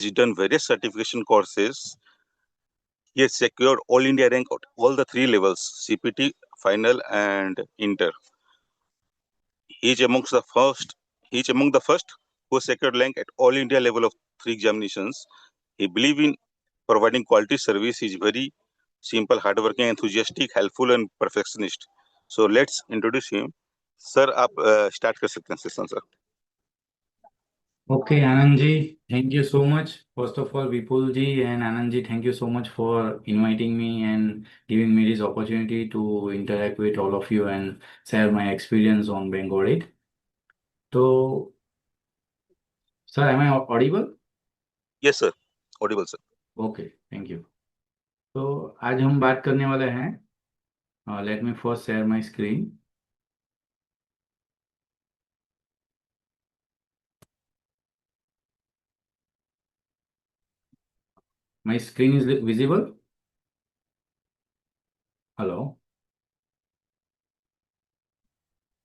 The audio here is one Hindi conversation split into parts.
He's done various certification courses. He has secured all India rank at all the three levels, CPT, final, and inter. He is amongst the first. He is among the first who secured rank at all India level of three examinations. He believes in providing quality service. He is very simple, hardworking, enthusiastic, helpful, and perfectionist. So let's introduce him. Sir आप स्टार्ट कर सकते हैं session sir. Okay, Anandji, thank you so much. First of all, Vipulji and Anandji, thank you so much for inviting me and giving me this opportunity to interact with all of you and share my experience on Bengali. So, sir, am I audible? Yes sir, Audible sir. Okay, thank you. तो आज हम बात करने वाले हैं. Let me first share my screen. My screen is visible. Hello,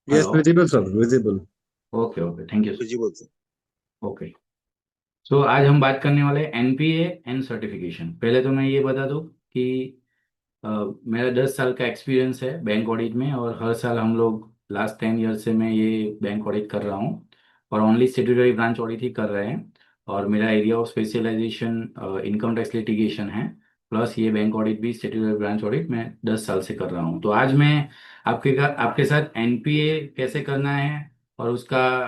Yes, hello. visible, sir. Visible. Okay, okay, thank you. Visible sir. Okay. So आज हम बात करने वाले एनपीए एंड सर्टिफिकेशन. पहले तो मैं ये बता दूं कि अ, मेरा 10 साल का एक्सपीरियंस है बैंक ऑडिट में, और हर साल हम लोग लास्ट 10 ईयर से मैं ये बैंक ऑडिट कर रहा हूँ, और ओनली स्टेट्यूटरी ब्रांच ऑडिट ही कर रहे हैं. और मेरा area of specialisation income tax litigation है, प्लस ये बैंक ऑडिट भी स्टेट्यूटरी ब्रांच ऑडिट मैं 10 साल से कर रहा हूँ. तो आज मैं आपके साथ एनपीए कैसे करना है और उसका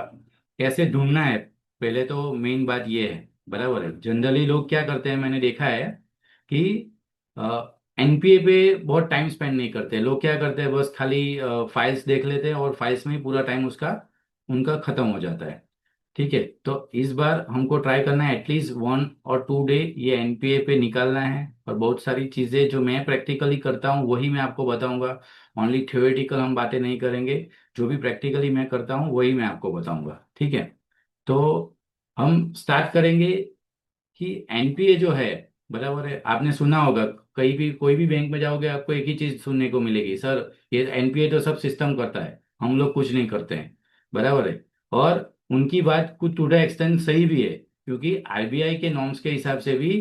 कैसे ढूंढना है. पहले तो मेन बात ये है, बराबर है. जनरली लोग क्या करते हैं, मैंने देखा है कि एनपीए पे बहुत टाइम स्पेंड नहीं करते. लोग क्या करते हैं, बस खाली फाइल्स देख लेते हैं और फाइल्स में ही पूरा टाइम उसका उनका खत्म हो जाता है. ठीक है, तो इस बार हमको ट्राई करना है एटलीस्ट 1 और 2 डे ये एनपीए पे निकालना है. और बहुत सारी चीज़ें जो मैं प्रैक्टिकली करता हूँ वही मैं आपको बताऊंगा. ओनली थ्योरेटिकल हम बातें नहीं करेंगे. जो भी प्रैक्टिकली मैं करता हूँ वही मैं आपको बताऊंगा. ठीक है, तो हम स्टार्ट करेंगे कि एनपीए जो है, बराबर है. आपने सुना होगा, कहीं भी कोई भी बैंक में जाओगे आपको एक ही चीज सुनने को मिलेगी, सर ये एनपीए तो सब सिस्टम करता है, हम लोग कुछ नहीं करते हैं. बराबर है. और उनकी बात कुछ टू द एक्सटेंट सही भी है, क्योंकि आरबीआई के नॉर्म्स के हिसाब से भी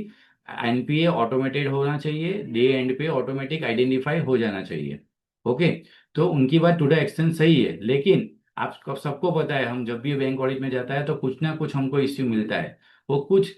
एनपीए ऑटोमेटेड होना चाहिए, डे एंड पे ऑटोमेटिक आइडेंटिफाई हो जाना चाहिए. ओके, तो उनकी बात टू द एक्सटेंट सही है, लेकिन आप सबको पता है हम जब भी बैंक ऑडिट में जाता है तो कुछ ना कुछ हमको इश्यू मिलता है. वो कुछ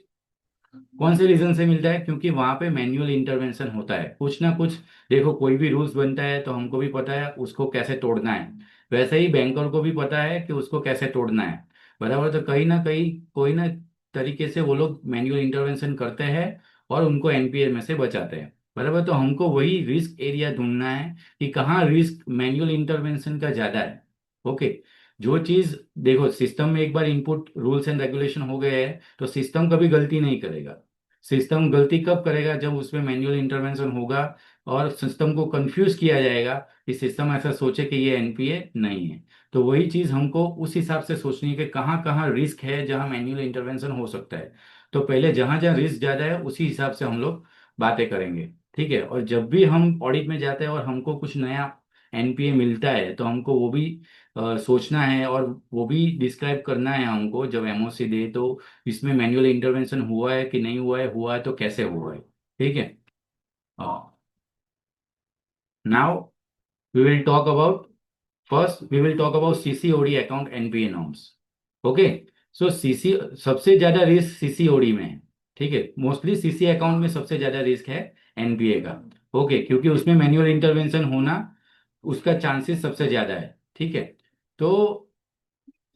कौन से रीजन से मिलता है, क्योंकि वहां पे मैन्युअल इंटरवेंशन होता है कुछ ना कुछ. देखो, कोई भी रूल्स बनता है तो हमको भी पता है उसको कैसे तोड़ना है, वैसे ही बैंकर को भी पता है कि उसको कैसे तोड़ना है. बराबर, तो कहीं ना कहीं कोई ना तरीके से वो लोग मैन्युअल इंटरवेंशन करते हैं और उनको एनपीए में से बचाते हैं. बराबर, तो हमको वही रिस्क एरिया ढूंढना है कि कहाँ रिस्क मैन्युअल इंटरवेंशन का ज्यादा है. ओके, जो चीज, देखो सिस्टम में एक बार इनपुट रूल्स एंड रेगुलेशन हो गए हैं तो सिस्टम कभी गलती नहीं करेगा. सिस्टम गलती कब करेगा, जब उसमें मैन्युअल इंटरवेंशन होगा और सिस्टम को कंफ्यूज किया जाएगा कि सिस्टम ऐसा सोचे कि ये एनपीए नहीं है. तो वही चीज हमको उस हिसाब से सोचनी है कि कहाँ कहाँ रिस्क है जहाँ मैन्युअल इंटरवेंशन हो सकता है. तो पहले जहाँ जहाँ रिस्क ज्यादा है उसी हिसाब से हम लोग बातें करेंगे. ठीक है, और जब भी हम ऑडिट में जाते हैं और हमको कुछ नया एनपीए मिलता है तो हमको वो भी सोचना है और वो भी डिस्क्राइब करना है हमको. जब एमओसी दे तो इसमें मैन्युअल इंटरवेंशन हुआ है कि नहीं हुआ है तो कैसे हुआ है. ठीक है, now we will talk about, first we will talk about CCOD account NPA norms. Okay, so CC सबसे ज्यादा रिस्क सीसीओडी में है. ठीक है, मोस्टली सीसी अकाउंट में सबसे ज्यादा रिस्क है एनपीए का. ओके, क्योंकि उसमें मैन्युअल इंटरवेंशन होना उसका चांसेस सबसे ज्यादा है. ठीक है, तो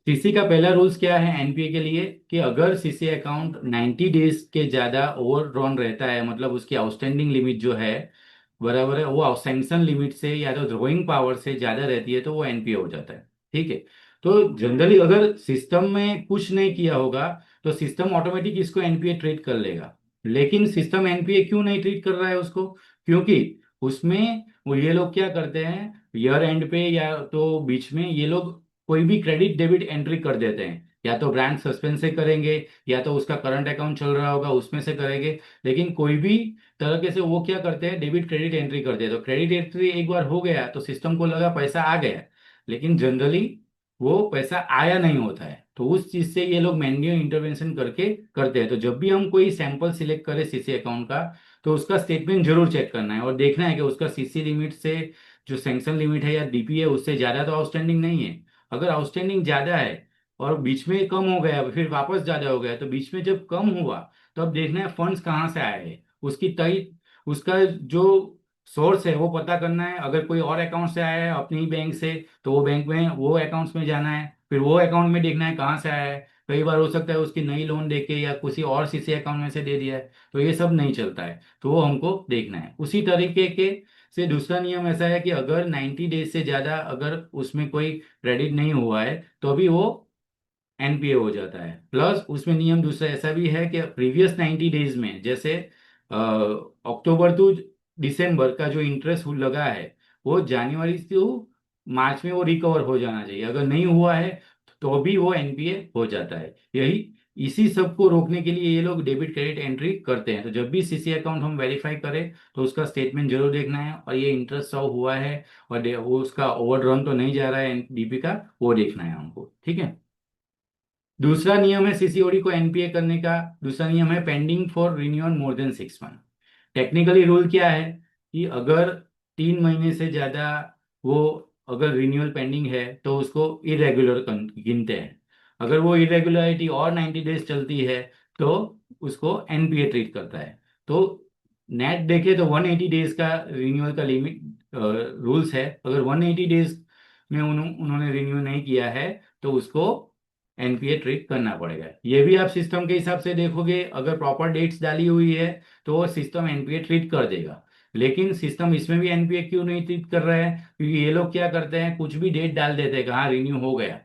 सीसी का पहला रूल्स क्या है एनपीए के लिए, कि अगर सीसी अकाउंट 90 डेज के ज्यादा ओवर ड्रॉन रहता है, मतलब उसकी आउटस्टैंडिंग लिमिट जो है, बराबर है, वो सैंक्शन लिमिट से या तो ड्रॉइंग पावर से ज्यादा रहती है तो वो एनपीए हो जाता है. ठीक है, तो जनरली अगर सिस्टम में कुछ नहीं किया होगा तो सिस्टम ऑटोमेटिक इसको एनपीए ट्रीट कर लेगा. लेकिन सिस्टम एनपीए क्यों नहीं ट्रीट कर रहा है उसको, क्योंकि उसमें वो ये लोग क्या करते हैं, ईयर एंड पे या तो बीच में ये लोग कोई भी क्रेडिट डेबिट एंट्री कर देते हैं. या तो ब्रांच सस्पेंड से करेंगे या तो उसका करंट अकाउंट चल रहा होगा उसमें से करेंगे. लेकिन कोई भी तरीके से वो क्या करते हैं, डेबिट क्रेडिट एंट्री कर दे. तो क्रेडिट एंट्री एक बार हो गया तो सिस्टम को लगा पैसा आ गया, लेकिन जनरली वो पैसा आया नहीं होता है. तो उस चीज से ये लोग मैन्युअल इंटरवेंशन करके करते हैं। तो जब भी हम कोई सैंपल सिलेक्ट करें सीसी अकाउंट का, तो उसका स्टेटमेंट जरूर चेक करना है और देखना है कि उसका सीसी लिमिट से जो सैंक्शन लिमिट है या डीपी है उससे ज्यादा तो आउटस्टैंडिंग नहीं है। अगर आउटस्टैंडिंग ज्यादा है और बीच में कम हो गया फिर वापस ज्यादा हो गया, तो बीच में जब कम हुआ तो अब देखना है फंड्स कहाँ से आए हैं, उसकी तय उसका जो सोर्स है वो पता करना है। अगर कोई और अकाउंट से आया है अपने ही बैंक से, तो वो बैंक में वो अकाउंट्स में जाना है, फिर वो अकाउंट में देखना है कहाँ से आया है। कई बार हो सकता है उसकी नई लोन देके या किसी और सीसी अकाउंट में से दे दिया है, तो ये सब नहीं चलता है, तो वो हमको देखना है। उसी तरीके के से दूसरा नियम ऐसा है कि अगर 90 डेज से ज्यादा अगर उसमें कोई क्रेडिट नहीं हुआ है तो भी वो एनपीए हो जाता है। प्लस उसमें नियम दूसरा ऐसा भी है कि प्रीवियस 90 डेज में, जैसे अक्टूबर टू दिसंबर का जो इंटरेस्ट लगा है वो जनवरी टू मार्च में वो रिकवर हो जाना चाहिए। अगर नहीं हुआ है तो भी वो एनपीए हो जाता है। यही इसी सब को रोकने के लिए ये लोग डेबिट क्रेडिट एंट्री करते हैं। तो जब भी सीसी अकाउंट हम वेरीफाई करें तो उसका स्टेटमेंट जरूर देखना है, और ये इंटरेस्ट शो हुआ है और वो उसका ओवरड्रॉन तो नहीं जा रहा है डीपी का, वो देखना है हमको। ठीक है। दूसरा नियम है सीसीओडी को एनपीए करने का। दूसरा नियम है pending for renewal more than 6 month. Technically rule क्या है कि अगर 3 महीने से ज्यादा वो अगर रिन्यूअल पेंडिंग है तो उसको इरेगुलर गिनते हैं। अगर वो इरेगुलरिटी और 90 डेज चलती है तो उसको एनपीए ट्रीट करता है। तो नेट देखे तो 180 डेज का रिन्यूअल का लिमिट रूल्स है। अगर 180 डेज में उन्होंने रिन्यू नहीं किया है तो उसको एनपीए ट्रीट करना पड़ेगा। ये भी आप सिस्टम के हिसाब से देखोगे, अगर प्रॉपर डेट्स डाली हुई है तो वो सिस्टम एनपीए ट्रीट कर देगा। लेकिन सिस्टम इसमें भी एनपीए क्यों नहीं ट्रीट कर रहा है? क्योंकि ये लोग क्या करते हैं, कुछ भी डेट डाल देते हैं कि हाँ रिन्यू हो गया।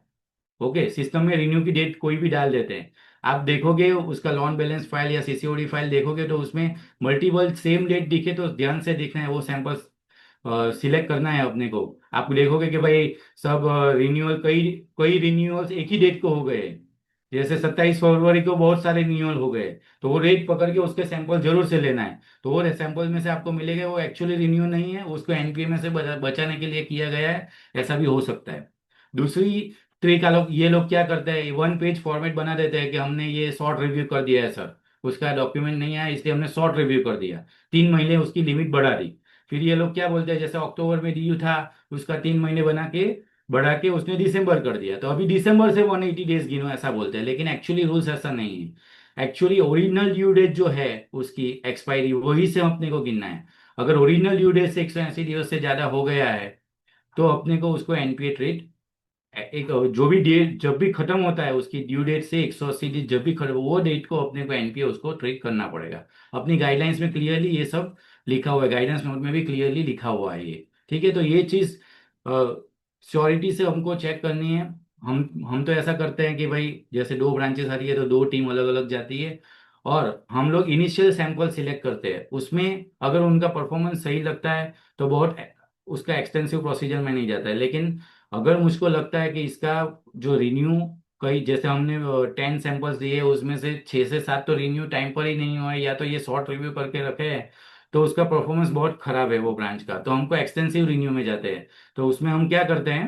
ओके, सिस्टम में रिन्यू की डेट कोई भी डाल देते हैं। आप देखोगे उसका लॉन बैलेंस फाइल या सीसीओडी फाइल देखोगे तो उसमें मल्टीपल सेम डेट दिखे तो ध्यान से देखना है, वो सैंपल सिलेक्ट करना है अपने को। आप देखोगे कि भाई सब रिन्यूअल कई कई रिन्यूअल्स एक ही डेट को हो गए, जैसे 27 फरवरी को बहुत सारे रिन्यूअल हो गए, तो वो रेट पकड़ के उसके सैंपल जरूर से लेना है। तो वो सैंपल में से आपको मिलेगा वो एक्चुअली रिन्यू नहीं है, उसको एनपीए में से बचाने के लिए किया गया है। ऐसा भी हो सकता है। दूसरी तरीका लोग ये लोग क्या करते हैं, 1 पेज फॉर्मेट बना देते हैं कि हमने ये शॉर्ट रिव्यू कर दिया है सर, उसका डॉक्यूमेंट नहीं आया इसलिए हमने शॉर्ट रिव्यू कर दिया, 3 महीने उसकी लिमिट बढ़ा दी। फिर ये लोग क्या बोलते हैं, जैसे अक्टूबर में ड्यू था उसका 3 महीने बना के बढ़ा के उसने दिसंबर कर दिया, तो अभी दिसंबर से 180 डेज गिनो, ऐसा बोलते हैं। लेकिन एक्चुअली रूल्स ऐसा नहीं है। एक्चुअली ओरिजिनल ड्यू डेट जो है उसकी एक्सपायरी वही से अपने को गिनना है। अगर ओरिजिनल ड्यू डेट से 180 दिवस से ज्यादा हो गया है तो अपने को उसको एनपीए ट्रीट, एक जो भी डेट जब भी खत्म होता है उसकी ड्यू डेट से 180 दिन जब भी खत्म, वो डेट को अपने को एनपीए उसको ट्रीट करना पड़ेगा। अपनी गाइडलाइंस में क्लियरली ये सब लिखा हुआ है, गाइडेंस नोट में भी क्लियरली लिखा हुआ है ये। ठीक है, तो ये चीज श्योरिटी से हमको चेक करनी है। हम तो ऐसा करते हैं कि भाई जैसे 2 ब्रांचेस आती है तो 2 टीम अलग अलग जाती है, और हम लोग इनिशियल सैंपल सिलेक्ट करते हैं। उसमें अगर उनका परफॉर्मेंस सही लगता है तो बहुत उसका एक्सटेंसिव प्रोसीजर में नहीं जाता है। लेकिन अगर मुझको लगता है कि इसका जो रिन्यू, कई जैसे हमने 10 सैंपल्स दिए उसमें से 6 से 7 तो रिन्यू टाइम पर ही नहीं हुआ है या तो ये शॉर्ट रिव्यू करके रखे हैं, तो उसका परफॉर्मेंस बहुत खराब है वो ब्रांच का, तो हमको एक्सटेंसिव रिन्यू में जाते हैं। तो उसमें हम क्या करते हैं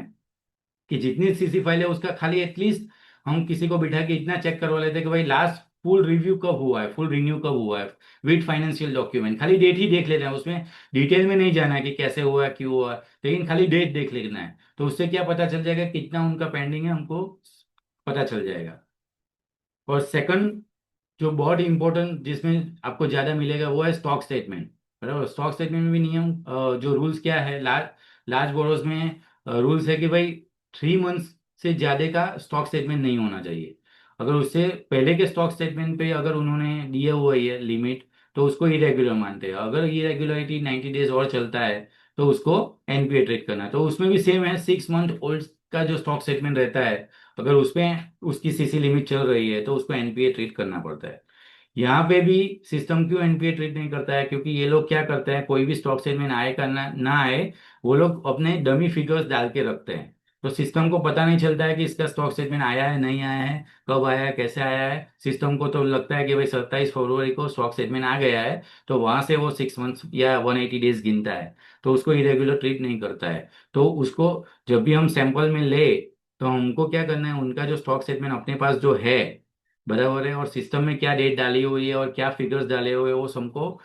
कि जितनी सीसी फाइल है उसका खाली एटलीस्ट हम किसी को बिठा के इतना चेक करवा लेते हैं कि भाई लास्ट फुल रिव्यू कब हुआ है, फुल रिन्यू कब हुआ है विद फाइनेंशियल डॉक्यूमेंट। खाली डेट ही देख लेना है, उसमें डिटेल में नहीं जाना है कि कैसे हुआ है क्यों हुआ है, लेकिन खाली डेट देख लेना है। तो उससे क्या पता चल जाएगा कितना उनका पेंडिंग है, हमको पता चल जाएगा। और सेकंड जो बहुत इंपॉर्टेंट जिसमें आपको ज्यादा मिलेगा वो है स्टॉक स्टेटमेंट। बराबर, स्टॉक स्टेटमेंट में भी नियम जो रूल्स क्या है, लार्ज लार्ज बोरोज में रूल्स है कि भाई 3 मंथ्स से ज्यादा का स्टॉक स्टेटमेंट नहीं होना चाहिए। अगर उससे पहले के स्टॉक स्टेटमेंट पे अगर उन्होंने दिया हुआ है लिमिट तो उसको इरेगुलर मानते हैं। अगर इरेगुलरिटी 90 डेज और चलता है तो उसको एनपीए ट्रीट करना है। तो उसमें भी सेम है, 6 मंथ ओल्ड का जो स्टॉक स्टेटमेंट रहता है, अगर उसमें उसकी सीसी लिमिट चल रही है तो उसको एनपीए ट्रीट करना पड़ता है। यहाँ पे भी सिस्टम क्यों एनपीए ट्रीट नहीं करता है, क्योंकि ये लोग क्या करते हैं, कोई भी स्टॉक सेगमेंट आए का ना आए, वो लोग अपने डमी फिगर्स डाल के रखते हैं। तो सिस्टम को पता नहीं चलता है कि इसका स्टॉक स्टेटमेंट आया है नहीं आया है, कब आया है कैसे आया है। सिस्टम को तो लगता है कि भाई 27 फरवरी को स्टॉक स्टेटमेंट आ गया है, तो वहां से वो 6 मंथ्स या 180 डेज गिनता है, तो उसको इरेगुलर ट्रीट नहीं करता है। तो उसको जब भी हम सैंपल में ले तो हमको क्या करना है, उनका जो स्टॉक स्टेटमेंट अपने पास जो है, बराबर है, और सिस्टम में क्या डेट डाली हुई है और क्या फिगर्स डाले हुए हैं, वो हमको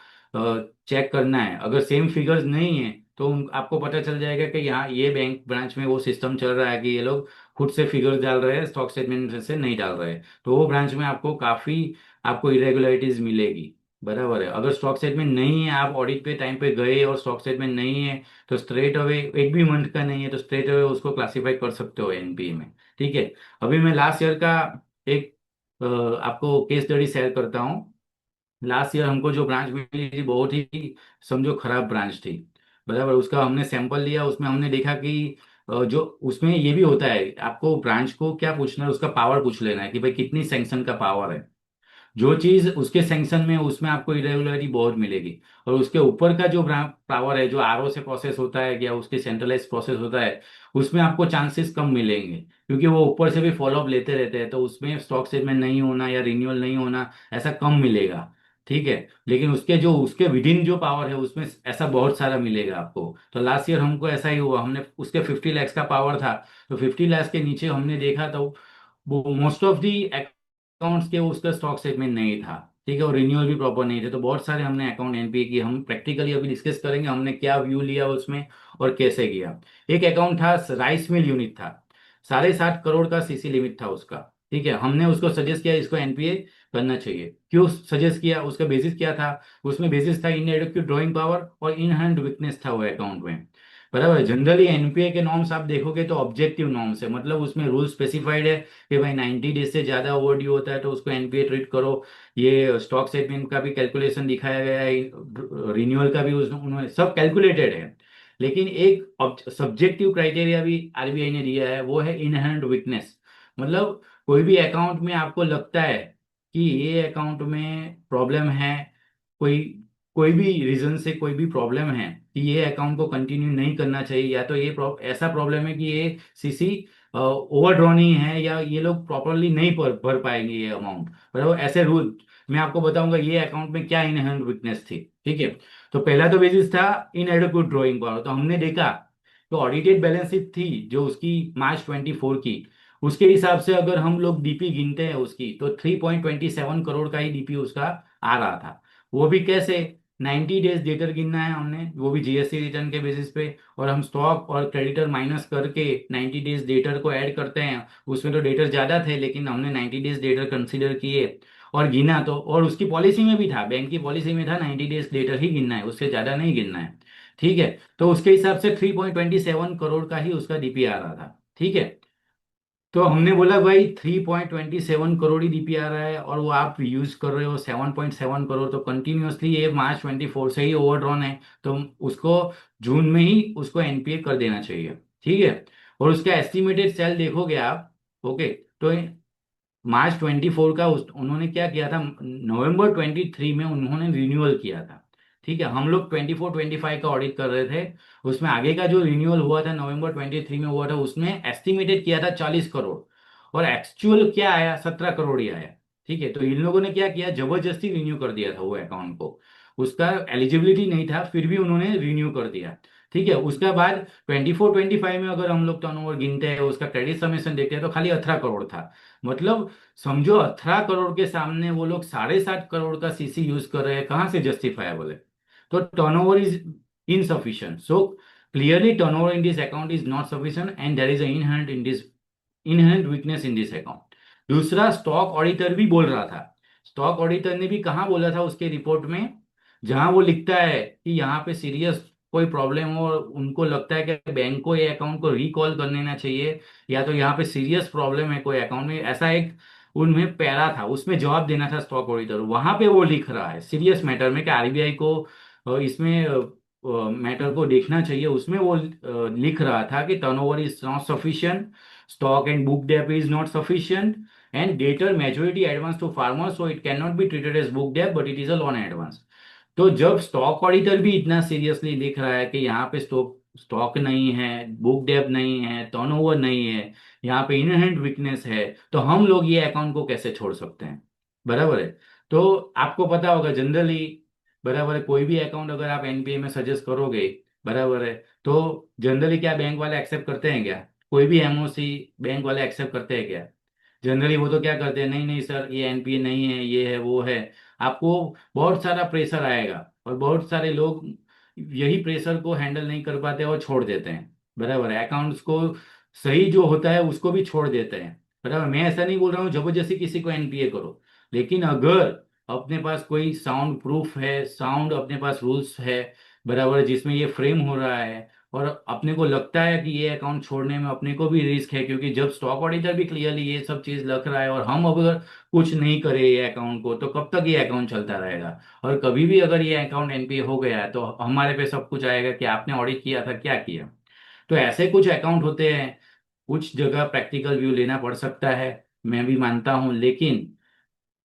चेक करना है। अगर सेम फिगर्स नहीं है तो आपको पता चल जाएगा कि यहाँ ये बैंक ब्रांच में वो सिस्टम चल रहा है कि ये लोग खुद से फिगर्स डाल रहे हैं, स्टॉक स्टेटमेंट से नहीं डाल रहे हैं। तो वो ब्रांच में आपको काफी आपको इरेगुलरिटीज मिलेगी, बराबर है। अगर स्टॉक स्टेटमेंट नहीं है, आप ऑडिट पे टाइम पे गए और स्टॉक स्टेटमेंट नहीं है, तो स्ट्रेट अवे, एक भी मंथ का नहीं है तो स्ट्रेट अवे उसको क्लासिफाई कर सकते हो एनपीए में। ठीक है। अभी मैं लास्ट ईयर का एक आपको केस स्टडी शेयर करता हूँ। लास्ट ईयर हमको जो ब्रांच मिली थी बहुत ही समझो खराब ब्रांच थी, बराबर। उसका हमने सैंपल लिया, उसमें हमने देखा कि जो उसमें ये भी होता है, आपको ब्रांच को क्या पूछना है, उसका पावर पूछ लेना है कि भाई कितनी सैंक्शन का पावर है। जो चीज उसके सैंक्शन में, उसमें आपको इरेगुलरिटी बहुत मिलेगी। और उसके ऊपर का जो पावर है, जो आरओ से प्रोसेस होता है या उसके सेंट्रलाइज प्रोसेस होता है, उसमें आपको चांसेस कम मिलेंगे, क्योंकि वो ऊपर से भी फॉलोअप लेते रहते हैं। तो उसमें स्टॉक स्टेटमेंट नहीं होना या रिन्यूअल नहीं होना ऐसा कम मिलेगा। ठीक है। लेकिन उसके जो उसके विद इन जो पावर है, उसमें ऐसा बहुत सारा मिलेगा आपको। तो लास्ट ईयर हमको ऐसा ही हुआ, हमने उसके 50 लैक्स का पावर था, तो 50 लैक्स के नीचे हमने देखा तो वो मोस्ट ऑफ दी अकाउंट्स के उसका स्टॉक स्टेटमेंट नहीं था। ठीक है। और रिन्यूअल भी प्रॉपर नहीं थे। तो बहुत सारे हमने अकाउंट एनपीए की, हम प्रैक्टिकली अभी डिस्कस करेंगे हमने क्या व्यू लिया उसमें और कैसे किया। एक अकाउंट था, राइस मिल यूनिट था, 7.5 करोड़ का सीसी लिमिट था उसका। ठीक है। हमने उसको सजेस्ट किया इसको एनपीए करना चाहिए। क्यों सजेस्ट किया, उसका बेसिस क्या था? उसमें बेसिस था इनएडेक्वेट ड्राइंग पावर और इन हैंड वीकनेस था वो अकाउंट में, बराबर। जनरली एनपीए के नॉर्म्स आप देखोगे तो ऑब्जेक्टिव नॉर्म्स है, मतलब उसमें रूल स्पेसिफाइड है कि भाई 90 डेज से ज्यादा ओवरड्यू होता है तो उसको एनपीए ट्रीट करो। ये स्टॉक स्टेटमेंट का भी कैलकुलेशन दिखाया गया है, रिन्यूअल का भी उन्होंने सब कैलकुलेटेड है। लेकिन एक सब्जेक्टिव क्राइटेरिया भी आरबीआई ने दिया है, वो है इनहेरेंट वीकनेस। मतलब कोई भी अकाउंट में आपको लगता है कि ये अकाउंट में प्रॉब्लम है, कोई कोई भी रीजन से कोई भी प्रॉब्लम है कि ये अकाउंट को कंटिन्यू नहीं करना चाहिए, या तो ये ऐसा प्रॉब्लम है कि ये सीसी ओवरड्रॉन ही है, या ये लोग प्रॉपरली नहीं भर पाएंगे ये अमाउंट, बराबर। ऐसे रूल मैं आपको बताऊंगा ये अकाउंट में क्या इनहेरेंट वीकनेस थी। ठीक है। तो पहला तो बेसिस था इनएडेक्वेट ड्रॉइंग पावर। तो हमने देखा तो ऑडिटेड बैलेंस शीट थी जो उसकी मार्च 24 की, उसके हिसाब से अगर हम लोग डीपी गिनते हैं उसकी, तो 3.27 करोड़ का ही डीपी उसका आ रहा था। वो भी कैसे? 90 डेज डेटर गिनना है हमने, वो भी जीएसटी रिटर्न के बेसिस पे। और हम स्टॉक और क्रेडिटर माइनस करके 90 डेज डेटर को ऐड करते हैं। उसमें तो डेटर ज्यादा थे, लेकिन हमने 90 डेज डेटर कंसीडर किए और गिना। तो और उसकी पॉलिसी में भी था, बैंक की पॉलिसी में था 90 डेज डेटर ही गिनना है, उससे ज्यादा नहीं गिनना है। ठीक है। तो उसके हिसाब से 3.27 करोड़ का ही उसका डीपी आ रहा था। ठीक है। तो हमने बोला भाई 3.27 करोड़ ही डीपी आ रहा है और वो आप यूज कर रहे हो 7.7 करोड़, तो कंटिन्यूअसली ये मार्च 24 से ही ओवरड्रॉन है। तो उसको जून में ही उसको एनपीए कर देना चाहिए। ठीक है। और उसका एस्टिमेटेड सेल देखोगे आप, ओके, तो मार्च 24 का उन्होंने क्या किया था, नवंबर 23 में उन्होंने रिन्यूअल किया था। ठीक है। हम लोग 24-25 का ऑडिट कर रहे थे, उसमें आगे का जो रिन्यूअल हुआ था नवंबर 23 में हुआ था, उसमें एस्टिमेटेड किया था 40 करोड़, और एक्चुअल क्या आया, 17 करोड़ ही आया। ठीक है। तो इन लोगों ने क्या किया, जबरदस्ती रिन्यू कर दिया था वो अकाउंट को, उसका एलिजिबिलिटी नहीं था फिर भी उन्होंने रिन्यू कर दिया। ठीक है। उसके बाद 24-25 में अगर हम लोग टर्नओवर गिनते हैं, उसका क्रेडिट समेशन देखते हैं, तो खाली 18 करोड़ था। मतलब समझो 18 करोड़ के सामने वो लोग 7.5 करोड़ का सीसी यूज कर रहे हैं, कहाँ से जस्टिफाएबल है? तो turnover is insufficient. So clearly turnover in this account is not sufficient and there is a inherent weakness in this account. दूसरा, स्टॉक ऑडिटर भी बोल रहा था, स्टॉक ऑडिटर ने भी कहाँ बोला था उसके रिपोर्ट में, जहां वो लिखता है कि यहाँ पे सीरियस कोई प्रॉब्लम हो और उनको लगता है कि बैंक को ये अकाउंट को रिकॉल कर लेना चाहिए, या तो यहाँ पे सीरियस प्रॉब्लम है कोई अकाउंट में, ऐसा एक उनमें पैरा था, उसमें जवाब देना था स्टॉक ऑडिटर। वहां पे वो लिख रहा है सीरियस मैटर में कि आरबीआई को इसमें मैटर को देखना चाहिए। उसमें वो लिख रहा था कि turnover is not sufficient, stock and book debt is not sufficient, and debtor maturity advance to farmer, so it can not be treated as book debt but it is a loan advance. तो जब स्टॉक ऑडिटर भी इतना सीरियसली लिख रहा है कि यहाँ पे स्टॉक स्टॉक नहीं है, बुक डेप नहीं है, टर्नओवर नहीं है, यहाँ पे इनहेरेंट वीकनेस है, तो हम लोग ये अकाउंट को कैसे छोड़ सकते हैं? बराबर है। तो आपको पता होगा जनरली, बराबर है, कोई भी अकाउंट अगर आप एनपीए में सजेस्ट करोगे, बराबर है, तो जनरली क्या बैंक वाले एक्सेप्ट करते हैं क्या? कोई भी एमओसी बैंक वाले एक्सेप्ट करते हैं क्या? जनरली वो तो क्या करते हैं, नहीं नहीं सर ये एनपीए नहीं है, ये है वो है। आपको बहुत सारा प्रेशर आएगा, और बहुत सारे लोग यही प्रेशर को हैंडल नहीं कर पाते और छोड़ देते हैं। बराबर है, अकाउंट्स को सही जो होता है उसको भी छोड़ देते हैं। बराबर, मैं ऐसा नहीं बोल रहा हूँ जबरदस्ती किसी को एनपीए करो, लेकिन अगर अपने पास कोई साउंड प्रूफ है, साउंड अपने पास रूल्स है, बराबर है, जिसमें ये फ्रेम हो रहा है, और अपने को लगता है कि ये अकाउंट छोड़ने में अपने को भी रिस्क है, क्योंकि जब स्टॉक ऑडिटर भी क्लियरली ये सब चीज लिख रहा है और हम अगर कुछ नहीं करें ये अकाउंट को, तो कब तक ये अकाउंट चलता रहेगा? और कभी भी अगर ये अकाउंट एनपीए हो गया है तो हमारे पे सब कुछ आएगा कि आपने ऑडिट किया था, क्या किया। तो ऐसे कुछ अकाउंट होते हैं, कुछ जगह प्रैक्टिकल व्यू लेना पड़ सकता है, मैं भी मानता हूँ, लेकिन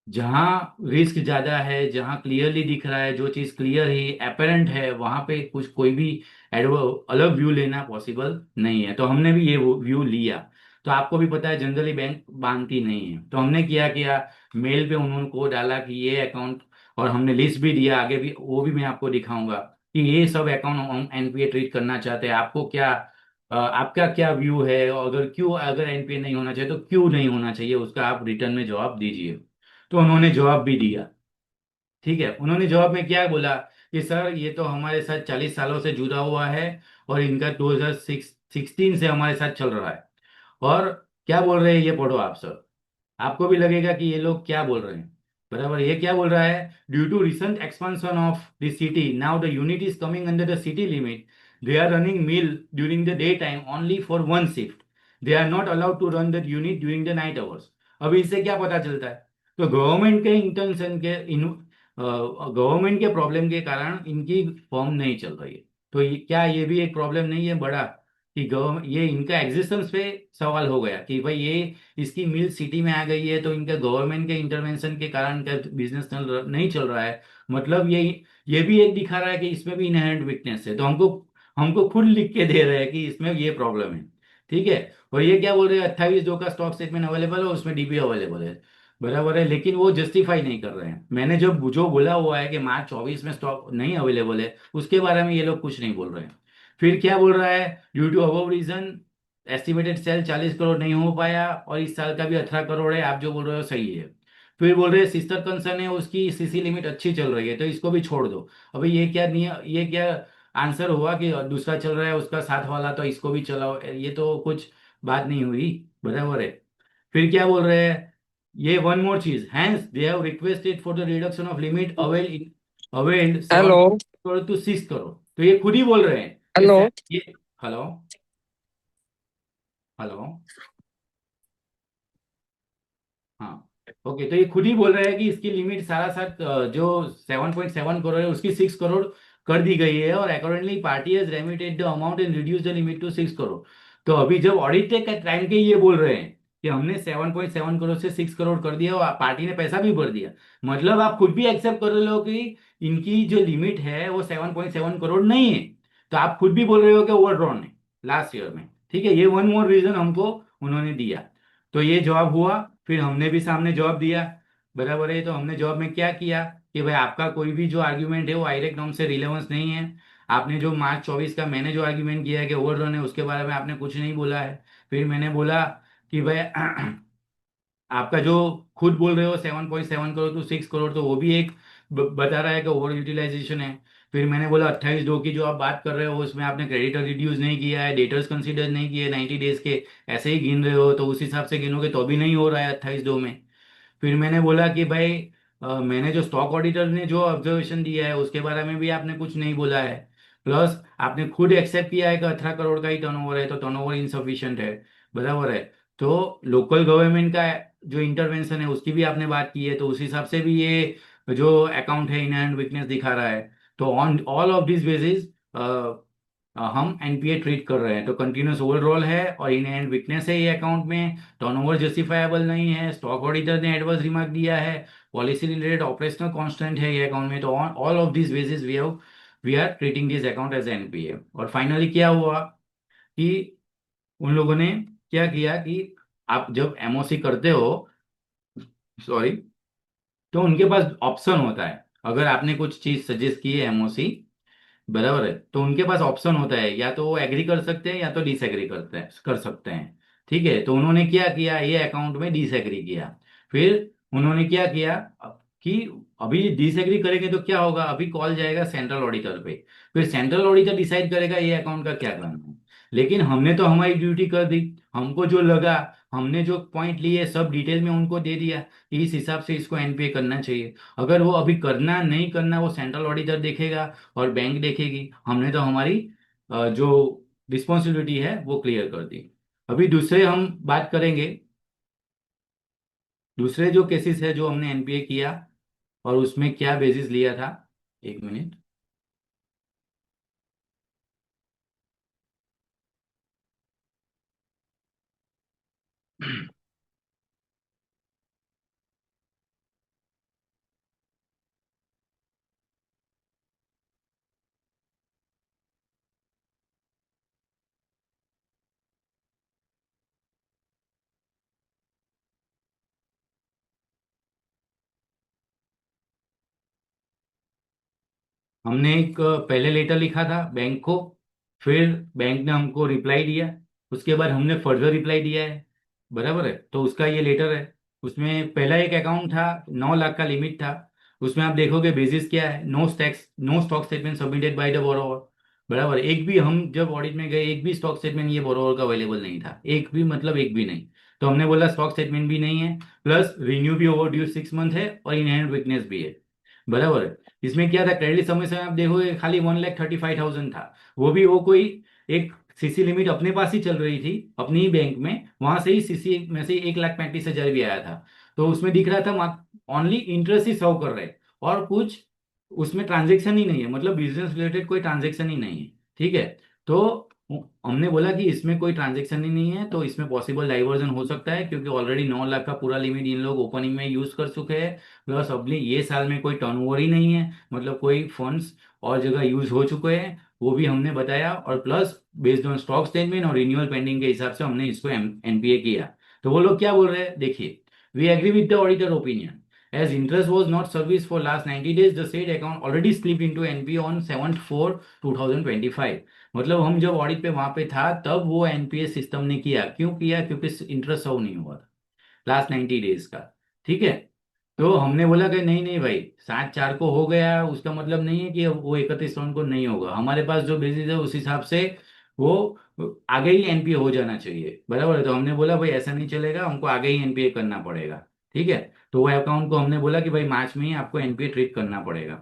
जहाँ रिस्क ज्यादा है, जहाँ क्लियरली दिख रहा है, जो चीज क्लियर ही एपेरेंट है, वहां पे कुछ कोई भी अलग व्यू लेना पॉसिबल नहीं है। तो हमने भी ये व्यू लिया। तो आपको भी पता है जनरली बैंक मानती नहीं है, तो हमने क्या किया, मेल पे उन्होंने को डाला कि ये अकाउंट, और हमने लिस्ट भी दिया, आगे भी वो भी मैं आपको दिखाऊंगा कि ये सब अकाउंट हम एनपीए ट्रीट करना चाहते हैं। आपको क्या आपका क्या व्यू है, और अगर क्यों, अगर एनपीए नहीं होना चाहिए तो क्यों नहीं होना चाहिए, उसका आप रिटर्न में जवाब दीजिए। तो उन्होंने जवाब भी दिया। ठीक है, उन्होंने जवाब में क्या बोला कि सर ये तो हमारे साथ 40 सालों से जुड़ा हुआ है, और इनका 2016 से हमारे साथ चल रहा है। और क्या बोल रहे हैं ये पढ़ो आप सर, आपको भी लगेगा कि ये लोग क्या बोल रहे हैं। बराबर, ये क्या बोल रहा है, due to recent expansion of the city now the unit is coming under the city limit, they are running mill during the day time only for one shift, they are not allowed to run the unit during the night hours. अब इससे क्या पता चलता है, तो गवर्नमेंट के इंटेंशन के गवर्नमेंट के प्रॉब्लम के कारण इनकी फॉर्म नहीं चल रही है। तो क्या ये भी एक प्रॉब्लम नहीं है बड़ा, कि गवर्नमेंट, ये इनका एग्जिस्टेंस पे सवाल हो गया कि भाई ये इसकी मिल सिटी में आ गई है, तो इनका गवर्नमेंट के इंटरवेंशन के कारण का बिजनेस नहीं चल रहा है। मतलब ये भी एक दिखा रहा है कि इसमें भी इनहेरेंट वीकनेस है, तो हमको हमको खुद लिख के दे रहे हैं कि इसमें ये प्रॉब्लम है। ठीक है, और ये क्या बोल रहे हैं, 28/2 का स्टॉक स्टेटमेंट अवेलेबल है, उसमें डीपी अवेलेबल है। बराबर है, लेकिन वो जस्टिफाई नहीं कर रहे हैं। मैंने जब जो बोला हुआ है कि मार्च 24 में स्टॉक नहीं अवेलेबल है, उसके बारे में ये लोग कुछ नहीं बोल रहे हैं। फिर क्या बोल रहा है, due to above reason estimated sale 40 crore नहीं हो पाया, और इस साल का भी 18 करोड़ है, आप जो बोल रहे हो सही है। फिर बोल रहे हैं सिस्टर कंसर्न है, उसकी सीसी लिमिट अच्छी चल रही है, तो इसको भी छोड़ दो। अभी ये क्या नियम, ये क्या आंसर हुआ कि दूसरा चल रहा है उसका साथ वाला, तो इसको भी चलाओ, ये तो कुछ बात नहीं हुई। बराबर है। फिर क्या बोल रहे हैं, ये वन मोर चीज, hence they have requested for the reduction of limit availed seven hello. Crore to 6 crore. तो ये खुद ही बोल रहे हैं कि हेलो। ये, हेलो, हेलो, हाँ, ओके, तो ये खुद ही बोल रहे हैं कि इसकी लिमिट सारा साथ जो 7.7 करोड़ है उसकी 6 करोड़ कर दी गई है, और accordingly party has remitted the amount and reduce the limit to 6 crore. तो अभी जब ऑडिट के टाइम के ये बोल रहे हैं कि हमने 7.7 करोड़ से 6 करोड़ कर दिया, और पार्टी ने पैसा भी भर दिया, मतलब आप खुद भी एक्सेप्ट कर रहे हो कि इनकी जो लिमिट है वो 7.7 करोड़ नहीं है। तो आप खुद भी बोल रहे हो कि ओवरड्रॉन है लास्ट ईयर में। ठीक है, ये वन मोर रीजन हमको उन्होंने दिया। तो ये जवाब हुआ, फिर हमने भी सामने जवाब दिया। बराबर है, तो हमने जवाब में क्या किया कि भाई आपका कोई भी जो आर्ग्यूमेंट है वो आयरेक नॉर्म से रिलेवेंस नहीं है। आपने जो मार्च 24 का मैंने जो आर्ग्यूमेंट किया है कि ओवररन है, उसके बारे में आपने कुछ नहीं बोला है। फिर मैंने बोला कि भाई आपका जो खुद बोल रहे हो 7.7 करोड़ टू 6 करोड़, तो वो भी एक बता रहा है कि ओवर यूटिलाइजेशन है। फिर मैंने बोला 28/2 की जो आप बात कर रहे हो उसमें आपने क्रेडिटर रिड्यूस नहीं किया है, डेटर्स कंसीडर नहीं किए, 90 डेज के ऐसे ही गिन रहे हो, तो उस हिसाब से गिनोगे तो भी नहीं हो रहा है 28/2 में। फिर मैंने बोला कि भाई मैंने जो स्टॉक ऑडिटर ने जो ऑब्जर्वेशन दिया है उसके बारे में भी आपने कुछ नहीं बोला है। प्लस आपने खुद एक्सेप्ट किया है कि 18 करोड़ का ही टर्नओवर है, तो टर्नओवर इनसफिशिएंट है। बराबर है, तो लोकल गवर्नमेंट का जो इंटरवेंशन है उसकी भी आपने बात की है, तो उस हिसाब से भी ये जो अकाउंट है इनहेरेंट वीकनेस दिखा रहा है। तो on all of this basis हम एनपीए ट्रीट कर रहे हैं। तो कंटिन्यूस ओवरऑल है और इनहेरेंट वीकनेस है ये अकाउंट में, टर्नओवर जस्टिफाइबल नहीं है, स्टॉक ऑडिटर ने एडवर्स रिमार्क दिया है, पॉलिसी रिलेटेड ऑपरेशनल कांस्टेंट है ये अकाउंट में। तो on all of this basis we are treating this account as NPA. और फाइनली क्या हुआ कि उन लोगों ने क्या किया कि आप जब एमओसी करते हो, सॉरी, तो उनके पास ऑप्शन होता है, अगर आपने कुछ चीज सजेस्ट की है एमओसी, बराबर है। तो उनके पास ऑप्शन होता है, या तो वो एग्री कर सकते हैं या तो डिसएग्री कर सकते हैं। ठीक है, तो उन्होंने क्या किया, ये अकाउंट में डिसएग्री किया। फिर उन्होंने क्या किया कि अभी डिसएग्री करेंगे तो क्या होगा, अभी कॉल जाएगा सेंट्रल ऑडिटर पे। फिर सेंट्रल ऑडिटर डिसाइड करेगा ये अकाउंट का क्या करना है। लेकिन हमने तो हमारी ड्यूटी कर दी, हमको जो लगा, हमने जो पॉइंट लिए सब डिटेल में उनको दे दिया कि इस हिसाब से इसको एनपीए करना चाहिए। अगर वो अभी करना नहीं करना वो सेंट्रल ऑडिटर देखेगा और बैंक देखेगी। हमने तो हमारी जो रिस्पॉन्सिबिलिटी है वो क्लियर कर दी। अभी दूसरे हम बात करेंगे, दूसरे जो केसेस है जो हमने एनपीए किया और उसमें क्या बेसिस लिया था। एक मिनट। हमने एक पहले लेटर लिखा था बैंक को, फिर बैंक ने हमको रिप्लाई दिया, उसके बाद हमने फर्दर रिप्लाई दिया है। बराबर है, तो उसका ये लेटर है। उसमें पहला एक अकाउंट था, 9 लाख का लिमिट था। उसमें आप देखोगे बेसिस क्या है, no stock statement submitted by the borrower. बराबर, एक भी हम जब ऑडिट में गए एक भी स्टॉक स्टेटमेंट ये बोरोवर का अवेलेबल नहीं था, एक भी, मतलब एक भी नहीं। तो हमने बोला स्टॉक स्टेटमेंट भी नहीं है, प्लस रिन्यू भी ओवर ड्यू 6 मंथ है और इनहेरेंट वीकनेस भी है। बराबर है। इसमें क्या था, क्रेडिट समय से आप देखोगे खाली 1,35,000 था। वो भी वो कोई एक सीसी लिमिट अपने पास ही चल रही थी अपनी ही बैंक में, वहां से ही सीसी में से 1,35,000 भी आया था। तो उसमें दिख रहा था ओनली इंटरेस्ट ही सर्व कर रहे हैं, और कुछ उसमें ट्रांजेक्शन ही नहीं है, मतलब बिजनेस रिलेटेड कोई ट्रांजेक्शन ही नहीं है। ठीक है, तो हमने बोला कि इसमें कोई ट्रांजेक्शन ही नहीं है तो इसमें पॉसिबल डाइवर्जन हो सकता है, क्योंकि ऑलरेडी 9 लाख का पूरा लिमिट इन लोग ओपनिंग में यूज कर चुके हैं। प्लस अगले ये साल में कोई टर्नओवर ही नहीं है, मतलब कोई फंड्स और जगह यूज हो चुके हैं, वो भी हमने बताया। और plus based on stock statement और रिन्यूअल पेंडिंग के हिसाब से हमने इसको एनपीए किया। तो वो लोग क्या बोल रहे हैं देखिए, we agree with the auditor opinion, as interest was not serviced for last 90 days, the said account already slipped into NPA on 7/4/2025। मतलब हम जब ऑडिट पे वहां पे था तब वो एनपीए सिस्टम ने किया, क्यों किया, क्योंकि इंटरेस्ट सर्व नहीं हुआ था लास्ट 90 डेज का। ठीक है, तो हमने बोला कि नहीं नहीं भाई, 7/4 को हो गया उसका मतलब नहीं है कि वो 31 को नहीं होगा, हमारे पास जो बेसिस है उस हिसाब से वो आगे ही एनपीए हो जाना चाहिए। बराबर है, तो हमने बोला भाई ऐसा नहीं चलेगा, हमको आगे ही एनपीए करना पड़ेगा। ठीक है, तो वो अकाउंट को हमने बोला कि भाई मार्च में ही आपको एनपीए ट्रीट करना पड़ेगा।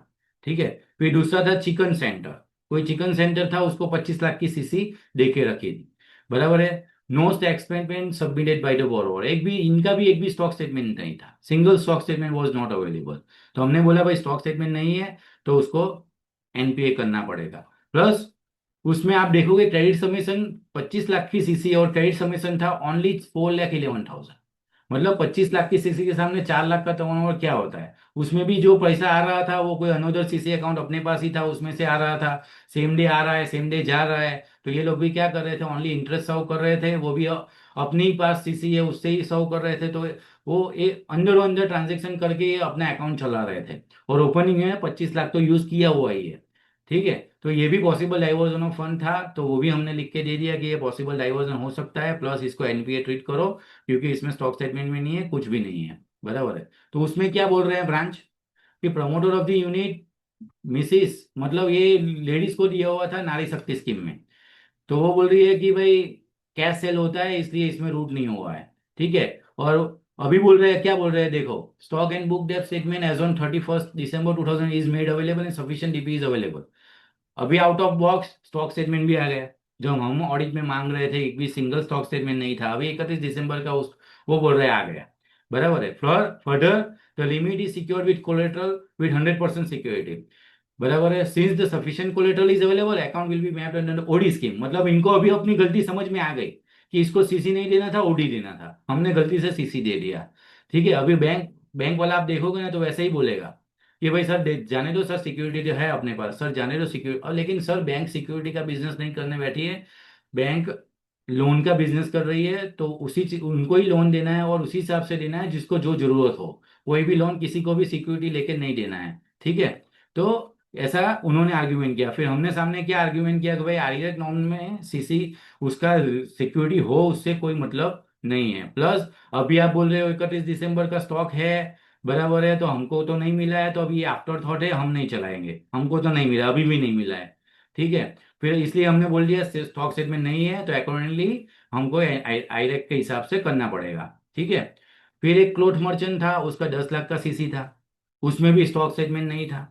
ठीक है, फिर दूसरा था चिकन सेंटर। कोई चिकन सेंटर था, उसको 25 लाख की सीसी दे के रखी थी। बराबर है, no statement submitted by the borrower, एक भी इनका भी एक भी स्टॉक स्टेटमेंट नहीं था, single stock statement was not available. तो हमने बोला भाई स्टॉक स्टेटमेंट नहीं है तो उसको एनपीए करना पड़ेगा। प्लस उसमें आप देखोगे क्रेडिट समेशन 25 लाख की सीसी और क्रेडिट समेशन था ओनली 4,11,000। मतलब 25 लाख की सीसी के सामने 4 लाख का टर्नओवर क्या होता है। उसमें भी जो पैसा आ रहा था वो कोई अनोदर सीसी अकाउंट अपने पास ही था, उसमें से आ रहा था। सेम डे आ रहा है, सेम डे जा रहा है। तो ये लोग भी क्या कर रहे थे, ओनली इंटरेस्ट सर्व कर रहे थे, वो भी अपने ही पास सीसी है उससे ही सर्व कर रहे थे। तो वो एक अंदर अंदर ट्रांजेक्शन करके ये अपना अकाउंट चला रहे थे। और ओपनिंग है 25 लाख तो यूज किया हुआ ही है। ठीक है, तो ये भी पॉसिबल डाइवर्जन ऑफ फंड था, तो वो भी हमने लिख के दे दिया कि ये पॉसिबल डाइवर्जन हो सकता है, प्लस इसको एनपीए ट्रीट करो, क्योंकि इसमें स्टॉक स्टेटमेंट में नहीं है, कुछ भी नहीं है। बराबर है। तो उसमें क्या बोल रहे हैं ब्रांच, कि promoter of the unit Mrs, मतलब ये लेडीज को दिया हुआ था नारी शक्ति स्कीम में। तो वो बोल रही है कि भाई कैश सेल होता है इसलिए इसमें रूट नहीं हुआ है। ठीक है, और अभी बोल रहे हैं, क्या बोल रहे हैं देखो, स्टॉक एंड बुक डेप्थ statement as on 31 December 2000 is made available and sufficient DP is available. अभी out of box stock statement भी आ गया, जो हम ऑडिट में मांग रहे थे एक भी सिंगल स्टॉक स्टेटमेंट नहीं था, अभी 31 दिसंबर का उस वो बोल रहे आ गया। बराबर है। Further the limit is secure with collateral with 100% security. बराबर है, since the sufficient collateral is available account will be mapped under OD scheme. मतलब इनको अभी अपनी गलती समझ में आ गई कि इसको सीसी नहीं देना था, ओडी देना था, हमने गलती से सीसी दे दिया। ठीक है, अभी बैंक बैंक वाला आप देखोगे ना तो वैसे ही बोलेगा कि भाई सर जाने दो सर, सिक्योरिटी जो है अपने पास, सर जाने दो सिक्योरिटी। और लेकिन सर बैंक सिक्योरिटी का बिजनेस नहीं करने बैठी है, बैंक लोन का बिजनेस कर रही है, तो उनको ही लोन देना है और उसी हिसाब से देना है जिसको जो जरूरत हो। कोई भी लोन किसी को भी सिक्योरिटी लेके नहीं देना है। ठीक है, तो ऐसा उन्होंने आर्ग्यूमेंट किया। फिर हमने सामने क्या आर्ग्यूमेंट किया कि भाई आरबीआई नॉर्म में सीसी उसका सिक्योरिटी हो उससे कोई मतलब नहीं है। प्लस अभी आप बोल रहे हो 31 दिसंबर का स्टॉक है, बराबर है, तो हमको तो नहीं मिला है, तो अभी आफ्टर थॉट है, हम नहीं चलाएंगे, हमको तो नहीं मिला, अभी भी नहीं मिला है। ठीक है, फिर इसलिए हमने बोल दिया स्टॉक सेगमेंट नहीं है, तो अकॉर्डिंगली हमको आईरेक के हिसाब से करना पड़ेगा। ठीक है, फिर एक क्लोथ मर्चेंट था, उसका 10 लाख का सीसी था, उसमें भी स्टॉक सेगमेंट नहीं था।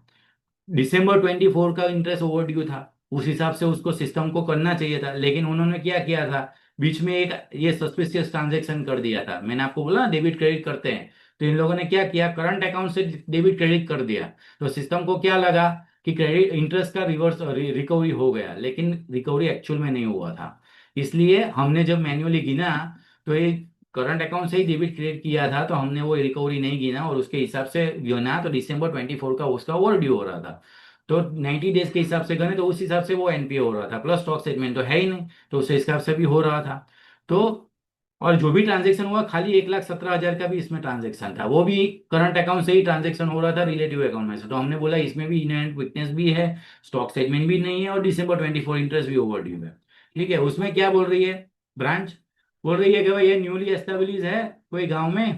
दिसंबर 24 का इंटरेस्ट ओवरड्यू था, उस हिसाब से उसको सिस्टम को करना चाहिए था, लेकिन उन्होंने क्या किया था, बीच में एक ये सस्पिशियस ट्रांजैक्शन कर दिया था। मैंने आपको बोला डेबिट क्रेडिट करते हैं, तो इन लोगों ने क्या किया, करंट अकाउंट से डेबिट क्रेडिट कर दिया। तो सिस्टम को क्या लगा कि क्रेडिट इंटरेस्ट का रिवर्स रिकवरी हो गया, लेकिन रिकवरी एक्चुअल में नहीं हुआ था। इसलिए हमने जब मैन्युअली गिना, तो ये करंट अकाउंट से ही डेबिट क्रिएट किया था, तो हमने वो रिकवरी नहीं गिना और उसके हिसाब से गिना, तो December 24 का उसका ओवर ड्यू हो रहा था। तो 90 डेज के हिसाब से गने तो उस हिसाब से वो एनपीए हो रहा था, प्लस स्टॉक सेगमेंट तो है ही नहीं, तो उस हिसाब से भी हो रहा था। तो और जो भी ट्रांजेक्शन हुआ, खाली 1,17,000 का भी इसमें ट्रांजेक्शन था, वो भी करंट अकाउंट से ही ट्रांजेक्शन हो रहा था रिलेटिव अकाउंट में से। तो हमने बोला इसमें भी इनहेरेंट वीकनेस भी है, स्टॉक सेगमेंट भी नहीं है और December 24 इंटरेस्ट भी ओवर ड्यू है। ठीक है, उसमें क्या बोल रही है ब्रांच, बोल रही है कि भाई ये न्यूली एस्टेब्लिश है कोई गांव में,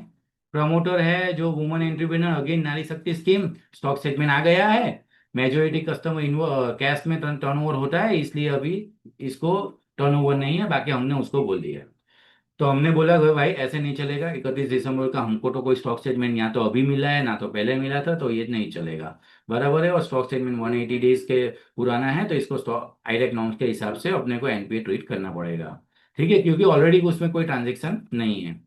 प्रमोटर है जो वुमन एंटरप्रेन्योर अगेन नारी शक्ति स्कीम, स्टॉक सेगमेंट आ गया है, मेजोरिटी कस्टमर कैश में टर्नओवर होता है, इसलिए अभी इसको टर्नओवर नहीं है, बाकी हमने उसको बोल दिया। तो हमने बोला कि भाई ऐसे नहीं चलेगा, 31 दिसंबर का हमको तो कोई स्टॉक स्टेटमेंट या तो अभी मिला है ना तो पहले मिला था, तो ये नहीं चलेगा, बराबर है। और स्टॉक स्टेटमेंट 180 डेज के पुराना है, तो इसको स्टॉक आईरेक नॉर्म्स के हिसाब से अपने को एनपीए ट्रीट करना पड़ेगा। ठीक है, क्योंकि ऑलरेडी उसमें कोई ट्रांजेक्शन नहीं है।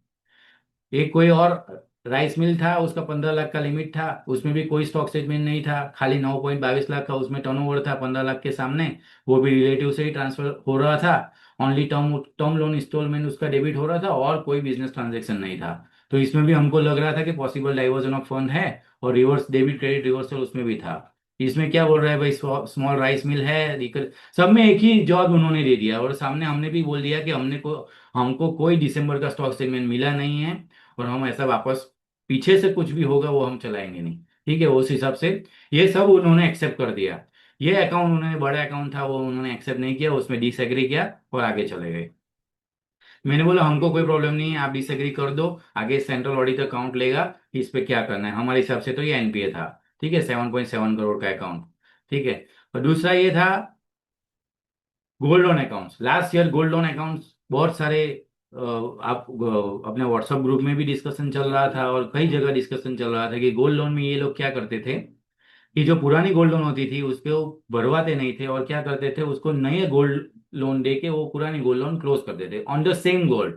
एक कोई और राइस मिल था, उसका 15 लाख का लिमिट था, उसमें भी कोई स्टॉक स्टेटमेंट नहीं था, खाली 9.22 लाख का उसमें टर्नओवर था 15 लाख के सामने, वो भी रिलेटिव से ही ट्रांसफर हो रहा था। Only term term loan installment उसका डेबिट हो रहा था और कोई बिजनेस ट्रांजेक्शन नहीं था। तो इसमें भी हमको लग रहा था कि पॉसिबल डाइवर्जन ऑफ फंड है, और रिवर्स डेबिट क्रेडिट रिवर्सल उसमें भी था। इसमें क्या बोल रहा है भाई, स्मॉल राइस मिल है, सब में एक ही जॉब उन्होंने दे दिया, और सामने हमने भी बोल दिया कि हमको कोई दिसंबर का स्टॉक स्टेटमेंट मिला नहीं है, और हम ऐसा वापस पीछे से कुछ भी होगा वो हम चलाएंगे नहीं। ठीक है, उस हिसाब से ये सब उन्होंने एक्सेप्ट कर दिया। ये अकाउंट उन्होंने, बड़ा अकाउंट था वो उन्होंने एक्सेप्ट नहीं किया, उसमें डिसएग्री किया और आगे चले गए। मैंने बोला हमको कोई प्रॉब्लम नहीं है, आप डिसएग्री कर दो, आगे सेंट्रल ऑडिट अकाउंट लेगा, इस पे क्या करना है, हमारे हिसाब से तो ये एनपीए था। ठीक है, 7.7 करोड़ का अकाउंट। ठीक है, और दूसरा ये था gold loan accounts. Last year gold loan accounts बहुत सारे आप अपने व्हाट्सएप ग्रुप में भी डिस्कशन चल रहा था और कई जगह डिस्कशन चल रहा था कि गोल्ड लोन में ये लोग क्या करते थे कि जो पुरानी गोल्ड लोन होती थी उसके वो भरवाते नहीं थे, और क्या करते थे, उसको नए गोल्ड लोन दे के वो पुरानी गोल्ड लोन क्लोज कर देते on the same gold.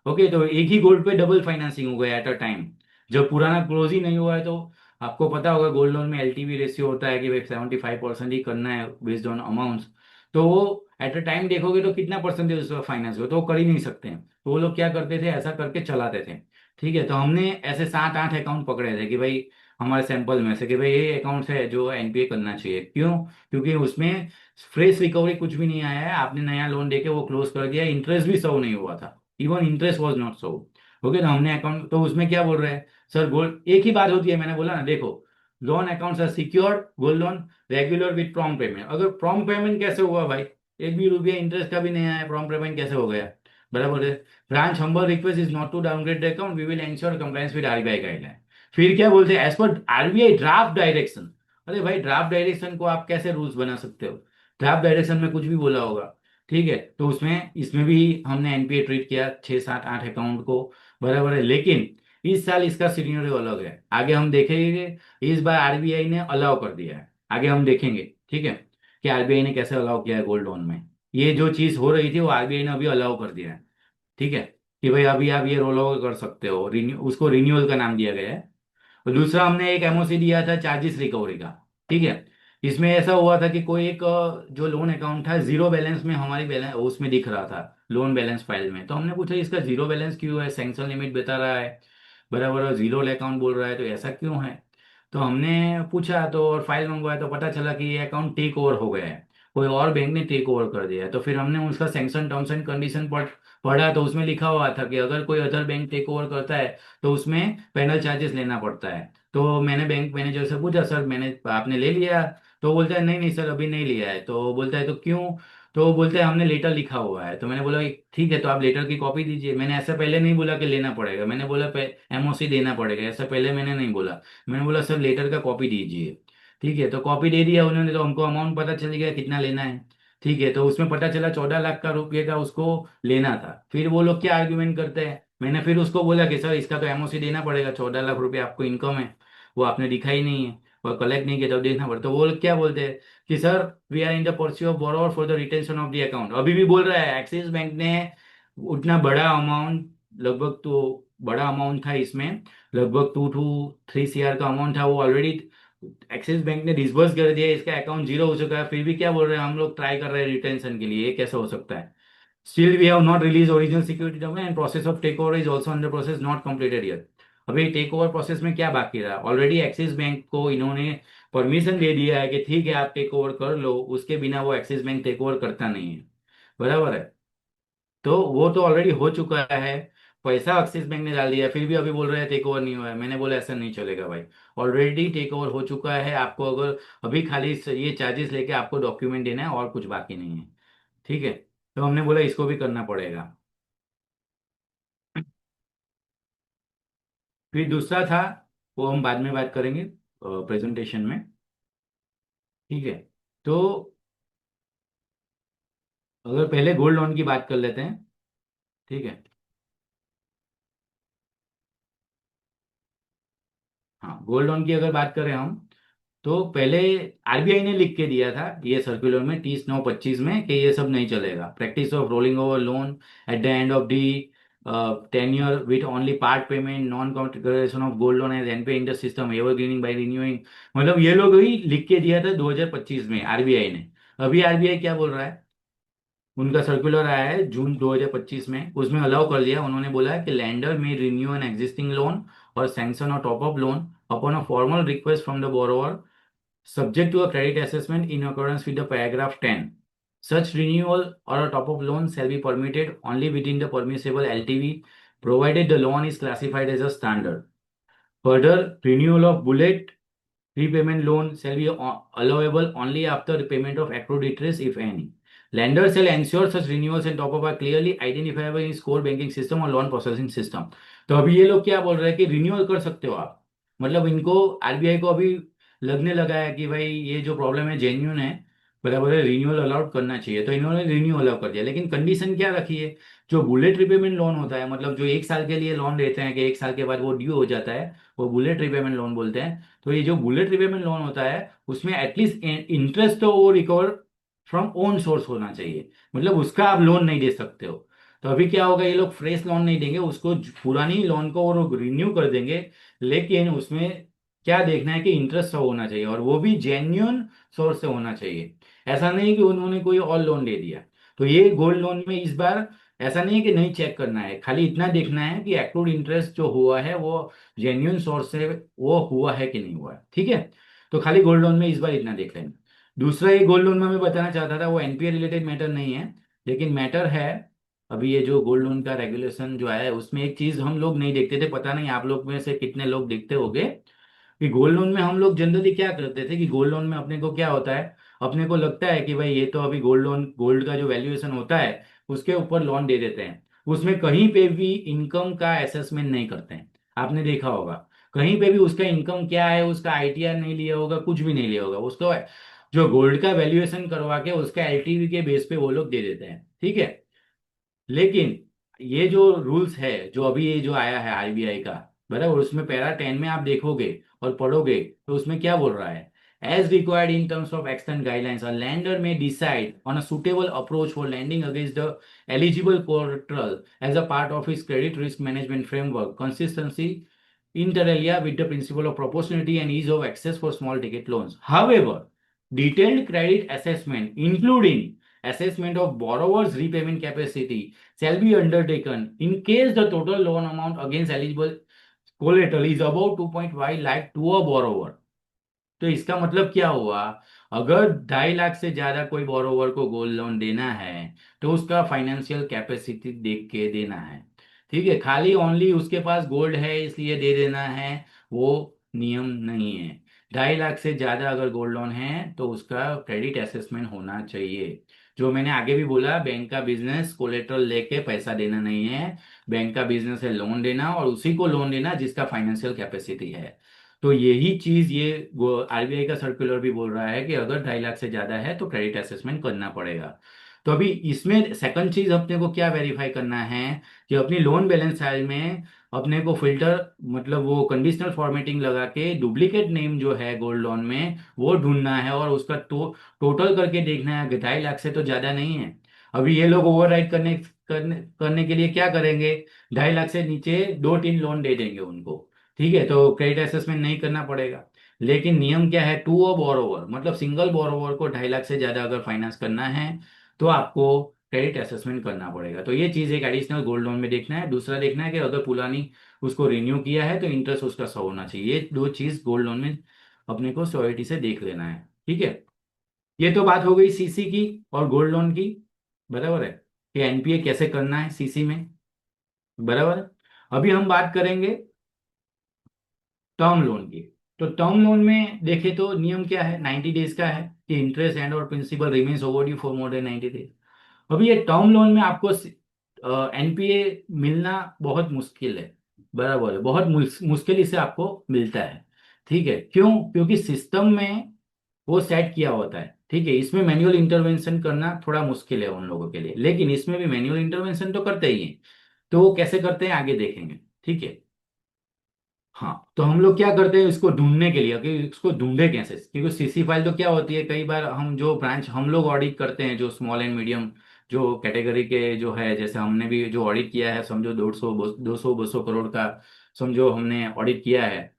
Okay, तो एक ही गोल्ड पे डबल फाइनेंसिंग हो गया एट अ टाइम, जब पुराना क्लोज ही नहीं हुआ है। तो आपको पता होगा गोल्ड लोन में एलटीवी रेशियो होता है कि भाई 75% ही करना है बेस्ड ऑन अमाउंट्स। तो वो एट अ टाइम देखोगे तो कितना परसेंटेज उसका फाइनेंस हो, तो वो कर ही नहीं सकते हैं, तो वो लोग क्या करते थे, ऐसा करके चलाते थे। ठीक है, तो हमने ऐसे 7-8 अकाउंट पकड़े थे कि भाई हमारे सैंपल में से कि भाई ये अकाउंट है जो एनपीए करना चाहिए। क्यों? क्योंकि उसमें फ्रेश रिकवरी कुछ भी नहीं आया है, आपने नया लोन देके वो क्लोज कर दिया, इंटरेस्ट भी सर्व नहीं हुआ था, even interest was not serve. Okay, तो हमने अकाउंट, तो उसमें क्या बोल रहे हैं सर, गोल्ड एक ही बात होती है, मैंने बोला ना, देखो loan accounts are secured, gold loan regular with prompt payment. अगर प्रॉम्प्ट पेमेंट कैसे हुआ भाई, एक भी रुपया इंटरेस्ट का भी नहीं आया, प्रॉम्प्ट पेमेंट कैसे हो गया, बराबर है। Branch humble request is not to downgrade the account, we will ensure compliance with RBI guideline. फिर क्या बोलते हैं, as per RBI draft direction. अरे भाई, ड्राफ्ट डायरेक्शन को आप कैसे रूल्स बना सकते हो, ड्राफ्ट डायरेक्शन में कुछ भी बोला होगा। ठीक है, तो उसमें इसमें भी हमने एनपीए ट्रीट किया 6-7-8 अकाउंट को, बराबर है। लेकिन इस साल इसका सिनेरियो अलग है, आगे हम देखेंगे। इस बार आरबीआई ने अलाउ कर दिया है, आगे हम देखेंगे। ठीक है, कि आरबीआई ने कैसे अलाउ किया है गोल्ड लोन में, ये जो चीज हो रही थी वो आरबीआई ने अभी अलाउ कर दिया है। ठीक है, कि भाई अभी आप ये रोल ओवर कर सकते हो, उसको रिन्यूअल का नाम दिया गया है। और दूसरा हमने एक एमओसी दिया था चार्जेस रिकवरी का। ठीक है, इसमें ऐसा हुआ था कि कोई एक जो लोन अकाउंट था जीरो बैलेंस में, हमारी बैलेंस उसमें दिख रहा था लोन बैलेंस फाइल में, तो हमने पूछा इसका जीरो बैलेंस क्यों है, सैंक्शन लिमिट बता रहा है, बराबर जीरो अकाउंट बोल रहा है, तो ऐसा क्यों है। तो हमने पूछा तो और फाइल मंगवाया, तो पता चला कि ये अकाउंट टेक ओवर हो गया है, कोई और बैंक ने टेक ओवर कर दिया है। तो फिर हमने उसका सैंक्शन टर्म्स एंड कंडीशन पढ़ा, तो उसमें लिखा हुआ था कि अगर कोई अदर बैंक टेक ओवर करता है तो उसमें पेनल चार्जेस लेना पड़ता है। तो मैंने बैंक मैनेजर से पूछा, सर मैंने आपने ले लिया तो बोलता है नहीं नहीं सर अभी नहीं लिया है। तो बोलता है तो क्यों? तो बोलते हैं हमने लेटर लिखा हुआ है। तो मैंने बोला ठीक है तो आप लेटर की कॉपी दीजिए। मैंने ऐसा पहले नहीं बोला कि लेना पड़ेगा, मैंने बोला एमओसी देना पड़ेगा, ऐसा पहले मैंने नहीं बोला। मैंने बोला सर लेटर का कॉपी दीजिए। ठीक है, तो कॉपी दे दिया उन्होंने, तो हमको अमाउंट पता चल गया कितना लेना है। ठीक है, तो उसमें पता चला 14 लाख का रुपये का उसको लेना था। फिर वो लोग क्या आर्ग्यूमेंट करते हैं, मैंने फिर उसको बोला कि सर इसका तो एमओसी देना पड़ेगा, 14 लाख रुपये आपको इनकम है, वो आपने दिखा ही नहीं है और कलेक्ट नहीं किया तो देखना पड़ता। तो वो लोग क्या बोलते हैं कि sir we are in the pursue of borrower for the retention of the account. अभी भी बोल रहा है एक्सिस बैंक ने उतना बड़ा अमाउंट, लगभग तो बड़ा अमाउंट था इसमें, लगभग 2 to 3 CR का अमाउंट था, वो ऑलरेडी एक्सिस बैंक ने डिसबर्स कर दिया, इसका अकाउंट जीरो हो चुका है, फिर भी क्या बोल रहे हैं हम लोग ट्राई कर रहे हैं रिटेंशन के लिए, ये कैसे हो सकता है? Still, we have not released original security domain and process of takeover is also under process not completed yet. अभी टेक ओवर प्रोसेस में क्या बाकी रहा? ऑलरेडी एक्सिस बैंक को इन्होंने परमिशन दे दिया है कि ठीक है आप टेक ओवर कर लो, उसके बिना वो एक्सिस बैंक टेक ओवर करता नहीं है। बराबर है? तो वो तो ऑलरेडी हो चुका है, पैसा एक्सिस बैंक ने डाल दिया, फिर भी अभी बोल रहे हैं टेक ओवर नहीं हुआ है। मैंने बोला ऐसा नहीं चलेगा भाई, ऑलरेडी टेक ओवर हो चुका है। आपको अगर अभी खाली ये चार्जेस लेके आपको डॉक्यूमेंट देना है और कुछ बाकी नहीं है। ठीक है, तो हमने बोला इसको भी करना पड़ेगा। फिर दूसरा था, वो हम बाद में बात करेंगे प्रेजेंटेशन में। ठीक है, तो अगर पहले गोल्ड लोन की बात कर लेते हैं। ठीक है, हाँ गोल्ड लोन की अगर बात करें हम, तो पहले आरबीआई ने लिख के दिया था ये सर्कुलर में 30/9/25 में कि ये सब नहीं चलेगा। Practice of rolling over loan at the end of the tenure with only part payment, non configuration of gold loan as NPA in the system, evergreening by renewing. मतलब ये लोग ही लिख के दिया था 2025 में आरबीआई ने। अभी आरबीआई क्या बोल रहा है, उनका सर्कुलर आया है जून 2025 में, उसमें अलाउ कर दिया। उन्होंने बोला है कि लैंडर में रिन्यू एन एग्जिस्टिंग लोन और सैंक्शन और top up loan upon a formal request from the borrower subject to a credit assessment in accordance with the paragraph 10. Such renewal or a top-up loan shall be permitted only within the permissible LTV, provided the loan is classified as a standard. Further, renewal of bullet repayment loan shall be allowable only after repayment of accrued interest, if any. Lender shall ensure such renewals and top-up are clearly identifiable in its core banking system or loan processing system. तो अभी ये लोग क्या बोल रहे हैं कि रिन्यूअल कर सकते हो आप, मतलब इनको आरबीआई को अभी लगने लगा है कि भाई ये जो प्रॉब्लम है जेन्यून है, बराबर है, रिन्यूअल अलाउड करना चाहिए, तो इन्होंने रिन्यू अलाउ कर दिया। लेकिन कंडीशन क्या रखी है, जो बुलेट रिपेमेंट लोन होता है, मतलब जो 1 साल के लिए लोन देते हैं कि 1 साल के बाद वो ड्यू हो जाता है, वो बुलेट रिपेमेंट लोन बोलते हैं। तो ये जो बुलेट रिपेमेंट लोन होता है उसमें एटलीस्ट इंटरेस्ट तो वो रिकवर फ्रॉम ओन सोर्स होना चाहिए, मतलब उसका आप लोन नहीं दे सकते हो। तो अभी क्या होगा, ये लोग फ्रेश लोन नहीं देंगे उसको, पुरानी लोन को वो रिन्यू कर देंगे, लेकिन उसमें क्या देखना है कि इंटरेस्ट होना चाहिए और वो भी जेन्युइन सोर्स से होना चाहिए। ऐसा नहीं कि उन्होंने कोई और लोन दे दिया। तो ये गोल्ड लोन में इस बार ऐसा नहीं है कि नहीं चेक करना है, खाली इतना देखना है कि एक्रूड इंटरेस्ट जो हुआ है वो जेन्युइन सोर्स से वो हुआ है कि नहीं हुआ है। ठीक है, तो खाली गोल्ड लोन में इस बार इतना देख लेना। दूसरा ये गोल्ड लोन में मैं बताना चाहता था, वो एनपीए रिलेटेड मैटर नहीं है, लेकिन मैटर है। अभी ये जो गोल्ड लोन का रेगुलेशन जो आया है उसमें एक चीज हम लोग नहीं देखते थे, पता नहीं आप लोग में से कितने लोग देखते होंगे, कि गोल्ड लोन में हम लोग जनरली क्या करते थे कि गोल्ड लोन में अपने को क्या होता है, अपने को लगता है कि भाई ये तो अभी गोल्ड लोन, गोल्ड का जो वैल्यूएशन होता है उसके ऊपर लोन दे देते हैं, उसमें कहीं पे भी इनकम का असेसमेंट नहीं करते हैं। आपने देखा होगा कहीं पे भी उसका इनकम क्या है, उसका आईटीआर नहीं लिया होगा, कुछ भी नहीं लिया होगा, उसको जो गोल्ड का वैल्यूएशन करवा के उसका एलटीवी के बेस पे वो लोग दे देते हैं। ठीक है, लेकिन ये जो रूल्स है जो अभी ये जो आया है आरबीआई का, बराबर, उसमें पैरा 10 में आप देखोगे और पढ़ोगे तो उसमें क्या बोल रहा है, as required in terms of extant guidelines a lender may decide on a suitable approach for lending against the eligible collateral as a part of his credit risk management framework consistency inter alia with the principle of proportionality and ease of access for small ticket loans. However, detailed credit assessment, including assessment of borrower's repayment capacity, shall be undertaken in case the total loan amount against eligible collateral is about 2.5 lakh to a borrower. तो इसका मतलब क्या हुआ, अगर 2.5 लाख से ज्यादा कोई बोरोवर को गोल्ड लोन देना है तो उसका फाइनेंशियल कैपेसिटी देख के देना है। ठीक है, खाली ओनली उसके पास गोल्ड है इसलिए दे देना है, वो नियम नहीं है। 2.5 लाख से ज्यादा अगर गोल्ड लोन है तो उसका क्रेडिट असेसमेंट होना चाहिए। जो मैंने आगे भी बोला, बैंक का बिजनेस कोलेटरल लेके पैसा देना नहीं है। बैंक का बिजनेस है लोन देना, और उसी को लोन देना जिसका फाइनेंशियल कैपेसिटी है। तो यही चीज ये आरबीआई का सर्कुलर भी बोल रहा है कि अगर 2.5 लाख से ज्यादा है तो क्रेडिट असेसमेंट करना पड़ेगा। तो अभी इसमें सेकंड चीज अपने को क्या वेरीफाई करना है कि अपनी लोन बैलेंस फाइल में अपने को फिल्टर, मतलब वो कंडीशनल फॉर्मेटिंग लगा के डुप्लीकेट नेम जो है गोल्ड लोन में वो ढूंढना है, और उसका टोटल करके देखना है कि 2.5 लाख से तो ज्यादा नहीं है। अभी ये लोग ओवरराइड करने के लिए क्या करेंगे, 2.5 लाख से नीचे 2-3 लोन दे देंगे उनको। ठीक है, तो क्रेडिट असेसमेंट नहीं करना पड़ेगा। लेकिन नियम क्या है, टू अ बोरोवर, मतलब सिंगल बोरोवर को 2.5 लाख से ज्यादा अगर फाइनेंस करना है तो आपको क्रेडिट असेसमेंट करना पड़ेगा। तो ये चीज एक एडिशनल गोल्ड लोन में देखना है। दूसरा देखना है कि अगर पुरानी उसको रिन्यू किया है तो इंटरेस्ट उसका 100 होना चाहिए। ये दो चीज गोल्ड लोन में अपने को श्योरिटी से देख लेना है। ठीक है, ये तो बात हो गई सीसी की और गोल्ड लोन की। बराबर है कि एनपीए कैसे करना है सीसी में। बराबर है। अभी हम बात करेंगे टर्म लोन की। तो टर्म लोन में देखें तो नियम क्या है, 90 डेज का है कि इंटरेस्ट एंड और principal remains overdue for more than 90 days. अभी ये टर्म लोन में आपको एनपीए मिलना बहुत मुश्किल है। बराबर है, बहुत मुश्किल इसे आपको मिलता है। ठीक है, क्यों? क्योंकि सिस्टम में वो सेट किया होता है। ठीक है, इसमें मैनुअल इंटरवेंशन करना थोड़ा मुश्किल है उन लोगों के लिए, लेकिन इसमें भी मैनुअल इंटरवेंशन तो करते ही हैं। तो वो कैसे करते हैं आगे देखेंगे। ठीक है। हाँ, तो हम लोग क्या करते हैं इसको ढूंढने के लिए कि इसको ढूंढे कैसे, क्योंकि सीसी फाइल तो क्या होती है, कई बार हम जो ब्रांच हम लोग ऑडिट करते हैं जो स्मॉल एंड मीडियम जो कैटेगरी के जो है, जैसे हमने भी जो ऑडिट किया है, समझो 200 200 का समझो हमने ऑडिट किया है,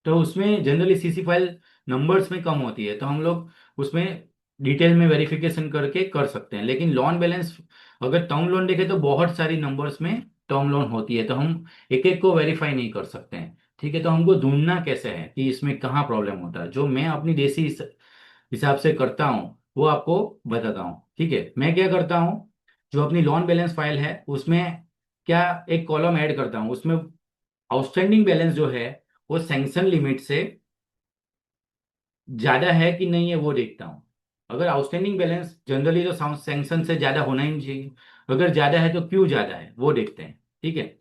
तो उसमें जनरली सीसी फाइल नंबर्स में कम होती है, तो हम लोग उसमें डिटेल में वेरिफिकेशन करके कर सकते हैं। लेकिन लोन बैलेंस अगर टर्म लोन देखे तो बहुत सारी नंबर्स में टर्म लोन होती है, तो हम एक एक को वेरीफाई नहीं कर सकते हैं। ठीक है, तो हमको ढूंढना कैसे है कि इसमें कहाँ प्रॉब्लम होता है, जो मैं अपनी देसी हिसाब से करता हूँ वो आपको बताता हूँ। ठीक है, मैं क्या करता हूँ, जो अपनी लोन बैलेंस फाइल है उसमें क्या एक कॉलम ऐड करता हूँ, उसमें आउटस्टैंडिंग बैलेंस जो है वो सैंक्शन लिमिट से ज्यादा है कि नहीं है वो देखता हूँ। अगर आउटस्टैंडिंग बैलेंस जनरली तो सैंक्शन से ज्यादा होना ही नहीं चाहिए, अगर ज्यादा है तो क्यों ज्यादा है वो देखते हैं। ठीक है,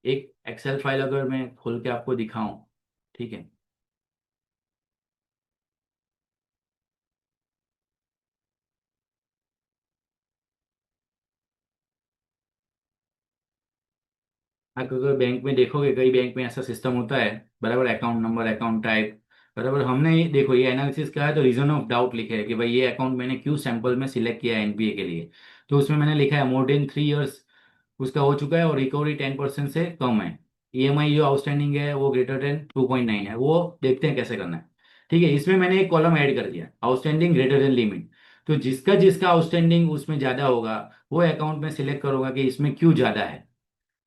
एक एक्सेल फाइल अगर मैं खोल के आपको दिखाऊं। ठीक है, आप अगर बैंक में देखोगे, कई बैंक में ऐसा सिस्टम होता है। बराबर, अकाउंट नंबर, अकाउंट टाइप। बराबर, हमने देखो ये एनालिसिस करा है तो रीजन ऑफ डाउट लिखे है कि भाई ये अकाउंट मैंने क्यों सैंपल में सिलेक्ट किया है एनपीए के लिए। तो उसमें मैंने लिखा है मोर देन 3 इयर्स उसका हो चुका है और रिकवरी 10% से कम है। ईएमआई जो आउटस्टैंडिंग है वो ग्रेटर देन 2.9 है। वो देखते हैं कैसे करना है। ठीक है, इसमें मैंने एक कॉलम ऐड कर दिया, आउटस्टैंडिंग ग्रेटर देन लिमिट। तो जिसका जिसका आउटस्टैंडिंग उसमें ज्यादा होगा वो अकाउंट में सिलेक्ट करूंगा कि इसमें क्यों ज्यादा है।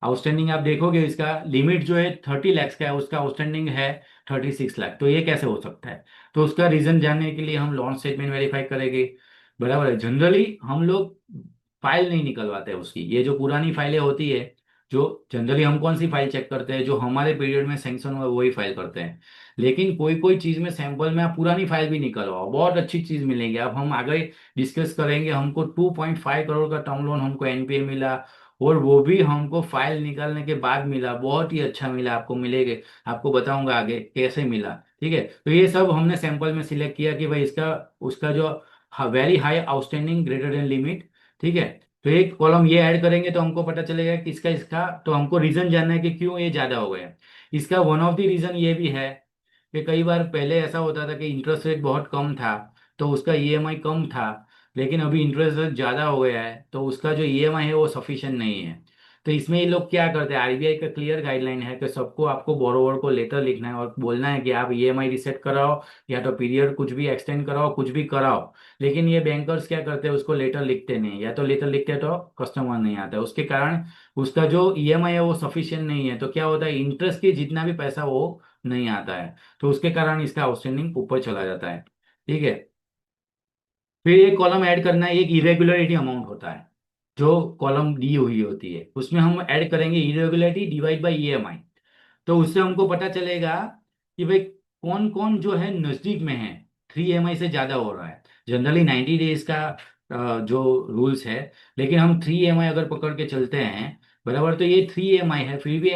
आउटस्टैंडिंग आप देखोगे इसका लिमिट जो है 30 लाख का है, उसका आउटस्टैंडिंग है 36 लाख। तो ये कैसे हो सकता है? तो उसका रीजन जानने के लिए हम लॉन स्टेटमेंट वेरीफाई करेंगे। बराबर है, जनरली हम लोग फाइल नहीं निकलवाते हैं उसकी, ये जो पुरानी फाइलें होती है, जो जनरली हम कौन सी फाइल चेक करते हैं, जो हमारे पीरियड में सैंक्शन हुआ है, वही फाइल करते हैं। लेकिन कोई कोई चीज में सैंपल में आप पुरानी फाइल भी निकलवाओ, बहुत अच्छी चीज मिलेंगी। अब हम आगे डिस्कस करेंगे, हमको 2.5 करोड़ का टर्म लोन हमको एनपीए मिला, और वो भी हमको फाइल निकालने के बाद मिला, बहुत ही अच्छा मिला। आपको मिलेगा, आपको बताऊंगा आगे कैसे मिला। ठीक है, तो ये सब हमने सैंपल में सिलेक्ट किया कि भाई इसका उसका जो very high outstanding greater than limit. ठीक है, तो एक कॉलम ये ऐड करेंगे तो हमको पता चलेगा कि इसका इसका तो हमको रीजन जानना है कि क्यों ये ज्यादा हो गया। इसका वन ऑफ द रीजन ये भी है कि कई बार पहले ऐसा होता था कि इंटरेस्ट रेट बहुत कम था तो उसका ईएमआई कम था, लेकिन अभी इंटरेस्ट रेट ज़्यादा हो गया है तो उसका जो ईएमआई है वो सफिशिएंट नहीं है। तो इसमें ये लोग क्या करते हैं, आरबीआई का क्लियर गाइडलाइन है कि सबको आपको बोरोवर को लेटर लिखना है और बोलना है कि आप ईएमआई रिसेट कराओ, या तो पीरियड कुछ भी एक्सटेंड कराओ, कुछ भी कराओ। लेकिन ये बैंकर्स क्या करते हैं, उसको लेटर लिखते नहीं, या तो लेटर लिखते हैं तो कस्टमर नहीं आता है, उसके कारण उसका जो ईएमआई है वो सफिशिएंट नहीं है। तो क्या होता है, इंटरेस्ट की जितना भी पैसा वो नहीं आता है, तो उसके कारण इसका आउटस्टैंडिंग ऊपर चला जाता है। ठीक है, फिर एक कॉलम ऐड करना है, एक इरेगुलरिटी अमाउंट होता है जो कॉलम दी हुई होती है, उसमें हम ऐड करेंगे इरेगुलरिटी डिवाइड बाय ईएमआई। तो उससे हमको पता चलेगा कि भाई कौन कौन जो है नजदीक में है, 3 EMI से ज्यादा हो रहा है। जनरली 90 डेज का जो रूल्स है, लेकिन हम 3 EMI अगर पकड़ के चलते हैं, बराबर, तो ये 3 EMI है, फिर भी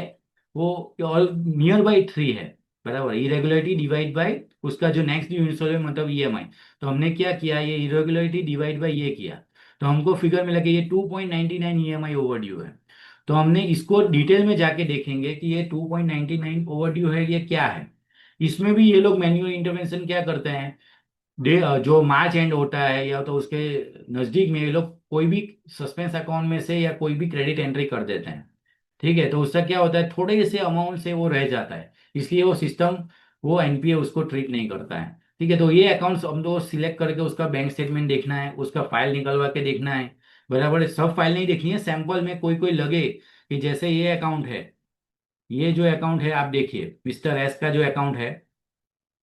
वो ऑल नियर बाई 3 है, बराबर। इरेगुलरिटी डिवाइड बाई उसका जो नेक्स्ट ड्यू इंस्टॉलमेंट मतलब EMI। तो हमने क्या किया, ये इरेगुलरिटी डिवाइड बाई ये किया, तो हमको फिगर मिला कि ये 2.99 EMI ओवर ड्यू है। तो हमने इसको डिटेल में जाके देखेंगे कि ये 2.99 ओवर ड्यू है, ये क्या है। इसमें भी ये लोग मैन्युअल इंटरवेंशन क्या करते हैं, जो मार्च एंड होता है या तो उसके नजदीक में ये लोग कोई भी सस्पेंस अकाउंट में से या कोई भी क्रेडिट एंट्री कर देते हैं। ठीक है, तो उससे क्या होता है, थोड़े से अमाउंट से वो रह जाता है, इसलिए वो सिस्टम, वो एनपीए उसको ट्रीट नहीं करता है। ठीक है, तो ये अकाउंट्स हम तो सिलेक्ट करके उसका बैंक स्टेटमेंट देखना है, उसका फाइल निकलवा के देखना है, बराबर है। सब फाइल नहीं देखनी है, सैंपल में कोई कोई लगे कि जैसे ये अकाउंट है, ये जो अकाउंट है आप देखिए, मिस्टर एस का जो अकाउंट है,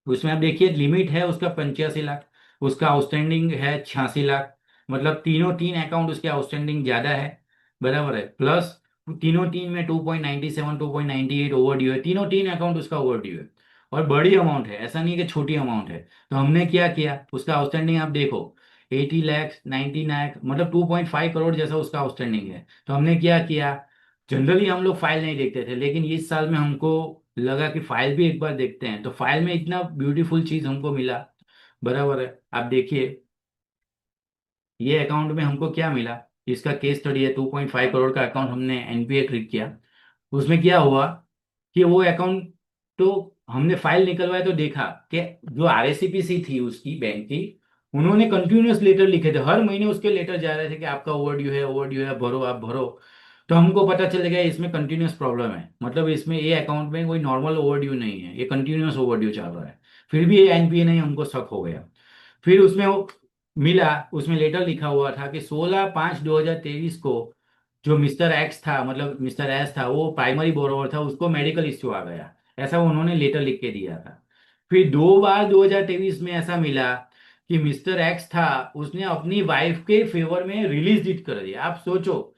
उसमें आप देखिए लिमिट है उसका 85 लाख, उसका आउटस्टैंडिंग है 86 लाख, मतलब तीनों तीन अकाउंट उसके आउटस्टैंडिंग ज्यादा है, बराबर है। प्लस तीनों तीन में 2.97 2.98 ओवर ड्यू है, तीनों तीन अकाउंट उसका ओवर ड्यू है, और बड़ी अमाउंट है, ऐसा नहीं कि छोटी अमाउंट है। तो हमने क्या किया, उसका आउटस्टैंडिंग आप देखो, 80 लाख 90 लाख, मतलब 2.5 करोड़ जैसा उसका आउटस्टैंडिंग है। तो हमने क्या किया, जनरली हम लोग फाइल नहीं देखते थे, लेकिन इस साल में हमको लगा कि फाइल भी एक बार देखते हैं, तो फाइल में इतना ब्यूटीफुल चीज हमको मिला, बराबर है। आप देखिए, ये अकाउंट में हमको क्या मिला, इसका केस स्टडी है, 2.5 करोड़ का अकाउंट हमने एनपीए ट्रीट किया। उसमें क्या हुआ कि वो अकाउंट, तो हमने फाइल निकलवाया तो देखा कि जो आरएससीपीसी थी उसकी बैंक की, उन्होंने कंटिन्यूअस लेटर लिखे थे, हर महीने उसके लेटर जा रहे थे कि आपका ओवरड्यू है, ओवरड्यू है, भरो आप भरो। तो हमको पता चल गया इसमें कंटिन्यूअस प्रॉब्लम है, मतलब इसमें ये अकाउंट में कोई नॉर्मल ओवरड्यू नहीं है, ये कंटिन्यूअस ओवरड्यू चल रहा है। फिर भी ये एनपीए नहीं, हमको शक हो गया। फिर उसमें वो मिला, उसमें लेटर लिखा हुआ था कि 16/5/2023 को जो मिस्टर एक्स था, मतलब मिस्टर एस था, वो प्राइमरी बोरोवर था, उसको मेडिकल इश्यू आ गया, ऐसा उन्होंने लेटर लिख के दिया था। फिर 2 बार 2023 में ऐसा मिला कि मिस्टर एक्स था, उसने अपनी वाइफ के फेवर में रिलीज डीड कर दिया। आप सोचो,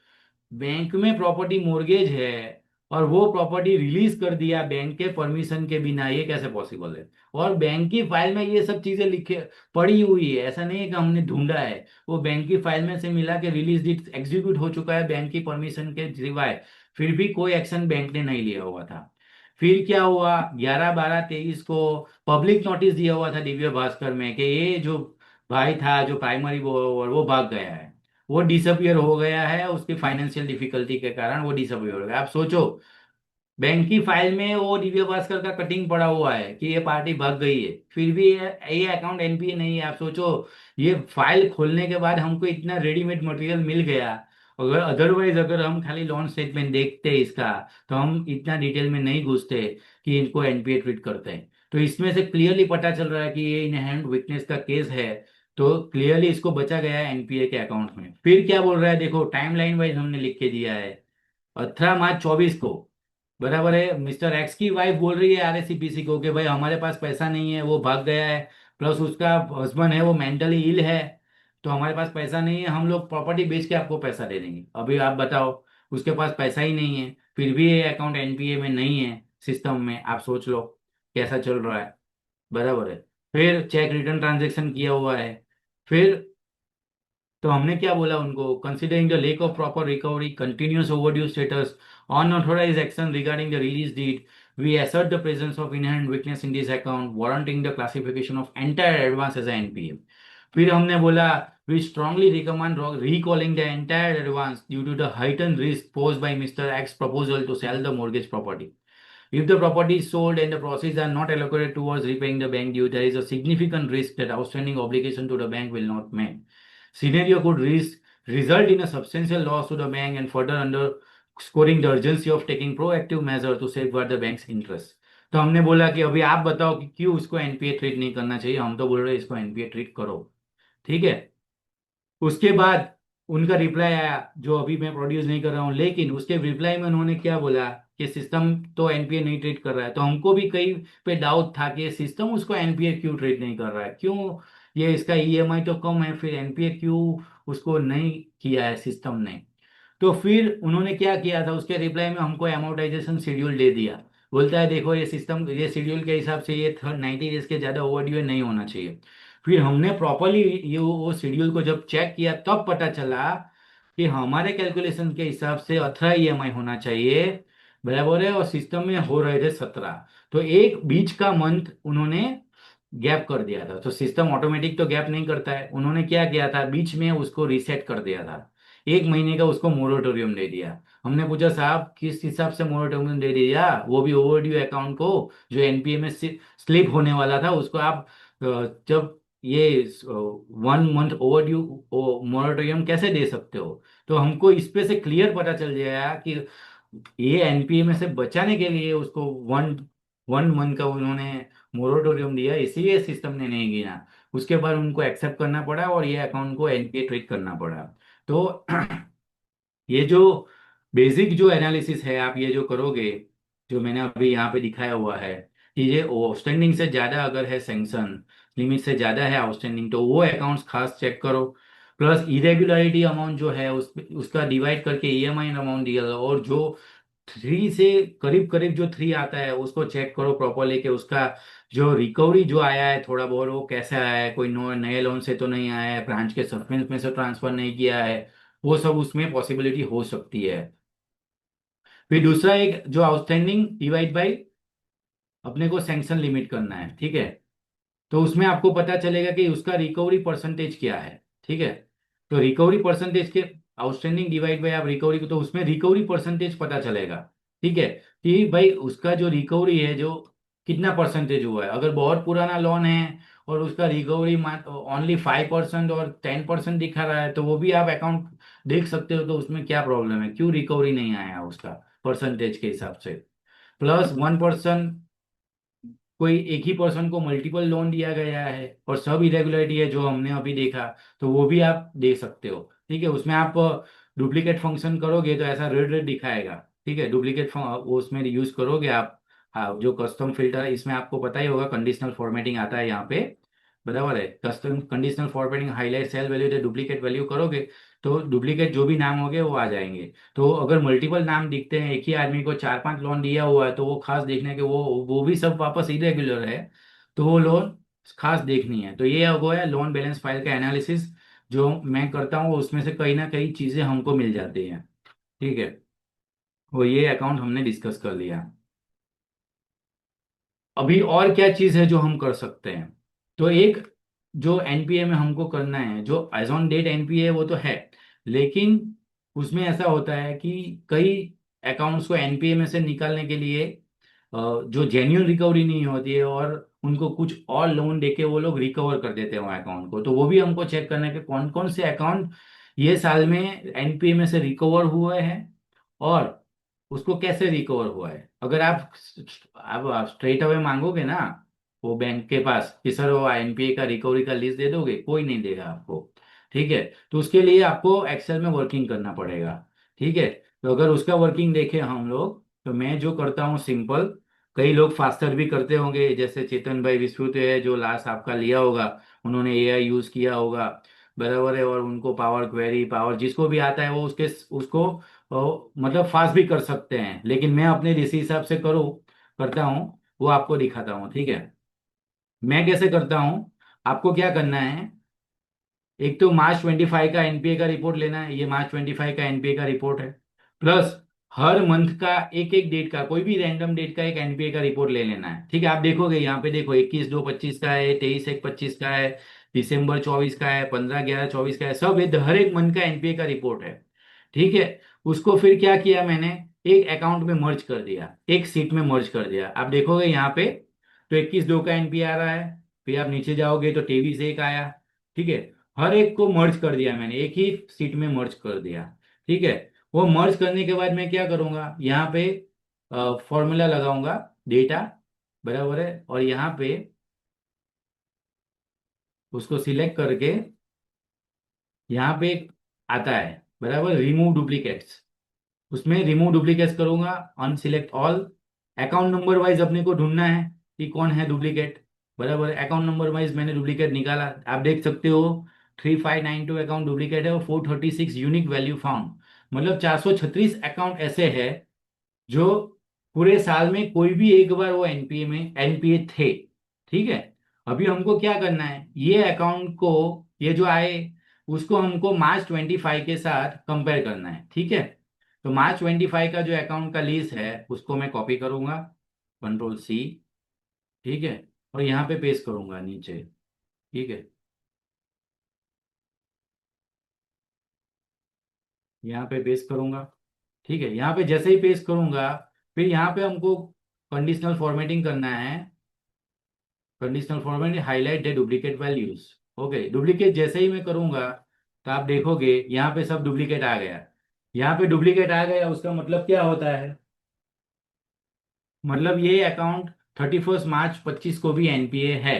बैंक में प्रॉपर्टी मोर्गेज है और वो प्रॉपर्टी रिलीज कर दिया बैंक के परमिशन के बिना, ये कैसे पॉसिबल है। और बैंक की फाइल में ये सब चीजें लिखे पड़ी हुई है, ऐसा नहीं है कि हमने ढूंढा है, वो बैंक की फाइल में से मिला के रिलीज डीड एग्जीक्यूट हो चुका है बैंक की परमिशन के सिवाय, फिर भी कोई एक्शन बैंक ने नहीं लिया हुआ था। फिर क्या हुआ, 11/12/23 को पब्लिक नोटिस दिया हुआ था दिव्य भास्कर में कि ये जो भाई था जो प्राइमरी वो भाग गया है, वो डिसअपियर हो गया है, उसकी फाइनेंशियल डिफिकल्टी के कारण वो डिसअपियर हो गया। आप सोचो, बैंक की फाइल में वो दिव्य भास्कर का कटिंग पड़ा हुआ है कि ये पार्टी भाग गई है, फिर भी ये अकाउंट एनपीए नहीं है। आप सोचो, ये फाइल खोलने के बाद हमको इतना रेडीमेड मटेरियल मिल गया, अगर अदरवाइज अगर हम खाली लोन स्टेटमेंट देखते इसका, तो हम इतना डिटेल में नहीं घुसते कि इनको एनपीए ट्रीट करते हैं। तो इसमें से क्लियरली पता चल रहा है कि ये इनहेरेंट वीकनेस का केस है, तो क्लियरली इसको बचा गया है एनपीए के अकाउंट में। फिर क्या बोल रहा है देखो, टाइमलाइन वाइज हमने लिख के दिया है। 18 मार्च 24 को, बराबर है, मिस्टर एक्स की वाइफ बोल रही है आरएससीपीसी को कि भाई हमारे पास पैसा नहीं है, वो भाग गया है, प्लस उसका हस्बैंड है वो मेंटली इल है, तो हमारे पास पैसा नहीं है, हम लोग प्रॉपर्टी बेच के आपको पैसा दे देंगे। अभी आप बताओ, उसके पास पैसा ही नहीं है, फिर भी ये अकाउंट एनपीए में नहीं है सिस्टम में। आप सोच लो कैसा चल रहा है, बराबर है। फिर चेक रिटर्न ट्रांजेक्शन किया हुआ है। फिर तो हमने क्या बोला उनको, considering the lake of proper recovery, continuous overdue status, unauthorized action regarding the release deed, we assert the presence of inherent weakness in this account, warranting the classification of entire advance as a NPA. फिर हमने बोला, we strongly recommend recalling the entire advance due to the heightened risk posed by Mr. X's proposal to sell the mortgage property. If the property is sold and the proceeds are not allocated towards repaying the bank due, there is a significant risk that outstanding obligation to the bank will not met. Scenario could result in a substantial loss to the bank and further underscoring the urgency of taking proactive measure to safeguard the bank's interest. तो हमने बोला कि अभी आप बताओ कि क्यों उसको एनपीए ट्रीट नहीं करना चाहिए, हम तो बोल रहे हैं इसको एनपीए ट्रीट करो। ठीक है, उसके बाद उनका रिप्लाई आया जो अभी मैं प्रोड्यूस नहीं कर रहा हूँ, लेकिन उसके रिप्लाई में उन्होंने क्या बोला कि सिस्टम तो एनपीए नहीं ट्रीट कर रहा है। तो हमको भी कहीं पे डाउट था कि सिस्टम उसको एनपीए क्यों ट्रीट नहीं कर रहा है, क्यों, ये इसका ईएमआई तो कम है, फिर एनपीए क्यों उसको नहीं किया है सिस्टम ने। तो फिर उन्होंने क्या किया था, उसके रिप्लाई में हमको एमोर्टाइजेशन शेड्यूल दे दिया। बोलता है देखो ये सिस्टम, ये शेड्यूल के हिसाब से ये 90 डेज के ज़्यादा ओवरड्यू नहीं होना चाहिए। फिर हमने प्रॉपरली ये वो शेड्यूल को जब चेक किया तब पता चला कि हमारे कैलकुलेशन के हिसाब से 18 EMI होना चाहिए, बराबर है, और सिस्टम में हो रहे थे 17। तो एक बीच का मंथ उन्होंने गैप कर दिया था। तो सिस्टम ऑटोमेटिक तो गैप नहीं करता है, उन्होंने क्या किया था बीच में उसको रीसेट कर दिया था, 1 महीने का उसको मोरेटोरियम दे दिया। हमने पूछा साहब किस हिसाब से मोरेटोरियम दे दिया, वो भी ओवरड्यू अकाउंट को, जो एनपीए में स्लिप होने वाला था उसको आप जब ये 1 मंथ ओवरड्यू मोरेटोरियम कैसे दे सकते हो। तो हमको इस पे से क्लियर पता चल गया कि ये एनपीए में से बचाने के लिए उसको वन वन मंथ का उन्होंने मोरेटोरियम दिया, इसीलिए सिस्टम ने नहीं गिना। उसके बाद उनको एक्सेप्ट करना पड़ा और ये अकाउंट को एनपीए ट्रीट करना पड़ा। तो ये जो बेसिक जो एनालिसिस है आप ये जो करोगे, जो मैंने अभी यहाँ पे दिखाया हुआ है कि ये आउटस्टैंडिंग से ज्यादा अगर है सैंक्शन, लिमिट से ज्यादा है आउटस्टैंडिंग, तो वो अकाउंट्स खास चेक करो। प्लस इरेगुलरिटी अमाउंट जो है उसका डिवाइड करके ईएमआई अमाउंट दिया था, और जो 3 से करीब करीब जो 3 आता है उसको चेक करो प्रॉपरली कि उसका जो रिकवरी जो आया है थोड़ा बहुत वो कैसे आया है, कोई नए लोन से तो नहीं आया है, ब्रांच के सस्पेंस में से ट्रांसफर नहीं किया है, वो सब उसमें पॉसिबिलिटी हो सकती है। फिर दूसरा एक जो आउटस्टैंडिंग डिवाइड बाय अपने को सैंक्शन लिमिट करना है, ठीक है। तो उसमें आपको पता चलेगा कि उसका रिकवरी परसेंटेज क्या है, ठीक है। तो रिकवरी परसेंटेज के आउटस्टैंडिंग डिवाइड बाय आप रिकवरी को, तो उसमें रिकवरी परसेंटेज पता चलेगा, ठीक है, कि भाई उसका जो रिकवरी है जो कितना परसेंटेज हुआ है। अगर बहुत पुराना लोन है और उसका रिकवरी ओनली 5% और 10% दिखा रहा है, तो वो भी आप अकाउंट देख सकते हो, तो उसमें क्या प्रॉब्लम है, क्यों रिकवरी नहीं आया उसका परसेंटेज के हिसाब से। प्लस 1%, कोई एक ही पर्सन को मल्टीपल लोन दिया गया है और सब इरेगुलरिटी है जो हमने अभी देखा, तो वो भी आप देख सकते हो, ठीक है। उसमें आप डुप्लीकेट फंक्शन करोगे तो ऐसा रेड रेड दिखाएगा, ठीक है, डुप्लीकेट वो उसमें यूज करोगे आप। हाँ, जो कस्टम फिल्टर है इसमें आपको पता ही होगा, कंडीशनल फॉर्मेटिंग आता है यहाँ पे, बराबर है। Custom conditional formatting highlight cell value duplicate value करोगे तो डुप्लीकेट जो भी नाम होंगे वो आ जाएंगे। तो अगर मल्टीपल नाम दिखते हैं, एक ही आदमी को 4-5 लोन दिया हुआ है, तो वो खास देखने के वो भी सब वापस इरेगुलर है, तो वो लोन खास देखनी है। तो ये हो गया लोन बैलेंस फाइल का एनालिसिस जो मैं करता हूँ, उसमें से कहीं ना कहीं चीजें हमको मिल जाती हैं, ठीक है। वो ये अकाउंट हमने डिस्कस कर लिया। अभी और क्या चीज है जो हम कर सकते हैं। तो एक जो एनपीए में हमको करना है, जो एज ऑन डेट एनपीए वो तो है, लेकिन उसमें ऐसा होता है कि कई अकाउंट्स को एनपीए में से निकालने के लिए जो जेन्युइन रिकवरी नहीं होती है और उनको कुछ और लोन देके वो लोग रिकवर कर देते हैं वो अकाउंट को, तो वो भी हमको चेक करना है कि कौन कौन से अकाउंट ये साल में एनपीए में से रिकवर हुए हैं और उसको कैसे रिकवर हुआ है। अगर आप स्ट्रेट अवे मांगोगे ना वो बैंक के पास कि सर वो एनपीए का रिकवरी का लिस्ट दे दोगे, कोई नहीं देगा आपको, ठीक है। तो उसके लिए आपको एक्सेल में वर्किंग करना पड़ेगा, ठीक है। तो अगर उसका वर्किंग देखें हम लोग, तो मैं जो करता हूँ सिंपल, कई लोग फास्टर भी करते होंगे, जैसे चेतन भाई विश्रुत है जो लास्ट आपका लिया होगा, उन्होंने एआई यूज किया होगा, बराबर है, और उनको पावर क्वेरी पावर जिसको भी आता है वो उसके उसको मतलब फास्ट भी कर सकते हैं, लेकिन मैं अपने जिस हिसाब से करता हूँ वो आपको दिखाता हूँ, ठीक है। मैं कैसे करता हूँ, आपको क्या करना है, एक तो मार्च 25 का एनपीए का रिपोर्ट लेना है, ये मार्च 25 का एनपीए का रिपोर्ट है। प्लस हर मंथ का एक एक डेट का, कोई भी रैंडम डेट का एक एनपीए का रिपोर्ट ले लेना है, ठीक है। आप देखोगे यहाँ पे देखो 21/2/25 का है, 23/1/25 का है, दिसंबर 24 का है, 15/11/24 का है, सब ये हर एक मंथ का एनपीए का रिपोर्ट है, ठीक है। उसको फिर क्या किया मैंने, एक अकाउंट में मर्ज कर दिया, एक सीट में मर्ज कर दिया। आप देखोगे यहाँ पे तो 21/2 का एनपीए आ रहा है, फिर आप नीचे जाओगे तो 23/1 आया, ठीक है। हर एक को मर्ज कर दिया मैंने, एक ही सीट में मर्ज कर दिया, ठीक है। वो मर्ज करने के बाद मैं क्या करूंगा, यहाँ पे फॉर्मूला लगाऊंगा डेटा, बराबर है, और यहाँ पे उसको सिलेक्ट करके यहाँ पे आता है, बराबर, रिमूव डुप्लीकेट्स, उसमें रिमूव डुप्लीकेट्स करूंगा, unselect all. Account number wise अपने को ढूंढना है कि कौन है डुप्लीकेट, बराबर है। अकाउंट नंबर वाइज मैंने डुप्लीकेट निकाला, आप देख सकते हो 3592 अकाउंट डुप्लीकेट है और 436 यूनिक वैल्यू फाउंड, मतलब 436 अकाउंट ऐसे है जो पूरे साल में कोई भी एक बार वो एनपीए में एनपीए थे। ठीक है। अभी हमको क्या करना है, ये अकाउंट को, ये जो आए उसको हमको मार्च 25 के साथ कंपेयर करना है। ठीक है। तो मार्च 25 का जो अकाउंट का लिस्ट है उसको मैं कॉपी करूंगा, कंट्रोल C। ठीक है। और यहाँ पे पेस्ट करूंगा नीचे। ठीक है। यहाँ पे पेस्ट करूंगा। ठीक है। यहाँ पे जैसे ही पेस्ट करूंगा, फिर यहाँ पे हमको कंडीशनल फॉर्मेटिंग करना है। Conditional format highlight the duplicate values. Okay, duplicate जैसे ही मैं करूंगा तो आप देखोगे यहाँ पे सब डुप्लीकेट आ गया। यहाँ पे डुप्लीकेट आ गया उसका मतलब क्या होता है, मतलब ये अकाउंट 31 मार्च 25 को भी एनपीए है।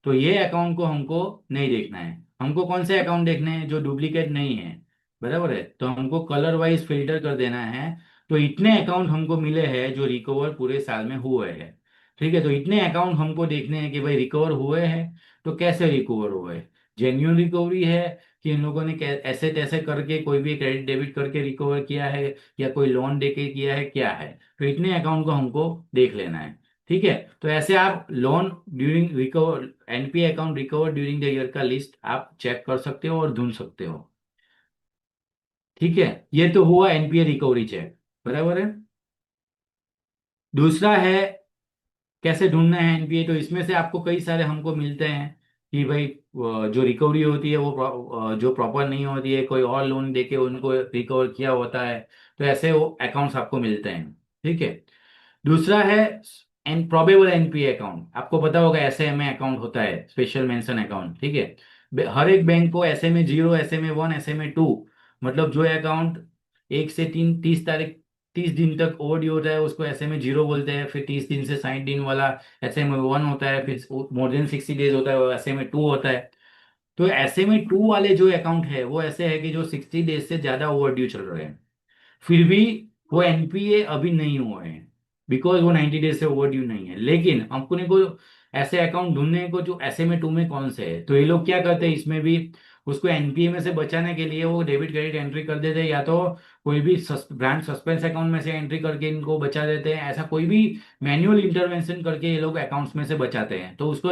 तो ये अकाउंट को हमको नहीं देखना है। हमको कौन से अकाउंट देखने हैं, जो डुप्लीकेट नहीं है। बराबर है। तो हमको कलर वाइज फिल्टर कर देना है। तो इतने अकाउंट हमको मिले हैं जो रिकवर पूरे साल में हुए हैं। ठीक है। तो इतने अकाउंट हमको देखने हैं कि भाई रिकवर हुए हैं, तो कैसे रिकवर हुए, जेन्युइन रिकवरी है कि इन लोगों ने ऐसे तैसे करके कोई भी क्रेडिट डेबिट करके रिकवर किया है, या कोई लोन देके किया है, क्या है। तो इतने अकाउंट को हमको देख लेना है। ठीक है। तो ऐसे आप loan during recover, NPA account recover during the year का लिस्ट आप चेक कर सकते हो और ढूंढ सकते हो। ठीक है। ये तो हुआ एनपीए रिकवरी चेक। बराबर है। दूसरा है कैसे ढूंढना है एनपीए। तो इसमें से आपको कई सारे हमको मिलते हैं कि भाई जो रिकवरी होती है वो जो प्रॉपर नहीं होती है, कोई और लोन देके उनको रिकवर किया होता है। तो ऐसे वो अकाउंट्स आपको मिलते हैं। ठीक है। दूसरा है एन प्रोबेबल एनपीए अकाउंट। आपको पता होगा एसएमए अकाउंट होता है, स्पेशल मेंशन अकाउंट। ठीक है। हर एक बैंक को SMA 0, SMA 1, SMA 2, मतलब जो अकाउंट 1 से 3, 30 तारीख, 30 दिन तक ओवरड्यू होता है उसको SMA 0 बोलते हैं। फिर 30 दिन से 60 दिन वाला SMA 1 होता है। फिर मोर देन 60 डेज होता है वो SMA 2 होता है। तो SMA 2 वाले जो अकाउंट है वो ऐसे है कि जो 60 डेज से ज्यादा ओवरड्यू चल रहे हैं, फिर भी वो एनपीए अभी नहीं हुए हैं, बिकॉज वो 90 डेज से ओवरड्यू नहीं है। लेकिन अपने को ऐसे अकाउंट ढूंढने को जो SMA 2 में कौन से है, तो ये लोग क्या करते हैं इसमें भी, उसको एनपीए में से बचाने के लिए वो डेबिट क्रेडिट एंट्री कर देते हैं, या तो कोई भी ब्रांड सस्पेंस अकाउंट में से एंट्री करके इनको बचा देते हैं। ऐसा कोई भी मैनुअल इंटरवेंशन करके ये लोग अकाउंट्स में से बचाते हैं। तो उसको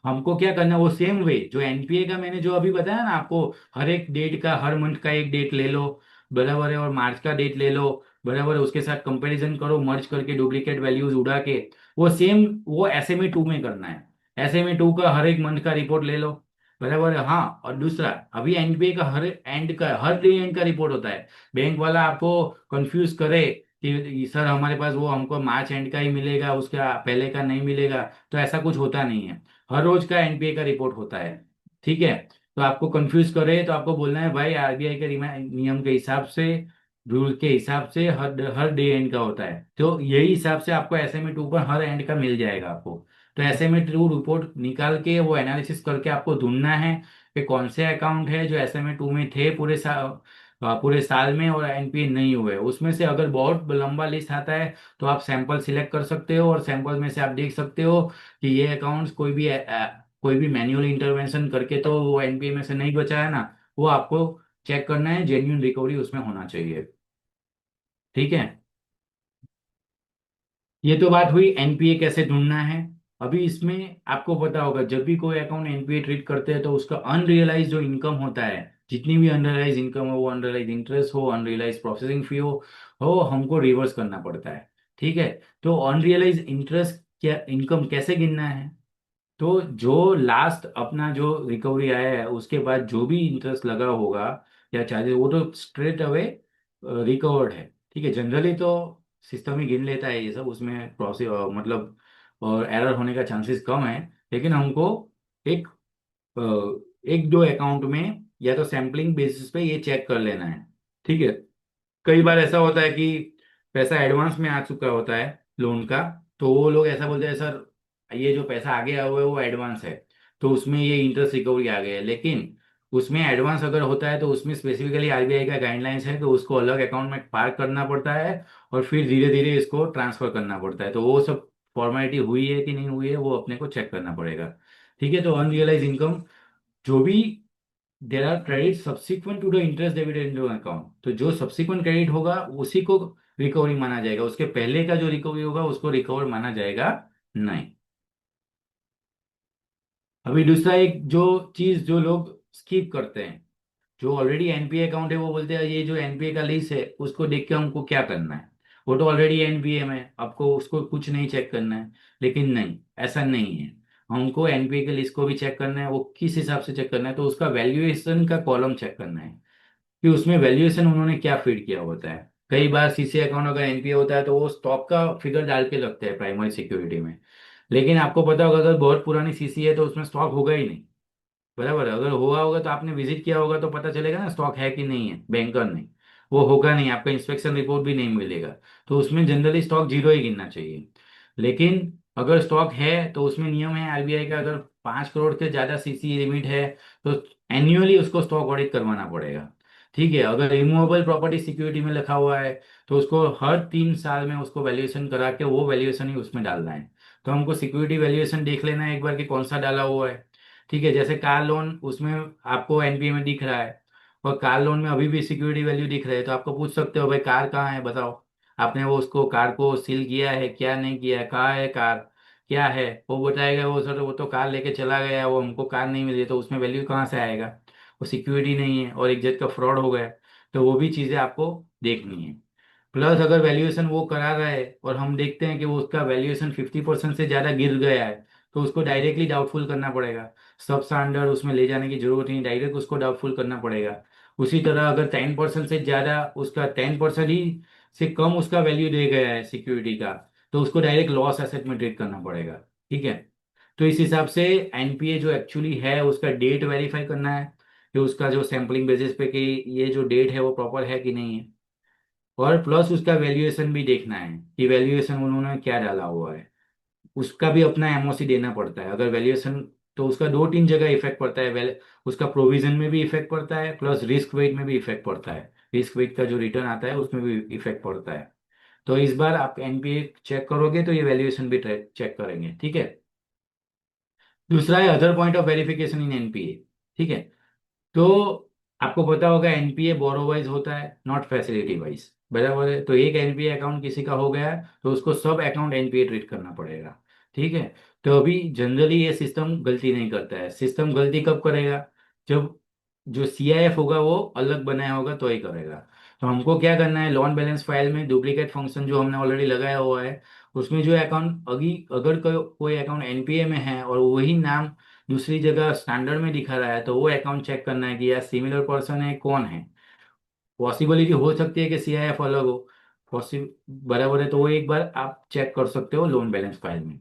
हमको क्या करना है, वो सेम वे जो एनपीए का मैंने जो अभी बताया ना आपको, हर एक डेट का, हर मंथ का एक डेट ले लो, बराबर है, और मार्च का डेट ले लो, बराबर है, उसके साथ कंपैरिजन करो, मर्ज करके डुप्लीकेट वैल्यूज उड़ा के, वो सेम वो SMA 2 में करना है। SMA 2 का हर एक मंथ का रिपोर्ट ले लो, बराबर है। हाँ, और दूसरा अभी एनबीए का हर डे एंड का रिपोर्ट होता है। बैंक वाला आपको कंफ्यूज करे कि सर हमारे पास वो हमको मार्च एंड का ही मिलेगा, उसका पहले का नहीं मिलेगा, तो ऐसा कुछ होता नहीं है। हर रोज का एनपीए का रिपोर्ट होता है। ठीक है। तो आपको कंफ्यूज करे तो आपको बोलना है भाई आरबीआई के नियम के हिसाब से, रूल के हिसाब से हर हर डे एंड का होता है। तो यही हिसाब से आपको SMA 2 पर हर एंड का मिल जाएगा आपको। तो SMA 2 रिपोर्ट निकाल के वो एनालिसिस करके आपको ढूंढना है कि कौन से अकाउंट है जो SMA 2 में थे पूरे साल में और एनपीए नहीं हुए। उसमें से अगर बहुत लंबा लिस्ट आता है तो आप सैंपल सिलेक्ट कर सकते हो, और सैंपल में से आप देख सकते हो कि ये अकाउंट्स कोई भी मैन्युअल इंटरवेंशन करके तो वो एनपीए में से नहीं बचा है ना, वो आपको चेक करना है, जेन्युइन रिकवरी उसमें होना चाहिए। ठीक है। ये तो बात हुई एनपीए कैसे ढूंढना है। अभी इसमें आपको पता होगा जब भी कोई अकाउंट एनपीए ट्रीट करते हैं तो उसका अनरियलाइज जो इनकम होता है, जितनी भी अनरियलाइज इनकम हो, वो अनरियलाइज इंटरेस्ट हो, अनरियलाइज प्रोसेसिंग फी हो हमको रिवर्स करना पड़ता है। ठीक है। तो अनरियलाइज इंटरेस्ट क्या, इनकम कैसे गिनना है, तो जो लास्ट अपना जो रिकवरी आया है उसके बाद जो भी इंटरेस्ट लगा होगा या चार्जेस, वो तो स्ट्रेट अवे रिकवर्ड है। ठीक है। जनरली तो सिस्टम ही गिन लेता है ये सब, उसमें प्रोसेस मतलब और एरर होने का चांसेस कम है। लेकिन हमको एक एक दो अकाउंट में या तो सैम्पलिंग बेसिस पे ये चेक कर लेना है। ठीक है। कई बार ऐसा होता है कि पैसा एडवांस में आ चुका होता है लोन का, तो वो लोग ऐसा बोलते हैं सर ये जो पैसा आगे आया हुआ है वो एडवांस है, तो उसमें ये इंटरेस्ट रिकवरी आ गया है। लेकिन उसमें एडवांस अगर होता है तो उसमें स्पेसिफिकली आरबीआई का गाइडलाइंस है कि उसको अलग अकाउंट में पार्क करना पड़ता है, और फिर धीरे धीरे इसको ट्रांसफर करना पड़ता है। तो वो सब फॉर्मेलिटी हुई है कि नहीं हुई है वो अपने को चेक करना पड़ेगा। ठीक है। तो अनरियलाइज इनकम जो भी, there are credit subsequent to the interest debited into account, तो जो सब्सिक्वेंट क्रेडिट होगा उसी को रिकवरी माना जाएगा, उसके पहले का जो रिकवरी होगा उसको रिकवर माना जाएगा नहीं। अभी दूसरा एक जो चीज जो लोग स्किप करते हैं, जो ऑलरेडी एनपीए अकाउंट है वो बोलते हैं ये जो एनपीए का लीज है उसको देख के हमको क्या करना है, वो तो ऑलरेडी एनपीए में है, आपको उसको कुछ नहीं चेक करना है। लेकिन नहीं, ऐसा नहीं है। हमको एनपीए के लीज को भी चेक करना है, वो किस हिसाब से चेक करना है, तो उसका वैल्यूएशन का कॉलम चेक करना है कि उसमें वैल्यूएशन उन्होंने क्या फीड किया होता है। कई बार सीसी अकाउंट अगर एनपीए होता है तो वो स्टॉक का फिगर डाल के लगते हैं प्राइमरी सिक्योरिटी में। लेकिन आपको पता होगा अगर बहुत पुरानी सीसी है तो उसमें स्टॉक होगा ही नहीं। बराबर है, अगर हुआ होगा तो आपने विजिट किया होगा तो पता चलेगा ना स्टॉक है कि नहीं है, बैंकर नहीं। वो होगा नहीं, आपका इंस्पेक्शन रिपोर्ट भी नहीं मिलेगा। तो उसमें जनरली स्टॉक जीरो ही गिनना चाहिए। लेकिन अगर स्टॉक है तो उसमें नियम है आरबीआई का, अगर 5 करोड़ के ज्यादा सीसी लिमिट है तो एन्युअली उसको स्टॉक ऑडिट करवाना पड़ेगा। ठीक है, अगर रिमूवेबल प्रॉपर्टी सिक्योरिटी में लिखा हुआ है तो उसको हर 3 साल में उसको वैल्यूएशन करा के वो वैल्यूएशन ही उसमें डालना है। तो हमको सिक्योरिटी वैल्यूएशन देख लेना है एक बार कि कौन सा डाला हुआ है। ठीक है, जैसे कार लोन उसमें आपको एनपीए में दिख रहा है और कार लोन में अभी भी सिक्योरिटी वैल्यू दिख रहा है, तो आपको पूछ सकते हो भाई कार कहाँ है बताओ। आपने वो उसको कार को सील किया है क्या नहीं किया है, कहाँ है कार, क्या है, वो बताएगा वो सर वो तो कार लेके चला गया, वो हमको कार नहीं मिली, तो उसमें वैल्यू कहाँ से आएगा। वो सिक्योरिटी नहीं है और एक जेट का फ्रॉड हो गया। तो वो भी चीज़ें आपको देखनी है। प्लस अगर वैल्यूएशन वो करा रहा है और हम देखते हैं कि वो उसका वैल्यूएशन 50% से ज़्यादा गिर गया है तो उसको डायरेक्टली डाउटफुल करना पड़ेगा। सब स्टैंडर्ड उसमें ले जाने की जरूरत नहीं, डायरेक्ट उसको डाउटफुल करना पड़ेगा। उसी तरह अगर 10% से ज़्यादा उसका 10% ही से कम उसका वैल्यू दे गया है सिक्योरिटी का तो उसको डायरेक्ट लॉस एसेट में ट्रीट करना पड़ेगा। ठीक है, तो इस हिसाब से एनपीए जो एक्चुअली है उसका डेट वेरीफाई करना है कि उसका जो सैम्पलिंग बेसिस पे कि ये जो डेट है वो प्रॉपर है कि नहीं है। और प्लस उसका वैल्यूएशन भी देखना है कि वैल्यूएशन उन्होंने क्या डाला हुआ है। उसका भी अपना एमओसी देना पड़ता है अगर वैल्यूएशन, तो उसका 2-3 जगह इफेक्ट पड़ता है। उसका प्रोविजन में भी इफेक्ट पड़ता है प्लस रिस्क वेट में भी इफेक्ट पड़ता है, रिस्क वेट का जो रिटर्न आता है उसमें भी इफेक्ट पड़ता है। तो इस बार आप एनपीए चेक करोगे तो ये वैल्यूएशन भी चेक करेंगे। ठीक है, दूसरा है other point of verification in NPA. ठीक है, तो आपको पता होगा एनपीए बोरो वाइज होता है नॉट फैसिलिटी वाइज, बराबर है। तो एक एनपीए अकाउंट किसी का हो गया तो उसको सब अकाउंट एनपीए ट्रीट करना पड़ेगा। ठीक है, तो अभी जनरली ये सिस्टम गलती नहीं करता है। सिस्टम गलती कब करेगा, जब जो सीआईएफ होगा वो अलग बनाया होगा तो ही करेगा। तो हमको क्या करना है, लोन बैलेंस फाइल में डुप्लीकेट फंक्शन जो हमने ऑलरेडी लगाया हुआ है उसमें जो अकाउंट अगर कोई अकाउंट एनपीए में है और वही नाम दूसरी जगह स्टैंडर्ड में दिखा रहा है तो वो अकाउंट चेक करना है कि यार सिमिलर पर्सन है कौन है। पॉसिबिलिटी हो सकती है कि सीआईएफ अलग हो, पॉसिबल, बराबर है, तो वो एक बार आप चेक कर सकते हो लोन बैलेंस फाइल में।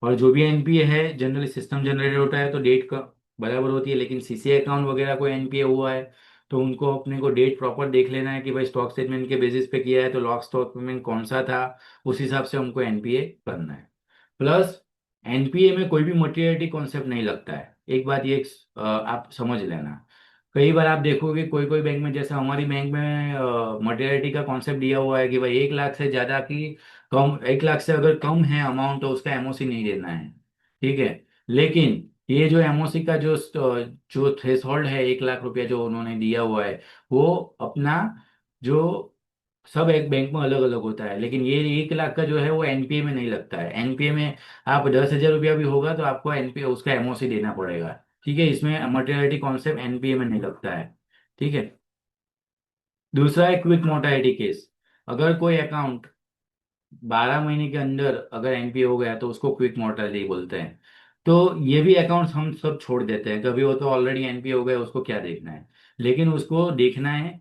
और जो भी एनपीए है जनरली सिस्टम जनरेटेड होता है तो डेट का बराबर होती है, लेकिन सीसीए अकाउंट वगैरह कोई एनपीए हुआ है तो उनको अपने को डेट प्रॉपर देख लेना है कि भाई स्टॉक स्टेटमेंट के बेसिस पे किया है तो लॉक स्टॉक स्टेटमेंट कौन सा था, उस हिसाब से हमको एनपीए करना है। प्लस एनपीए में कोई भी मटेरियलिटी कॉन्सेप्ट नहीं लगता है, एक बात ये आप समझ लेना। कई बार आप देखोगे कोई कोई बैंक में, जैसे हमारी बैंक में मटेरियलिटी का कॉन्सेप्ट दिया हुआ है कि भाई 1 लाख से ज्यादा की कम, 1 लाख से अगर कम है अमाउंट तो उसका एमओसी नहीं देना है। ठीक है, लेकिन ये जो एमओसी का जो थ्रेशोल्ड है 1 लाख रुपया जो उन्होंने दिया हुआ है वो अपना जो सब एक बैंक में अलग अलग होता है, लेकिन ये 1 लाख का जो है वो एनपीए में नहीं लगता है। एनपीए में आप 10,000 रुपया भी होगा तो आपको एनपीए उसका एमओसी देना पड़ेगा। ठीक है, इसमें मटेरियलिटी कॉन्सेप्ट एनपीए में नहीं लगता है। ठीक है, दूसरा है क्विक मोर्टालिटी केस। अगर कोई अकाउंट 12 महीने के अंदर अगर एनपीए हो गया तो उसको क्विक मोर्टालिटी बोलते हैं। तो ये भी अकाउंट्स हम सब छोड़ देते हैं, कभी वो तो ऑलरेडी एनपीए हो गया उसको क्या देखना है। लेकिन उसको देखना है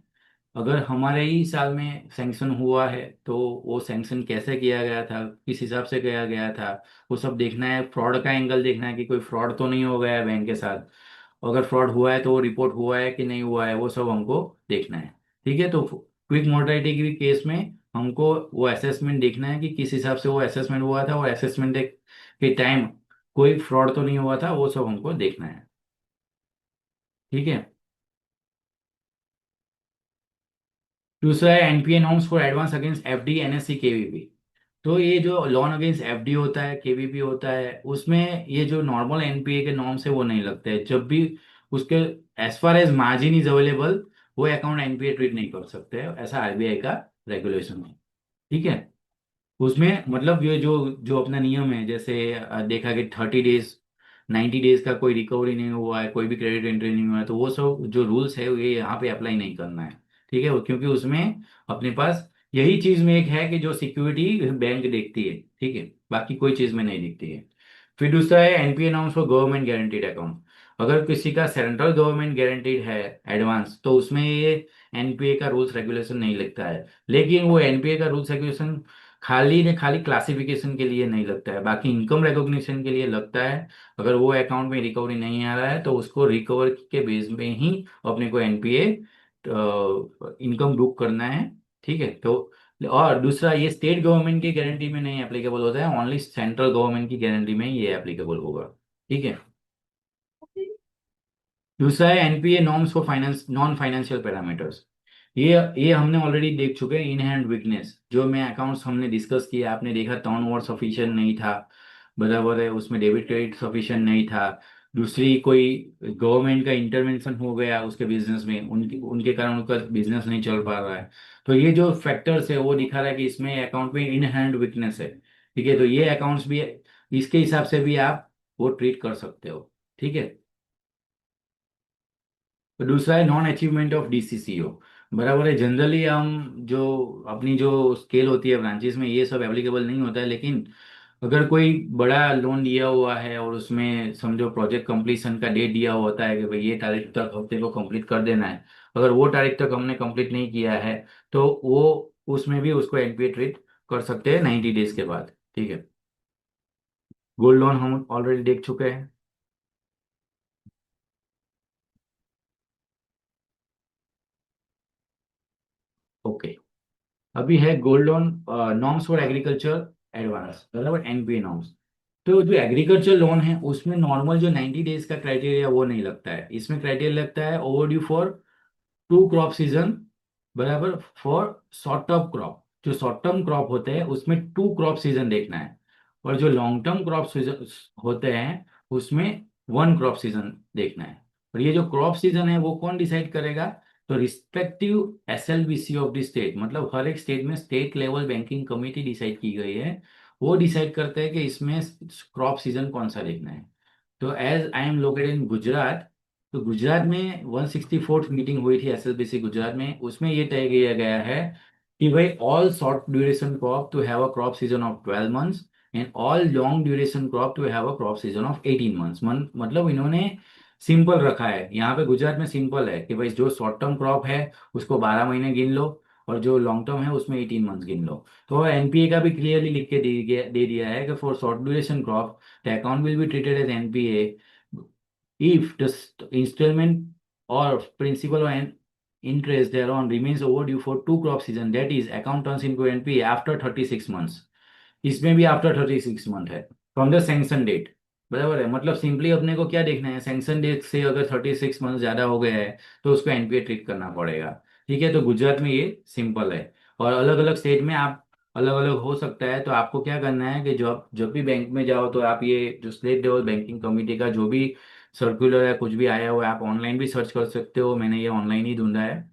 अगर हमारे ही साल में सैंक्शन हुआ है तो वो सैंक्शन कैसे किया गया था, किस हिसाब से किया गया था, वो सब देखना है। फ्रॉड का एंगल देखना है कि कोई फ्रॉड तो नहीं हो गया है बैंक के साथ, अगर फ्रॉड हुआ है तो वो रिपोर्ट हुआ है कि नहीं हुआ है वो सब हमको देखना है। ठीक है, तो क्विक मोर्टालिटी के केस में हमको वो असेसमेंट देखना है कि किस हिसाब से वो असेसमेंट हुआ था और असेसमेंट के टाइम कोई फ्रॉड तो नहीं हुआ था, वो सब हमको देखना है। ठीक है, दूसरा है NPA norms for advance against FD NSC KVP. तो ये जो लोन अगेंस्ट एफडी होता है केवीपी होता है उसमें ये जो नॉर्मल एनपीए के नॉर्म्स है वो नहीं लगते हैं जब भी उसके as far as margin is available वो अकाउंट एनपीए ट्रीट नहीं कर सकते, ऐसा आरबीआई का रेगुलेशन है। ठीक है। उसमें मतलब ये जो जो अपना नियम है, जैसे देखा कि 30 डेज 90 डेज का कोई रिकवरी नहीं हुआ है, कोई भी क्रेडिट एंट्री नहीं हुआ है, तो वो सब जो रूल्स है ये यहाँ पे अप्लाई नहीं करना है। ठीक है, क्योंकि उसमें अपने पास यही चीज में एक है कि जो सिक्योरिटी बैंक देखती है, ठीक है, बाकी कोई चीज में नहीं दिखती है। फिर दूसरा है NPA norms for government guaranteed account. अगर किसी का सेंट्रल गवर्नमेंट गारंटीड है एडवांस, तो उसमें ये एनपीए का रूल्स रेगुलेशन नहीं लगता है। लेकिन वो एनपीए का रूल्स रेगुलेशन खाली ने खाली क्लासिफिकेशन के लिए नहीं लगता है, बाकी इनकम रिकॉग्निशन के लिए लगता है। अगर वो अकाउंट में रिकवरी नहीं आ रहा है तो उसको रिकवर के बेस में ही अपने को एनपीए इनकम बुक करना है। ठीक है। तो और दूसरा, ये स्टेट गवर्नमेंट की गारंटी में नहीं एप्लीकेबल होता है, ओनली सेंट्रल गवर्नमेंट की गारंटी में ही ये एप्लीकेबल होगा। ठीक है। दूसरा है NPA norms for finance non financial parameters. ये हमने ऑलरेडी देख चुके हैं, इन हैंड वीकनेस जो मैं अकाउंट्स हमने डिस्कस किया, आपने देखा टर्नओवर सफिशिएंट नहीं था, बराबर है, उसमें डेबिट क्रेडिट सफिशिएंट नहीं था। दूसरी, कोई गवर्नमेंट का इंटरवेंशन हो गया उसके बिजनेस में, उनके उनके कारण उनका बिजनेस नहीं चल पा रहा है। तो ये जो फैक्टर्स है वो दिखा रहा है कि इसमें अकाउंट में इन हैंड वीकनेस है। ठीक है, तो ये अकाउंट्स भी इसके हिसाब से भी आप वो ट्रीट कर सकते हो। ठीक है। तो दूसरा है नॉन अचीवमेंट ऑफ डीसीसीओ। बराबर है, जनरली हम जो अपनी जो स्केल होती है ब्रांचेस में ये सब एप्लीकेबल नहीं होता है, लेकिन अगर कोई बड़ा लोन लिया हुआ है और उसमें समझो प्रोजेक्ट कंप्लीशन का डेट दिया होता है कि भाई ये तारीख तक हफ्ते को कंप्लीट कर देना है, अगर वो तारीख तक हमने कंप्लीट नहीं किया है तो वो उसमें भी उसको एनपीए ट्रीट कर सकते हैं 90 डेज के बाद। ठीक है। गोल्ड लोन हम ऑलरेडी देख चुके हैं। ओके। अभी है gold loan norms for agriculture advance, बराबर, एनपीए नॉर्म्स। तो जो एग्रीकल्चर लोन है उसमें नॉर्मल जो 90 डेज का क्राइटेरिया वो नहीं लगता है, इसमें क्राइटेरिया लगता है overdue for two crop season, बराबर, फॉर शॉर्ट टर्म क्रॉप। जो शॉर्ट टर्म क्रॉप होते हैं उसमें टू क्रॉप सीजन देखना है, और जो लॉन्ग टर्म क्रॉप सीजन होते हैं उसमें वन क्रॉप सीजन देखना है। और ये जो क्रॉप सीजन है वो कौन डिसाइड करेगा? तो respective SLBC of the state, मतलब हर एक स्टेट में state level banking committee decide की गई है, वो डिसाइड करते हैं कि इसमें क्रॉप सीजन कौन सा देखना है। तो as I am located in Gujarat, तो गुजरात में 164th मीटिंग हुई थी एसएलबीसी गुजरात में, उसमें ये तय किया गया है कि भाई all short duration crop to have a crop season of 12 months and all long duration crop to have a crop season of 18 months. मतलब इन्होंने सिंपल रखा है यहाँ पे, गुजरात में सिंपल है कि भाई जो शॉर्ट टर्म क्रॉप है उसको 12 महीने गिन लो, और जो लॉन्ग टर्म है उसमें 18 मंथ्स गिन लो। तो एनपीए का भी क्लियरली लिख के दे दिया है कि for short duration crop the account will be treated as NPA if the installment or principal and interest thereon remains overdue for two crop season, that is account turns into NPA after 36 months। इसमें भी आफ्टर 36 मंथ है फ्रॉम द सैंक्शन डेट। बराबर है, मतलब सिंपली अपने को क्या देखना है, सैंक्शन डेट से अगर 36 मंथ ज्यादा हो गया है तो उसको एनपीए ट्रीट करना पड़ेगा। ठीक है, तो गुजरात में ये सिंपल है, और अलग अलग स्टेट में आप अलग अलग हो सकता है। तो आपको क्या करना है कि जब जब भी बैंक में जाओ तो आप ये जो स्टेट लेवल बैंकिंग कमेटी का जो भी सर्कुलर या कुछ भी आया हुआ है आप ऑनलाइन भी सर्च कर सकते हो, मैंने ये ऑनलाइन ही ढूंढा है।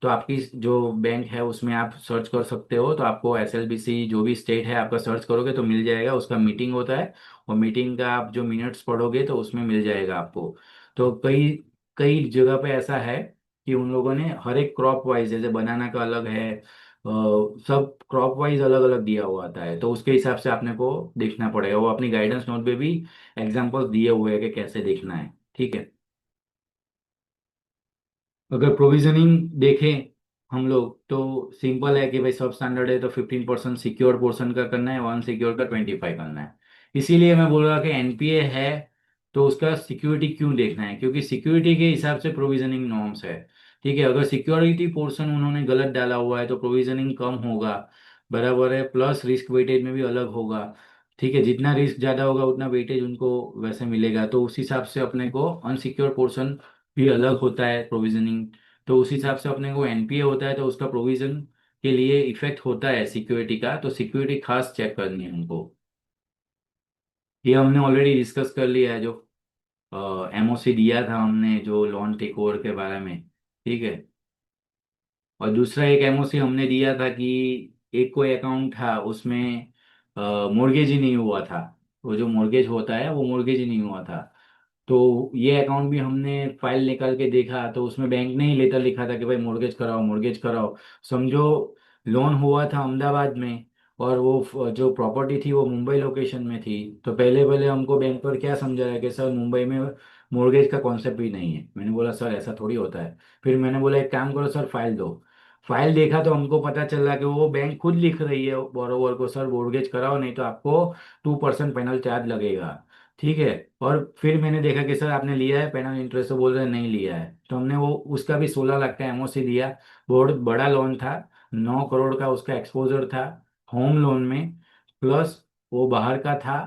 तो आपकी जो बैंक है उसमें आप सर्च कर सकते हो, तो आपको एसएलबीसी जो भी स्टेट है आपका सर्च करोगे तो मिल जाएगा, उसका मीटिंग होता है, और मीटिंग का आप जो मिनट्स पढ़ोगे तो उसमें मिल जाएगा आपको। तो कई कई जगह पे ऐसा है कि उन लोगों ने हर एक क्रॉप वाइज, जैसे बनाना का अलग है, सब क्रॉप वाइज अलग अलग दिया हुआ आता है, तो उसके हिसाब से आपने को देखना पड़ेगा। वो अपनी गाइडेंस नोट पे भी एग्जाम्पल्स दिए हुए हैं कि कैसे देखना है। ठीक है। अगर प्रोविजनिंग देखें हम लोग तो सिंपल है कि भाई सब स्टैंडर्ड है तो 15% सिक्योर पोर्शन का करना है, 1 सिक्योर का 25 करना है। इसीलिए मैं बोल रहा कि एनपीए है तो उसका सिक्योरिटी क्यों देखना है, क्योंकि सिक्योरिटी के हिसाब से प्रोविजनिंग नॉर्म्स है। ठीक है, अगर सिक्योरिटी पोर्शन उन्होंने गलत डाला हुआ है तो प्रोविजनिंग कम होगा, बराबर है, प्लस रिस्क वेटेज में भी अलग होगा। ठीक है, जितना रिस्क ज़्यादा होगा उतना वेटेज उनको वैसे मिलेगा, तो उस हिसाब से अपने को अनसिक्योर पोर्शन भी अलग होता है प्रोविजनिंग। तो उस हिसाब से अपने को एनपीए होता है तो उसका प्रोविजन के लिए इफेक्ट होता है सिक्योरिटी का, तो सिक्योरिटी खास चेक करनी है हमको। ये हमने ऑलरेडी डिस्कस कर लिया है, जो एमओसी दिया था हमने जो लोन टेक ओवर के बारे में। ठीक है। और दूसरा एक एमओसी हमने दिया था कि एक कोई अकाउंट था उसमें मोर्गेज ही नहीं हुआ था। वो जो मोर्गेज होता है वो मोर्गेज ही नहीं हुआ था। तो ये अकाउंट भी हमने फाइल निकाल के देखा तो उसमें बैंक ने ही लेटर लिखा था कि भाई मोर्गेज कराओ मोर्गेज कराओ। समझो लोन हुआ था अहमदाबाद में और वो जो प्रॉपर्टी थी वो मुंबई लोकेशन में थी। तो पहले पहले हमको बैंक पर क्या समझाया कि सर मुंबई में मोर्गेज का कॉन्सेप्ट ही नहीं है। मैंने बोला सर ऐसा थोड़ी होता है। फिर मैंने बोला एक काम करो सर फाइल दो। फाइल देखा तो हमको पता चला कि वो बैंक खुद लिख रही है बोरोवर को सर मोर्गेज कराओ नहीं तो आपको 2% पेनल चार्ज लगेगा। ठीक है। और फिर मैंने देखा कि सर आपने लिया है पेनल इंटरेस्ट तो बोल रहे हैं नहीं लिया है तो हमने वो उसका भी 16 लाख का एमओसी दिया। बहुत बड़ा लोन था 9 करोड़ का उसका एक्सपोजर था होम लोन में। प्लस वो बाहर का था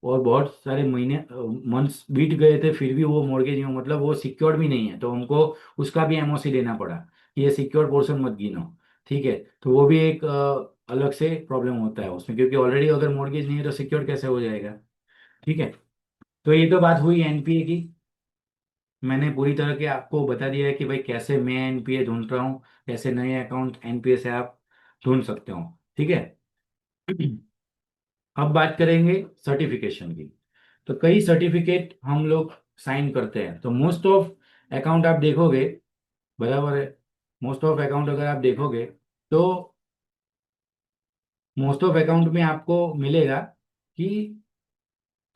और बहुत सारे महीने मंथ्स बीत गए थे फिर भी वो मॉर्गेज नहीं मतलब वो सिक्योर्ड भी नहीं है तो हमको उसका भी एमओसी देना पड़ा कि ये सिक्योर्ड पोर्शन मत गिनो। ठीक है। तो वो भी एक अलग से प्रॉब्लम होता है उसमें क्योंकि ऑलरेडी अगर मॉर्गेज नहीं है तो सिक्योर्ड कैसे हो जाएगा। ठीक है। तो ये तो बात हुई एनपीए की। मैंने पूरी तरह के आपको बता दिया है कि भाई कैसे मैं एनपीए ढूंढ रहा हूँ कैसे नए अकाउंट एनपीए से आप ढूंढ सकते हो। ठीक है। अब बात करेंगे सर्टिफिकेशन की। तो कई सर्टिफिकेट हम लोग साइन करते हैं तो मोस्ट ऑफ अकाउंट आप देखोगे बराबर है। मोस्ट ऑफ अकाउंट अगर आप देखोगे तो मोस्ट ऑफ अकाउंट में आपको मिलेगा कि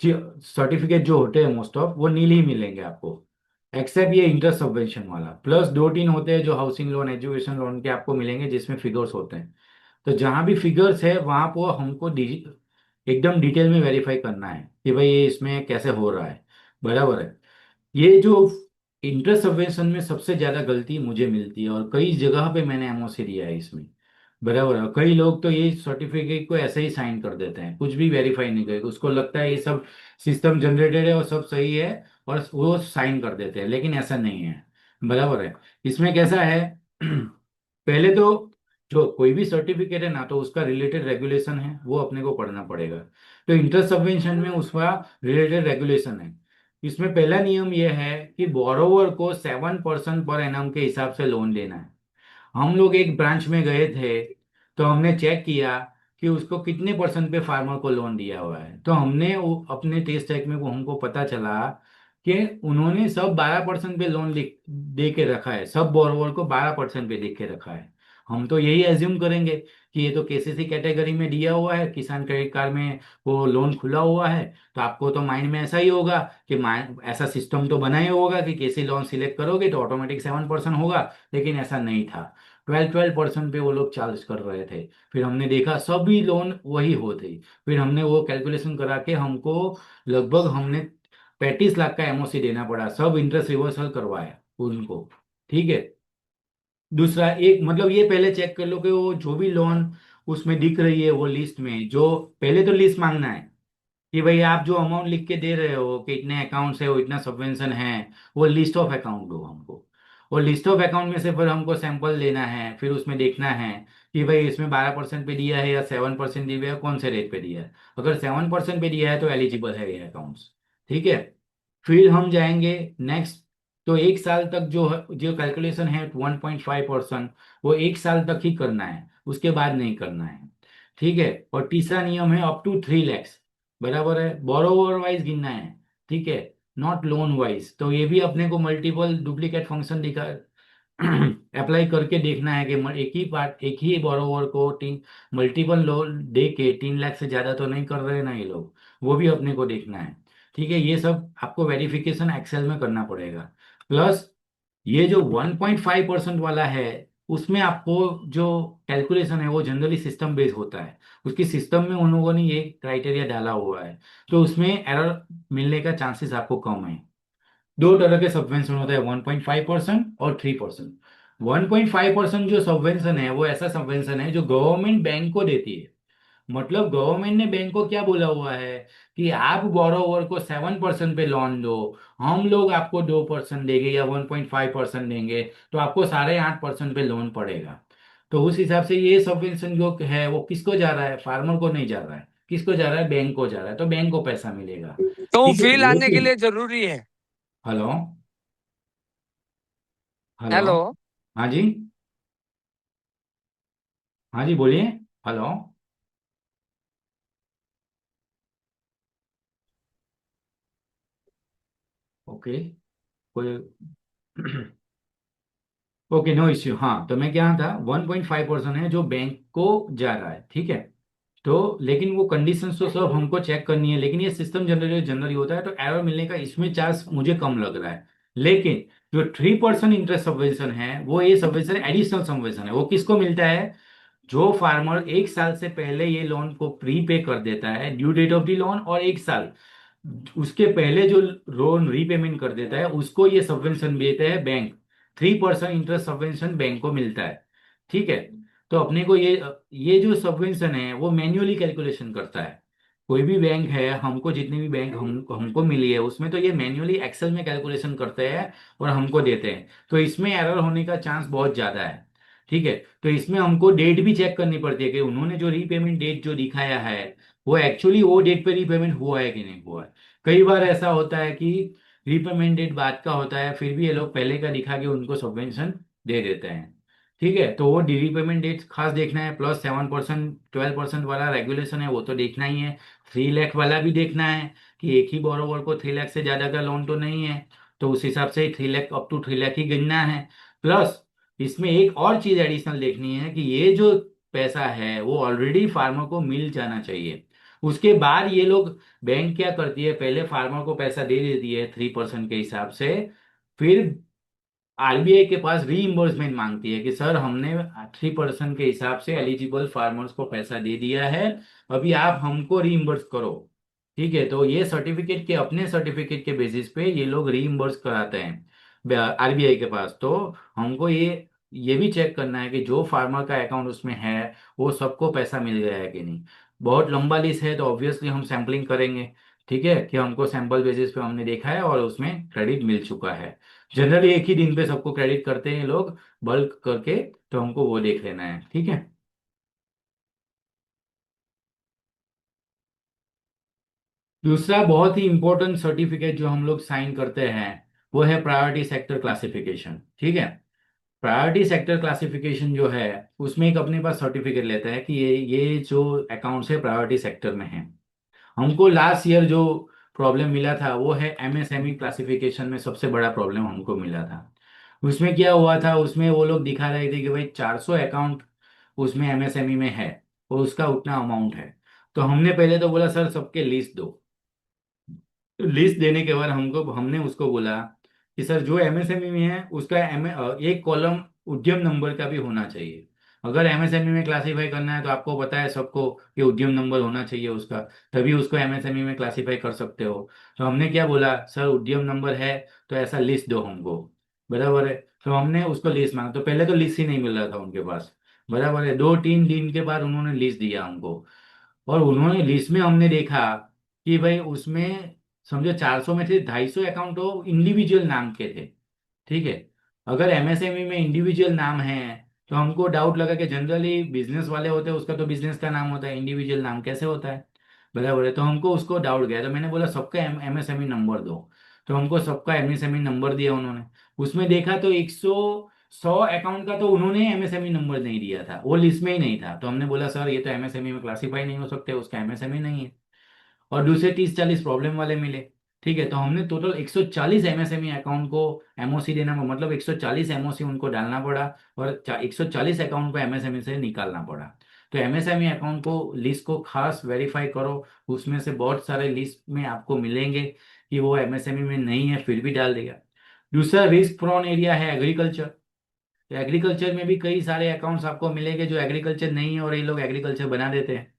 सर्टिफिकेट जो होते हैं मोस्ट ऑफ वो नील ही मिलेंगे आपको एक्सेप्ट ये इंटरेस्ट सब्वेंशन वाला प्लस 2-3 होते हैं जो हाउसिंग लोन एजुकेशन लोन के आपको मिलेंगे जिसमें फिगर्स होते हैं। तो जहां भी फिगर्स है वहां पर हमको एकदम डिटेल में वेरीफाई करना है कि भाई ये इसमें कैसे हो रहा है। बराबर है। ये जो इंटरेस्ट सब्वेंशन में सबसे ज्यादा गलती मुझे मिलती है और कई जगह पे मैंने एमओसी दिया है इसमें। बराबर है। कई लोग तो ये सर्टिफिकेट को ऐसे ही साइन कर देते हैं कुछ भी वेरीफाई नहीं करके उसको लगता है ये सब सिस्टम जनरेटेड है और सब सही है और वो साइन कर देते हैं लेकिन ऐसा नहीं है। बराबर है। इसमें कैसा है पहले तो जो कोई भी सर्टिफिकेट है ना तो उसका रिलेटेड रेगुलेशन है वो अपने को पढ़ना पड़ेगा। तो इंटरेस्ट सब्वेंशन में उसका रिलेटेड रेगुलेशन है। इसमें पहला नियम यह है कि बोरोवर को 7% पर एनम के हिसाब से लोन देना है। हम लोग एक ब्रांच में गए थे तो हमने चेक किया कि उसको कितने परसेंट पे फार्मर को लोन दिया हुआ है तो हमने वो अपने टेस्ट चेक में वो हमको पता चला कि उन्होंने सब 12% पे लोन लिख दे के रखा है सब बोरोवर को 12% पे दे के रखा है। हम तो यही एज्यूम करेंगे कि ये तो केसीसी कैटेगरी में दिया हुआ है किसान क्रेडिट कार्ड में वो लोन खुला हुआ है। तो आपको तो माइंड में ऐसा ही होगा कि ऐसा सिस्टम तो बना ही होगा कि केसी लोन सिलेक्ट करोगे तो ऑटोमेटिक 7% होगा। लेकिन ऐसा नहीं था 12% पे वो लोग चार्ज कर रहे थे। फिर हमने देखा सभी लोन वही होते। फिर हमने वो कैलकुलेशन करा के हमको लगभग हमने 35 लाख का एमओसी देना पड़ा सब इंटरेस्ट रिवर्सल करवाया उनको। ठीक है। दूसरा एक मतलब ये पहले चेक कर लो कि वो जो भी लोन उसमें दिख रही है वो लिस्ट में जो पहले तो लिस्ट मांगना है कि भाई आप जो अमाउंट लिख के दे रहे हो कि इतने अकाउंट्स है वो इतना सबवेंशन है वो लिस्ट ऑफ अकाउंट दो हमको। और लिस्ट ऑफ अकाउंट में से फिर हमको सैंपल लेना है फिर उसमें देखना है कि भाई इसमें 12% पे दिया है या 7% दिया है कौन से रेट पे दिया है। अगर 7% पे दिया है तो एलिजिबल है ये अकाउंट्स। ठीक है। फिर हम जाएंगे नेक्स्ट। तो एक साल तक जो कैलकुलेशन है 1.5% वो एक साल तक ही करना है उसके बाद नहीं करना है। ठीक है। और तीसरा नियम है अप टू 3 लैक्स। बराबर है बोरोवर वाइज गिनना है। ठीक है। नॉट लोन वाइज तो ये भी अपने को मल्टीपल डुप्लीकेट फंक्शन दिखा अप्लाई करके देखना है कि एक ही बोरोवर को तीन मल्टीपल लोन दे के 3 लाख से ज्यादा तो नहीं कर रहे ना ये लोग। वो भी अपने को देखना है। ठीक है। ये सब आपको वेरिफिकेशन एक्सेल में करना पड़ेगा। प्लस ये जो 1.5% वाला है उसमें आपको जो कैलकुलेशन है वो जनरली सिस्टम बेस्ड होता है। उसकी सिस्टम में उन लोगों ने ये क्राइटेरिया डाला हुआ है तो उसमें एरर मिलने का चांसेस आपको कम है। दो तरह के सबवेंशन होते हैं 1.5% और 3%। 1.5% जो सबवेंशन है वो ऐसा सबवेंशन है जो गवर्नमेंट बैंक को देती है। मतलब गवर्नमेंट ने बैंक को क्या बोला हुआ है कि आप बोरोवर को 7% पे लोन दो हम लोग आपको 2% देंगे या 1.5% देंगे तो आपको 8.5% पे लोन पड़ेगा। तो उस हिसाब से ये सबवेंशन जो है वो किसको जा रहा है फार्मर को नहीं जा रहा है किसको जा रहा है बैंक को जा रहा है तो बैंक को पैसा मिलेगा। तो ठीक है। फी लाने के लेकिन लिए जरूरी है। Hello hello hello. हाँ जी हाँ जी बोलिए। हेलो। ओके। कोई ओके, नो इश्यू। हाँ, तो मैं क्या था, 1.5% है जो बैंक को जा रहा है, ठीक है। तो लेकिन वो कंडीशंस तो सब हमको चेक करनी है, लेकिन ये सिस्टम जनरली जनरली होता है, तो एरर मिलने का इसमें चांस मुझे कम लग रहा है। लेकिन जो 3% इंटरेस्ट सबवेंशन है, वो ये सबवेंशन एडिशनल सबवेंशन है। वो किसको मिलता है? जो फार्मर 1 साल से पहले ये लोन को प्री पे कर देता है, due date of the loan और 1 साल उसके पहले जो लोन रीपेमेंट कर देता है, उसको ये सबवेंशन देता है बैंक। 3% इंटरेस्ट सबवेंशन बैंक को मिलता है, ठीक है। तो अपने को ये जो सबवेंशन है वो मैन्युअली कैलकुलेशन करता है। कोई भी बैंक है, हमको जितनी भी बैंक हमको मिली है, उसमें तो ये मैन्युअली एक्सेल में कैलकुलेशन करते हैं और हमको देते हैं। तो इसमें एरर होने का चांस बहुत ज्यादा है, ठीक है। तो इसमें हमको डेट भी चेक करनी पड़ती है कि उन्होंने जो रीपेमेंट डेट जो दिखाया है, वो एक्चुअली वो डेट पे रीपेमेंट हुआ है कि नहीं हुआ है। कई बार ऐसा होता है कि रीपेमेंट डेट बाद का होता है, फिर भी ये लोग पहले का दिखा के उनको सबवेंशन दे देते हैं, ठीक है। तो वो रीपेमेंट डेट खास देखना है, प्लस 7% 12% वाला रेगुलेशन है वो तो देखना ही है। 3 लाख वाला भी देखना है कि एक ही बोरोवर को 3 लाख से ज्यादा का लोन तो नहीं है, तो उस हिसाब से 3 लाख अप टू 3 लाख ही गिनना है। प्लस इसमें एक और चीज एडिशनल देखनी है कि ये जो पैसा है वो ऑलरेडी फार्मर को मिल जाना चाहिए। उसके बाद ये लोग, बैंक क्या करती है, पहले फार्मर को पैसा दे देती है 3% के हिसाब से, फिर आरबीआई के पास रीइंबर्समेंट मांगती है कि सर हमने 3% के हिसाब से एलिजिबल फार्मर्स को पैसा दे दिया है, अभी आप हमको रीइंबर्स करो, ठीक है। तो ये सर्टिफिकेट के, अपने सर्टिफिकेट के बेसिस पे ये लोग रीइंबर्स कराते हैं आरबीआई के पास। तो हमको ये भी चेक करना है कि जो फार्मर का अकाउंट उसमें है वो सबको पैसा मिल गया है कि नहीं। बहुत लंबा लिस्ट है, तो ऑब्वियसली हम सैम्पलिंग करेंगे, ठीक है, कि हमको सैंपल बेसिस पे हमने देखा है और उसमें क्रेडिट मिल चुका है। जनरली एक ही दिन पे सबको क्रेडिट करते हैं लोग, बल्क करके। तो हमको वो देख लेना है, ठीक है। दूसरा बहुत ही इंपॉर्टेंट सर्टिफिकेट जो हम लोग साइन करते हैं, वो है प्रायोरिटी सेक्टर क्लासिफिकेशन, ठीक है। प्रायोरिटी सेक्टर क्लासिफिकेशन जो है, उसमें एक अपने पास सर्टिफिकेट लेता है कि ये जो अकाउंट्स है प्रायोरिटी सेक्टर में है। हमको लास्ट ईयर जो प्रॉब्लम मिला था वो है एमएसएमई क्लासिफिकेशन में सबसे बड़ा प्रॉब्लम हमको मिला था। उसमें क्या हुआ था, उसमें वो लोग दिखा रहे थे कि भाई 400 अकाउंट उसमें एमएसएमई में है और उसका उतना अमाउंट है। तो हमने पहले तो बोला सर सबके लिस्ट दो। लिस्ट देने के बाद हमने उसको बोला कि सर जो एमएसएमई में है उसका एक कॉलम उद्यम नंबर का भी होना चाहिए। अगर एमएसएमई में क्लासिफाई करना है तो आपको पता है सबको कि उद्यम नंबर होना चाहिए उसका, तभी उसको एमएसएमई में क्लासिफाई कर सकते हो। तो हमने क्या बोला, सर उद्यम नंबर है तो ऐसा लिस्ट दो हमको, बराबर है। तो हमने उसको लिस्ट मांगा, तो पहले तो लिस्ट ही नहीं मिल रहा था उनके पास, बराबर है। 2-3 दिन के बाद उन्होंने लिस्ट दिया हमको, और उन्होंने लिस्ट में हमने देखा कि भाई उसमें समझो 400 में से 250 अकाउंट तो इंडिविजुअल नाम के थे, ठीक है। अगर एमएसएमई में इंडिविजुअल नाम है तो हमको डाउट लगा कि जनरली बिजनेस वाले होते हैं उसका तो बिजनेस का नाम होता है, इंडिविजुअल नाम कैसे होता है, बराबर है। तो हमको उसको डाउट गया, तो मैंने बोला सबका एमएसएमई नंबर दो। तो हमको सबका एमएसएमई नंबर दिया उन्होंने। उसमें देखा तो 100 अकाउंट का तो उन्होंने एमएसएमई नंबर नहीं दिया था, वो लिस्ट में ही नहीं था। तो हमने बोला सर ये तो एमएसएमई में क्लासीफाई नहीं हो सकते, उसका एमएसएमई नहीं है। और दूसरे 30-40 प्रॉब्लम वाले मिले, ठीक है। तो हमने टोटल 140 एमएसएमई अकाउंट को एमओसी देना, मतलब 140 एमओसी उनको डालना पड़ा, और 140 अकाउंट को एमएसएमई से निकालना पड़ा। तो एमएसएमई अकाउंट को लिस्ट को खास वेरीफाई करो, उसमें से बहुत सारे लिस्ट में आपको मिलेंगे कि वो एमएसएमई में नहीं है फिर भी डाल देगा। दूसरा रिस्क प्रोन एरिया है एग्रीकल्चर। एग्रीकल्चर में भी कई सारे अकाउंट्स आपको मिलेंगे जो एग्रीकल्चर नहीं है और ये लोग एग्रीकल्चर बना देते हैं।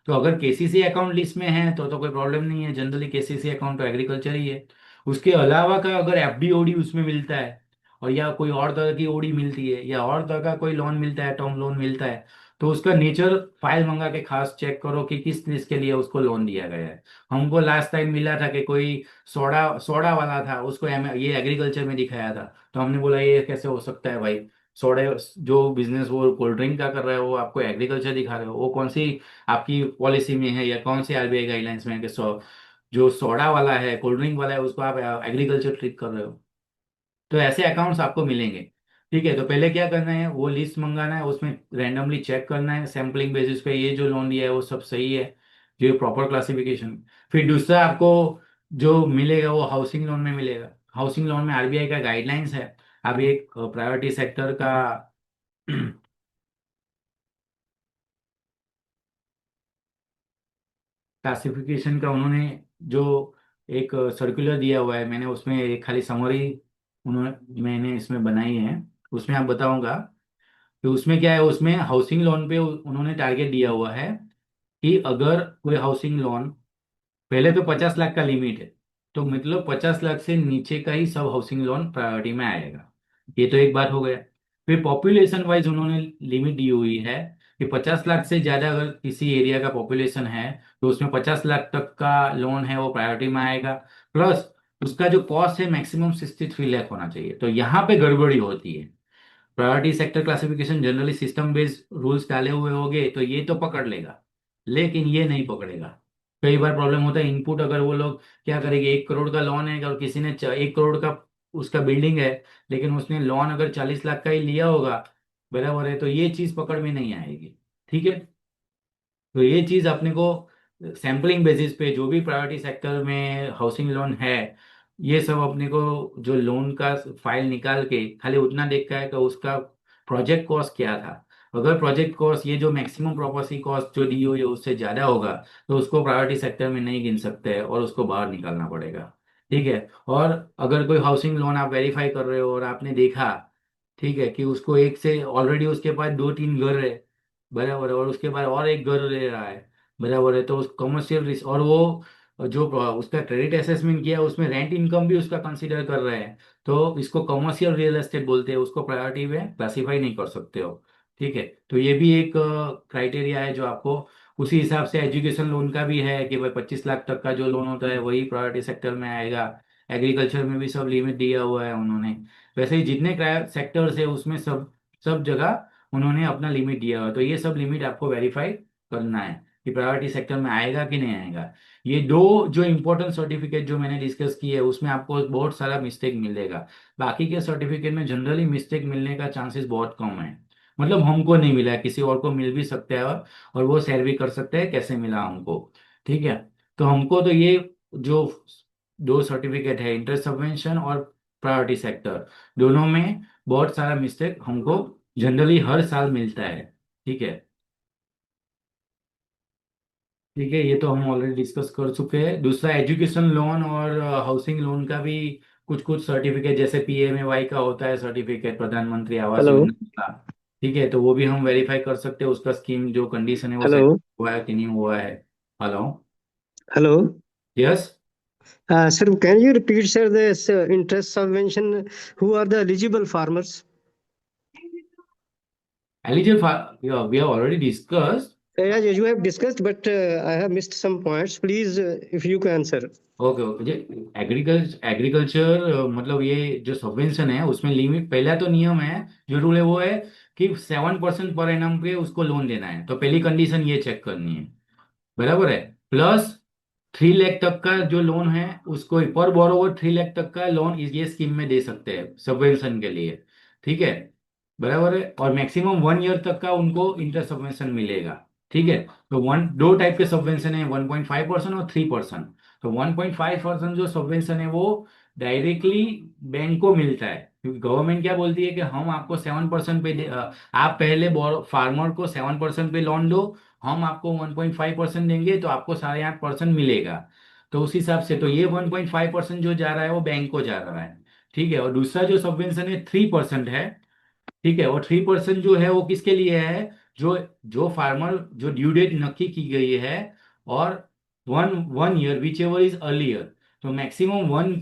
तो अगर केसीसी अकाउंट लिस्ट में है तो कोई प्रॉब्लम नहीं है, जनरली केसीसी अकाउंट तो एग्रीकल्चर ही है। उसके अलावा का अगर एफडी ओडी उसमें मिलता है, और या कोई और तरह की ओडी मिलती है, या और तरह का कोई लोन मिलता है, टर्म लोन मिलता है, तो उसका नेचर फाइल मंगा के खास चेक करो कि किस चीज के लिए उसको लोन दिया गया है। हमको लास्ट टाइम मिला था कि कोई सोडा सोडा वाला था, उसको ये एग्रीकल्चर में दिखाया था। तो हमने बोला ये कैसे हो सकता है भाई, सोडा जो बिजनेस वो कोल्ड ड्रिंक का कर रहे हो वो आपको एग्रीकल्चर दिखा रहे हो, वो कौन सी आपकी पॉलिसी में है या कौन सी आरबीआई गाइडलाइंस में है कि जो सोडा वाला है, कोल्ड ड्रिंक वाला है, उसको आप एग्रीकल्चर ट्रीट कर रहे हो। तो ऐसे अकाउंट्स आपको मिलेंगे। ठीक है, तो पहले क्या करना है, वो लिस्ट मंगाना है, उसमें रैंडमली चेक करना है सैम्पलिंग बेसिस पे ये जो लोन लिया है वो सब सही है, जो प्रॉपर क्लासिफिकेशन। फिर दूसरा आपको जो मिलेगा वो हाउसिंग लोन में मिलेगा। हाउसिंग लोन में आरबीआई का गाइडलाइंस है। अभी एक प्रायोरिटी सेक्टर का क्लासिफिकेशन का उन्होंने जो एक सर्कुलर दिया हुआ है, मैंने उसमें एक खाली समरी उन्होंने मैंने इसमें बनाई है, उसमें आप बताऊंगा। तो उसमें क्या है, उसमें हाउसिंग लोन पे उन्होंने टारगेट दिया हुआ है कि अगर कोई हाउसिंग लोन, पहले तो 50 लाख का लिमिट है, तो मतलब 50 लाख से नीचे का ही सब हाउसिंग लोन प्रायोरिटी में आएगा। ये तो एक बात हो गया। फिर पॉपुलेशन वाइज उन्होंने लिमिट दी हुई है कि 50 लाख से ज्यादा अगर किसी एरिया का पॉपुलेशन है तो उसमें 50 लाख तक का लोन है वो प्रायोरिटी में आएगा। प्लस उसका जो कॉस्ट है मैक्सिमम 63 लाख होना चाहिए। तो यहाँ पे गड़बड़ी होती है। Priority sector classification generally system based rules डाले हुए होंगे तो ये तो पकड़ लेगा, लेकिन ये नहीं पकड़ेगा। कई बार प्रॉब्लम होता है इनपुट, अगर वो लोग क्या करेंगे, 1 करोड़ का लोन है और किसी ने 1 करोड़ का उसका बिल्डिंग है, लेकिन उसने लोन अगर 40 लाख का ही लिया होगा, बराबर है, तो ये चीज पकड़ में नहीं आएगी। ठीक है, तो ये चीज अपने को सैम्पलिंग बेसिस पे जो भी प्रायोरिटी सेक्टर में हाउसिंग लोन है, ये सब अपने को जो लोन का फाइल निकाल के खाली उतना देखा है कि उसका प्रोजेक्ट कॉस्ट क्या था। अगर प्रोजेक्ट कॉस्ट ये जो मैक्सिमम प्रॉपर्टी कॉस्ट जो दी हुई है उससे ज्यादा होगा तो उसको प्रायोरिटी सेक्टर में नहीं गिन सकते हैं और उसको बाहर निकालना पड़ेगा। ठीक है। और अगर कोई हाउसिंग लोन आप वेरीफाई कर रहे हो और आपने देखा, ठीक है, कि उसको एक से ऑलरेडी उसके पास 2-3 घर है, बराबर है, और उसके बाद और एक घर ले रहा है, बराबर है, तो उस कमर्शियल रिस्क, और वो जो उसका क्रेडिट असेसमेंट किया है उसमें रेंट इनकम भी उसका कंसीडर कर रहे हैं, तो इसको कमर्शियल रियल एस्टेट बोलते हैं, उसको प्रायोरिटी में क्लासीफाई नहीं कर सकते हो। ठीक है, तो ये भी एक क्राइटेरिया है जो आपको, उसी हिसाब से एजुकेशन लोन का भी है कि भाई 25 लाख तक का जो लोन होता है वही प्रायोरिटी सेक्टर में आएगा। एग्रीकल्चर में भी सब लिमिट दिया हुआ है उन्होंने। वैसे ही जितने सेक्टर्स है उसमें सब सब जगह उन्होंने अपना लिमिट दिया हुआ है, तो ये सब लिमिट आपको वेरीफाई करना है कि प्रायोरिटी सेक्टर में आएगा कि नहीं आएगा। ये दो जो इम्पोर्टेंट सर्टिफिकेट जो मैंने डिस्कस किए है उसमें आपको बहुत सारा मिस्टेक मिलेगा। बाकी के सर्टिफिकेट में जनरली मिस्टेक मिलने का चांसेस बहुत कम है। मतलब हमको नहीं मिला है, किसी और को मिल भी सकता है, और वो शेयर भी कर सकते हैं कैसे मिला हमको। ठीक है, तो हमको तो ये जो दो सर्टिफिकेट है, इंटरेस्ट सबवेंशन और प्रायोरिटी सेक्टर, दोनों में बहुत सारा मिस्टेक हमको जनरली हर साल मिलता है। ठीक है। ठीक है, ये तो हम ऑलरेडी डिस्कस कर चुके हैं। दूसरा एजुकेशन लोन और हाउसिंग लोन का भी कुछ कुछ सर्टिफिकेट, जैसे पीएमएवाई का होता है सर्टिफिकेट, प्रधानमंत्री आवास हेलो। योजना का। ठीक है, तो वो भी हम वेरीफाई कर सकते हैं उसका स्कीम जो कंडीशन है वो हेलो। सेट हुआ है कि नहीं हुआ है। Hello. Hello. Yes. Sir, can you repeat, sir, this interest subvention? Who are the eligible farmers? Eligible, we have already discuss. Yeah, you have discussed, but I have missed some points. Please, if you can, sir. Okay okay ji. Agriculture मतलब ये जो सबवेंशन है उसमें लिमिट, पहला तो नियम है, जो रूल है वो है कि 7% पर एनम पे उसको लोन देना है, तो पहली कंडीशन ये चेक करनी है, बराबर है। प्लस 3 लाख तक का जो लोन है उसको पर बोरोवर 3 लाख तक का लोन ये स्कीम में दे सकते हैं सबवेंशन के लिए। ठीक है, बराबर है, और मैक्सिमम 1 ईयर तक का उनको इंटरेस्ट सबवेंशन मिलेगा। ठीक है, तो वन दो टाइप के सबवेंशन है, 1.5% और 3%। तो 1.5% जो सबवेंशन है वो डायरेक्टली बैंक को मिलता है, क्योंकि गवर्नमेंट क्या बोलती है कि हम आपको 7% पे आप पहले फार्मर को 7% पे लोन दो, हम आपको 1.5% देंगे, तो आपको 8.5% मिलेगा। तो उस हिसाब से तो ये 1.5% जो जा रहा है वो बैंक को जा रहा है। ठीक है, और दूसरा जो सबवेंशन है 3% है। ठीक है, और 3% जो है वो किसके लिए है, जो जो फार्मर जो ड्यू डेट नक्की की गई है, और one one year which ever is earlier, तो मैक्सिमम 1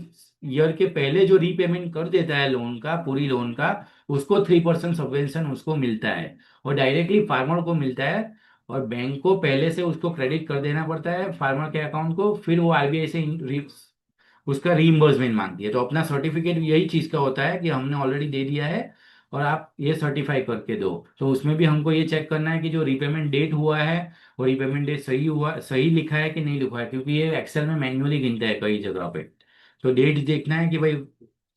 ईयर के पहले जो रीपेमेंट कर देता है लोन का, पूरी लोन का, उसको 3% सबवेंशन उसको मिलता है, और डायरेक्टली फार्मर को मिलता है। और बैंक को पहले से उसको क्रेडिट कर देना पड़ता है फार्मर के अकाउंट को, फिर वो आरबीआई से उसका रीइंबर्समेंट मांगती है। तो अपना सर्टिफिकेट यही चीज का होता है कि हमने ऑलरेडी दे दिया है और आप ये सर्टिफाई करके दो। तो उसमें भी हमको ये चेक करना है कि जो रीपेमेंट डेट हुआ है वो रीपेमेंट डेट सही हुआ, सही लिखा है कि नहीं लिखा है, क्योंकि ये एक्सेल में मैन्युअली गिनता है कई जगह पे। तो डेट देखना है कि भाई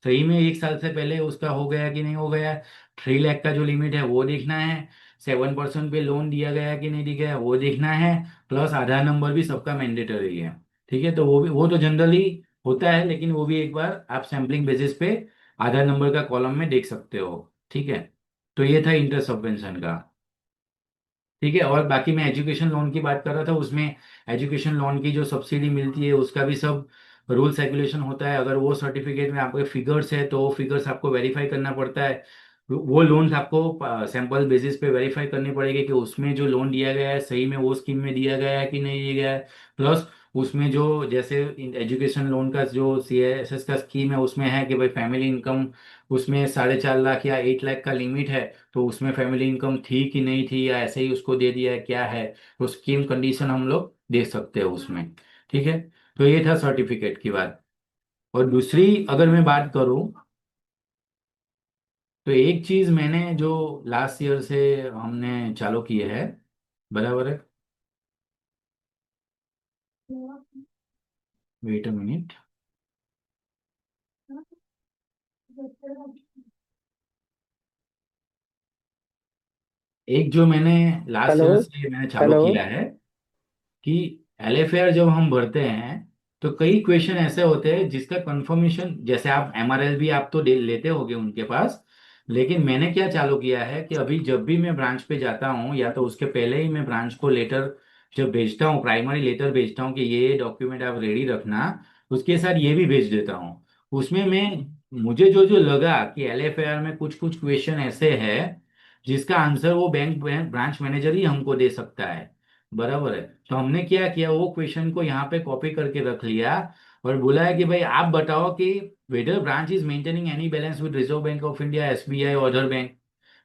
सही में एक साल से पहले उसका हो गया कि नहीं हो गया, 3 लाख का जो लिमिट है वो देखना है, 7% पे लोन दिया गया कि नहीं दिया गया वो देखना है, प्लस आधार नंबर भी सबका मैंडेटरी है। ठीक है, तो वो तो जनरली होता है, लेकिन वो भी एक बार आप सैम्पलिंग बेसिस पे आधार नंबर का कॉलम में देख सकते हो। ठीक है, तो ये था इंटरेस्ट सब्वेंशन का। ठीक है, और बाकी मैं एजुकेशन लोन की बात कर रहा था, उसमें एजुकेशन लोन की जो सब्सिडी मिलती है उसका भी सब रूल्स रेगुलेशन होता है। अगर वो सर्टिफिकेट में आपके फिगर्स है तो वो फिगर्स आपको वेरीफाई करना पड़ता है। वो लोन्स आपको सैंपल बेसिस पे वेरीफाई करनी पड़ेगी कि उसमें जो लोन दिया गया है सही में वो स्कीम में दिया गया है कि नहीं दिया गया है। प्लस उसमें जो जैसे एजुकेशन लोन का जो CSS का स्कीम है उसमें है कि भाई फैमिली इनकम उसमें 4.5 लाख या 8 लाख का लिमिट है, तो उसमें फैमिली इनकम थी कि नहीं थी या ऐसे ही उसको दे दिया है क्या है, तो स्कीम कंडीशन हम लोग देख सकते हैं उसमें। ठीक है, तो ये था सर्टिफिकेट की बात। और दूसरी अगर मैं बात करूं, तो एक चीज मैंने जो लास्ट ईयर से हमने चालू की है, बराबर है, वेट अ मिनट, एक जो मैंने लास्ट हेलो। ईयर से मैंने चालू हेलो। किया है कि LFAR जब हम भरते हैं तो कई क्वेश्चन ऐसे होते हैं जिसका कंफर्मेशन, जैसे आप MRL भी आप तो लेते होगे उनके पास, लेकिन मैंने क्या चालू किया है कि अभी जब भी मैं ब्रांच पे जाता हूँ या तो उसके पहले ही मैं ब्रांच को लेटर जब भेजता हूँ, प्राइमरी लेटर भेजता हूँ कि ये डॉक्यूमेंट आप रेडी रखना, उसके साथ ये भी भेज देता हूँ। उसमें मैं मुझे जो जो लगा कि LFAR में कुछ कुछ क्वेश्चन ऐसे है जिसका आंसर वो बैंक ब्रांच मैनेजर ही हमको दे सकता है, बराबर है। तो हमने क्या किया, वो क्वेश्चन को यहाँ पे कॉपी करके रख लिया और बोला है कि भाई आप बताओ कि whether branch is maintaining any balance with Reserve Bank of India, SBI और अदर बैंक।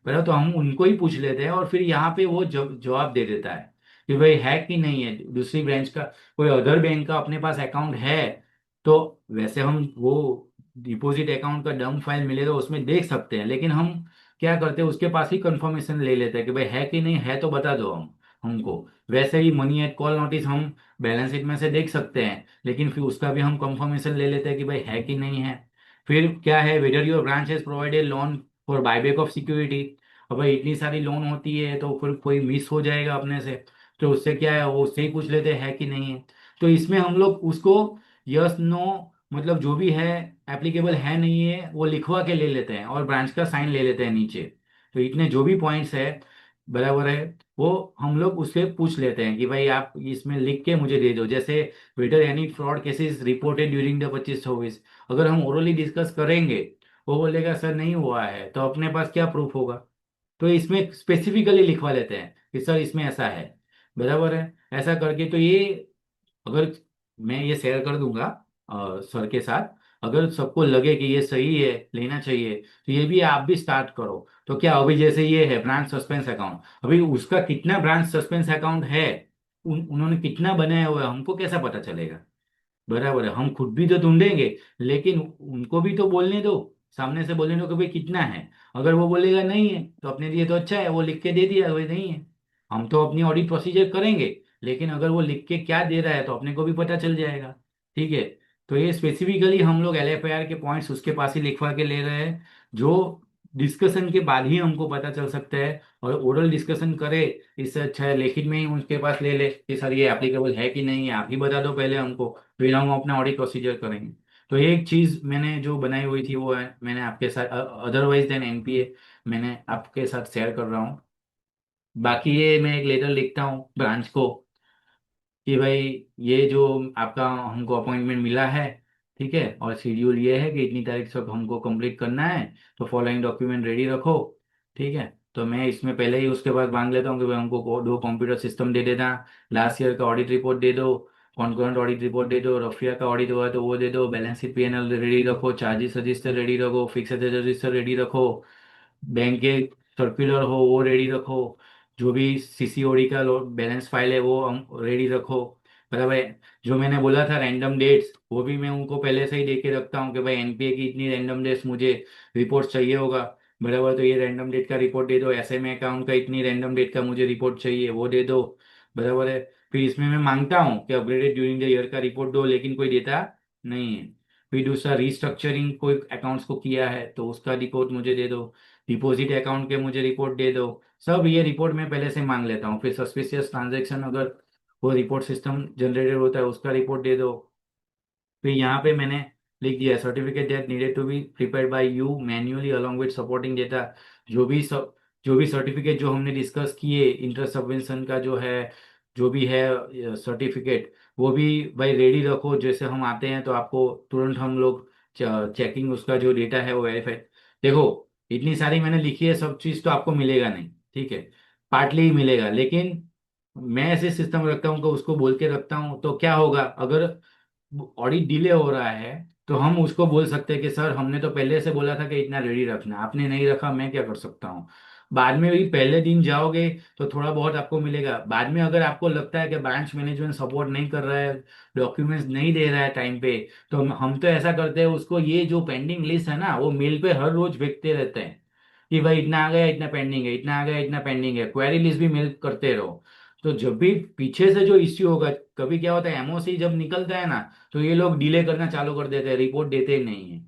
पहले तो हम उनको ही पूछ लेते हैं और फिर यहाँ पे वो जवाब दे देता है कि भाई है कि नहीं है, दूसरी ब्रांच का कोई अदर बैंक का अपने पास अकाउंट है। तो वैसे हम वो डिपॉजिट अकाउंट का डंप फाइल मिलेगा उसमें देख सकते हैं, लेकिन हम क्या करते हैं उसके पास ही कंफर्मेशन ले लेते हैं कि भाई है कि नहीं है तो बता दो हमको। वैसे ही मनी एट कॉल नोटिस हम बैलेंस शीट में से देख सकते हैं, लेकिन फिर उसका भी हम कंफर्मेशन ले लेते हैं कि भाई है कि नहीं है। फिर क्या है, whether your branch has provided loan for buyback of security. अब भाई इतनी सारी लोन होती है तो फिर कोई मिस हो जाएगा अपने से, तो उससे क्या है वो उससे ही पूछ लेते हैं है कि नहीं है। तो इसमें हम लोग उसको यस नो मतलब जो भी है एप्लीकेबल है नहीं है वो लिखवा के ले लेते हैं और ब्रांच का साइन ले लेते हैं नीचे। तो इतने जो भी पॉइंट्स है, बराबर है, वो हम लोग उससे पूछ लेते हैं कि भाई आप इसमें लिख के मुझे दे दो। जैसे whether any fraud cases reported during the purchase service, अगर हम ओरली डिस्कस करेंगे वो बोलेगा सर नहीं हुआ है, तो अपने पास क्या प्रूफ होगा। तो इसमें स्पेसिफिकली लिखवा लेते हैं कि सर इसमें ऐसा है, बराबर है। ऐसा करके तो ये अगर मैं ये शेयर कर दूंगा सर के साथ, अगर सबको लगे कि ये सही है लेना चाहिए तो ये भी आप भी स्टार्ट करो। तो क्या अभी जैसे ये है ब्रांच सस्पेंस अकाउंट, अभी उसका कितना ब्रांच सस्पेंस अकाउंट है, उन्होंने कितना बनाया हुआ है हमको कैसा पता चलेगा, बराबर है। हम खुद भी तो ढूंढेंगे, लेकिन उनको भी तो बोलने दो, सामने से बोलने दो कि भाई कितना है। अगर वो बोलेगा नहीं है तो अपने लिए तो अच्छा है, वो लिख के दे दिया भाई नहीं है, हम तो अपनी ऑडिट प्रोसीजर करेंगे, लेकिन अगर वो लिख के क्या दे रहा है तो अपने को भी पता चल जाएगा। ठीक है, तो ये स्पेसिफिकली हम लोग LFIR के पॉइंट्स उसके पास ही लिखवा के ले रहे हैं, जो डिस्कशन के बाद ही हमको पता चल सकता है। और ओरल डिस्कशन करे इससे अच्छा है लिखित में ही उनके पास ले ले कि सर ये एप्लीकेबल है कि नहीं है, आप ही बता दो पहले हमको, फिर हम अपना ऑडिट प्रोसीजर करेंगे। तो एक चीज मैंने जो बनाई हुई थी वो है मैंने आपके साथ, अदरवाइज देन NPA मैंने आपके साथ शेयर कर रहा हूँ। बाकी ये मैं एक लेटर लिखता हूँ ब्रांच को कि भाई ये जो आपका हमको अपॉइंटमेंट मिला है, ठीक है, और शेड्यूल ये है कि इतनी तारीख तक हमको कंप्लीट करना है, तो फॉलोइंग डॉक्यूमेंट रेडी रखो। ठीक है, तो मैं इसमें पहले ही उसके बाद मांग लेता हूँ कि भाई हमको दो कंप्यूटर सिस्टम दे देना, लास्ट ईयर का ऑडिट रिपोर्ट दे दो, कॉन्करेंट ऑडिट रिपोर्ट दे दो, रफिया का ऑडिट हुआ है तो वो दे दो, बैलेंस शीट P&L रेडी रखो, चार्जेस रजिस्टर रेडी रखो, फिक्स रजिस्टर रेडी रखो, बैंक के सर्कुलर हो वो रेडी रखो, जो भी CCOD का बैलेंस फाइल है वो हम रेडी रखो, बराबर है। जो मैंने बोला था रैंडम डेट्स वो भी मैं उनको पहले से ही दे के रखता हूँ कि भाई NPA की इतनी रैंडम डेट्स मुझे रिपोर्ट चाहिए होगा, बराबर, तो ये रैंडम डेट का रिपोर्ट दे दो, SMA अकाउंट का इतनी रैंडम डेट का मुझे रिपोर्ट चाहिए वो दे दो, बराबर है। फिर इसमें मैं मांगता हूँ कि अपग्रेडेड ड्यूरिंग द ईयर का रिपोर्ट दो, लेकिन कोई देता नहीं है। फिर दूसरा रिस्ट्रक्चरिंग कोई अकाउंट्स को किया है तो उसका रिपोर्ट मुझे दे दो, डिपॉजिट अकाउंट के मुझे रिपोर्ट दे दो। सब ये रिपोर्ट मैं पहले से मांग लेता हूँ। फिर सस्पिशियस ट्रांजेक्शन अगर वो रिपोर्ट सिस्टम जनरेटेड होता है उसका रिपोर्ट दे दो। फिर यहाँ पे मैंने लिख दिया certificate that needed to be prepared by you manually along with supporting data. जो भी सब जो भी सर्टिफिकेट जो हमने डिस्कस किए इंटरेस्ट सबवेंशन का जो है, जो भी है सर्टिफिकेट, वो भी भाई रेडी रखो। जैसे हम आते हैं तो आपको तुरंत हम लोग चेकिंग उसका जो डेटा है वो वेरीफाई। देखो इतनी सारी मैंने लिखी है, सब चीज़ तो आपको मिलेगा नहीं, ठीक है, पार्टली ही मिलेगा। लेकिन मैं ऐसे सिस्टम रखता हूँ कि उसको बोल के रखता हूँ तो क्या होगा, अगर ऑडिट डिले हो रहा है तो हम उसको बोल सकते हैं कि सर हमने तो पहले से बोला था कि इतना रेडी रखना, आपने नहीं रखा, मैं क्या कर सकता हूँ। बाद में भी पहले दिन जाओगे तो थोड़ा बहुत आपको मिलेगा। बाद में अगर आपको लगता है कि ब्रांच मैनेजमेंट सपोर्ट नहीं कर रहा है, डॉक्यूमेंट्स नहीं दे रहा है टाइम पे, तो हम तो ऐसा करते हैं, उसको ये जो पेंडिंग लिस्ट है ना वो मेल पे हर रोज भेजते रहते हैं कि भाई इतना आ गया, इतना पेंडिंग है, इतना आ गया, इतना पेंडिंग है। क्वेरी लिस्ट भी मेल करते रहो। तो जब भी पीछे से जो इश्यू होगा, कभी क्या होता है एमओसी जब निकलता है ना तो ये लोग डिले करना चालू कर देते हैं, रिपोर्ट देते ही नहीं है।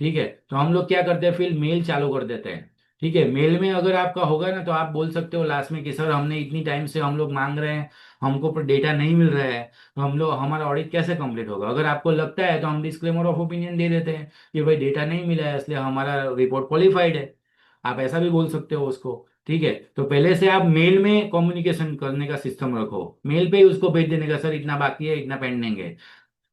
ठीक है, तो हम लोग क्या करते हैं फिर मेल चालू कर देते हैं। ठीक है, मेल में अगर आपका होगा ना तो आप बोल सकते हो लास्ट में कि सर हमने इतनी टाइम से हम लोग मांग रहे हैं, हमको पर डेटा नहीं मिल रहा है, तो हम लोग हमारा ऑडिट कैसे कंप्लीट होगा। अगर आपको लगता है तो हम डिस्क्लेमर ऑफ ओपिनियन दे देते हैं कि भाई डेटा नहीं मिला है इसलिए हमारा रिपोर्ट क्वालिफाइड है। आप ऐसा भी बोल सकते हो उसको। ठीक है, तो पहले से आप मेल में कम्युनिकेशन करने का सिस्टम रखो, मेल पे ही उसको भेज देने का सर इतना बाकी है, इतना पेंडिंग है।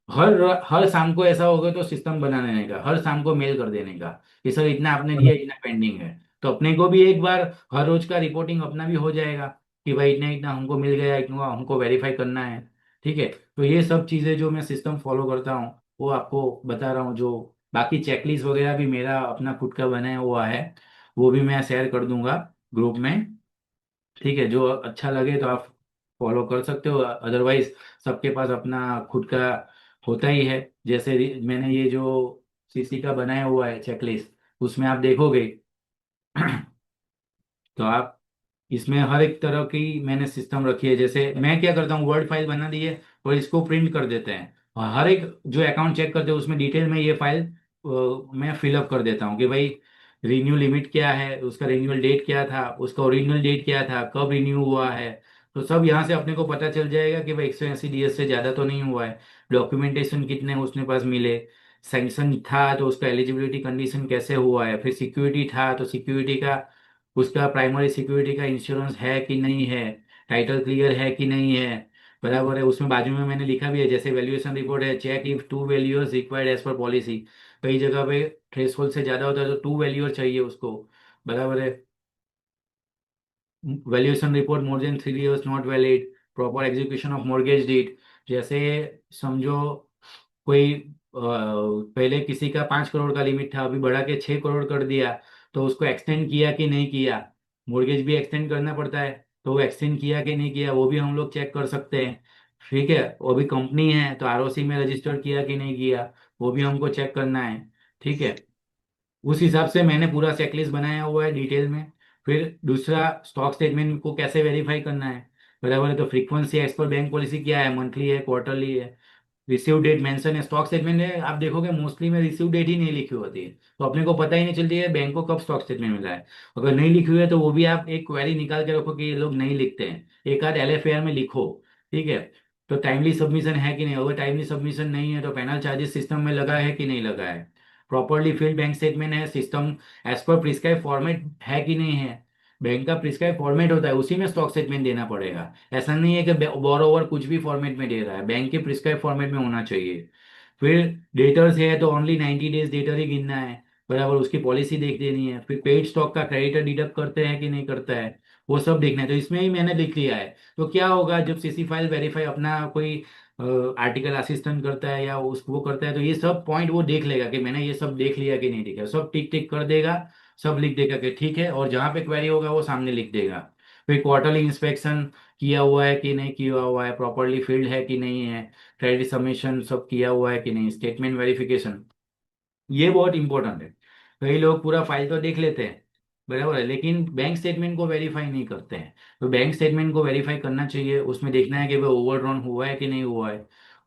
हर हर शाम को ऐसा होगा तो सिस्टम बना देने का, हर शाम को मेल कर देने का कि सर इतना आपने दिया, इतना पेंडिंग है। तो अपने को भी एक बार हर रोज का रिपोर्टिंग अपना भी हो जाएगा कि भाई इतना इतना हमको मिल गया, इतना हमको वेरीफाई करना है। ठीक है, तो ये सब चीज़ें जो मैं सिस्टम फॉलो करता हूँ वो आपको बता रहा हूँ। जो बाकी चेकलिस्ट वगैरह भी मेरा अपना खुद का बनाया हुआ है, वो भी मैं शेयर कर दूंगा ग्रुप में। ठीक है, जो अच्छा लगे तो आप फॉलो कर सकते हो, अदरवाइज सबके पास अपना खुद का होता ही है। जैसे मैंने ये जो सीसी का बनाया हुआ है चेकलिस्ट, उसमें आप देखोगे तो आप इसमें हर एक तरह की मैंने सिस्टम रखी है। जैसे मैं क्या करता हूँ, वर्ड फाइल बना दी है और इसको प्रिंट कर देते हैं, और हर एक जो अकाउंट चेक करते हैं उसमें डिटेल में ये फाइल मैं फिलअप कर देता हूँ कि भाई रिन्यू लिमिट क्या है, उसका रिन्यूअल डेट क्या था, उसका ओरिजिनल डेट क्या था, कब रिन्यू हुआ है। तो सब यहाँ से अपने को पता चल जाएगा कि भाई 180 DS से ज़्यादा तो नहीं हुआ है। डॉक्यूमेंटेशन कितने उसने पास मिले, सैंक्शन था तो उसका एलिजिबिलिटी कंडीशन कैसे हुआ है, फिर सिक्योरिटी था तो सिक्योरिटी का उसका प्राइमरी सिक्योरिटी का इंश्योरेंस है कि नहीं है, टाइटल क्लियर है कि नहीं है। बराबर है, उसमें बाजू में मैंने लिखा भी है जैसे वैल्यूएशन रिपोर्ट है, check if two valuers required as per policy. कई जगह पे थ्रेशोल्ड से ज्यादा होता है तो टू वैल्यूअर चाहिए उसको। बराबर है, valuation report more than 3 years not valid, proper execution of mortgage deed. जैसे समझो कोई पहले किसी का 5 करोड़ का लिमिट था, अभी बढ़ा के 6 करोड़ कर दिया, तो उसको एक्सटेंड किया कि नहीं किया। मॉर्गेज भी एक्सटेंड करना पड़ता है, तो वो एक्सटेंड किया कि नहीं किया वो भी हम लोग चेक कर सकते हैं। ठीक है, वो भी कंपनी है तो आरओसी में रजिस्टर किया कि नहीं किया, वो भी हमको चेक करना है। ठीक है, उस हिसाब से मैंने पूरा चेकलिस्ट बनाया हुआ है डिटेल में। फिर दूसरा स्टॉक स्टेटमेंट को कैसे वेरीफाई करना है। बराबर है, तो frequency as per bank policy क्या है, मंथली है, क्वार्टरली है, रिसीव डेट मेंशन है। स्टॉक स्टेटमेंट है, आप देखोगे मोस्टली में रिसीव डेट ही नहीं लिखी होती है, तो अपने को पता ही नहीं चलती है बैंक को कब स्टॉक स्टेटमेंट मिला है। अगर नहीं लिखी हुई है तो वो भी आप एक क्वेरी निकाल के रखो कि ये लोग नहीं लिखते हैं, एक आध LFAR में लिखो। ठीक है, तो टाइमली सबमिशन है कि नहीं, अगर टाइमली सबमिशन नहीं है तो पेनल चार्जेस सिस्टम में लगा है कि नहीं लगा है। प्रॉपरली फिल्ड बैंक स्टेटमेंट है, system as per prescribe format है कि नहीं है। बैंक का प्रिस्क्राइब फॉर्मेट होता है, उसी में स्टॉक स्टेटमेंट देना पड़ेगा। ऐसा नहीं है कि बोरोवर कुछ भी फॉर्मेट में दे रहा है, बैंक के प्रिस्क्राइब फॉर्मेट में होना चाहिए। फिर डेटर्स है तो ओनली 90 days डेटर ही गिनना है। बराबर, उसकी पॉलिसी देख देनी है। फिर पेड स्टॉक का क्रेडिटर डिडक्ट करते हैं कि नहीं करता है, वो सब देखना है। तो इसमें ही मैंने लिख लिया है। तो क्या होगा जब सीसी फाइल वेरीफाई अपना कोई आर्टिकल असिस्टेंट करता है या उस वो करता है, तो ये सब पॉइंट वो देख लेगा कि मैंने ये सब देख लिया कि नहीं देखा, सब टिक टिक कर देगा, सब लिख देगा कि ठीक है, और जहाँ पे क्वेरी होगा वो सामने लिख देगा। फिर क्वार्टरली इंस्पेक्शन किया हुआ है कि नहीं किया हुआ है, प्रॉपरली फिल्ड है कि नहीं है, क्रेडिट सबमिशन सब किया हुआ है कि नहीं, स्टेटमेंट वेरिफिकेशन, ये बहुत इंपॉर्टेंट है। कई लोग पूरा फाइल तो देख लेते हैं, बराबर है, लेकिन बैंक स्टेटमेंट को वेरीफाई नहीं करते हैं। तो बैंक स्टेटमेंट को वेरीफाई करना चाहिए, उसमें देखना है कि वो ओवरड्रॉन हुआ है कि नहीं हुआ है।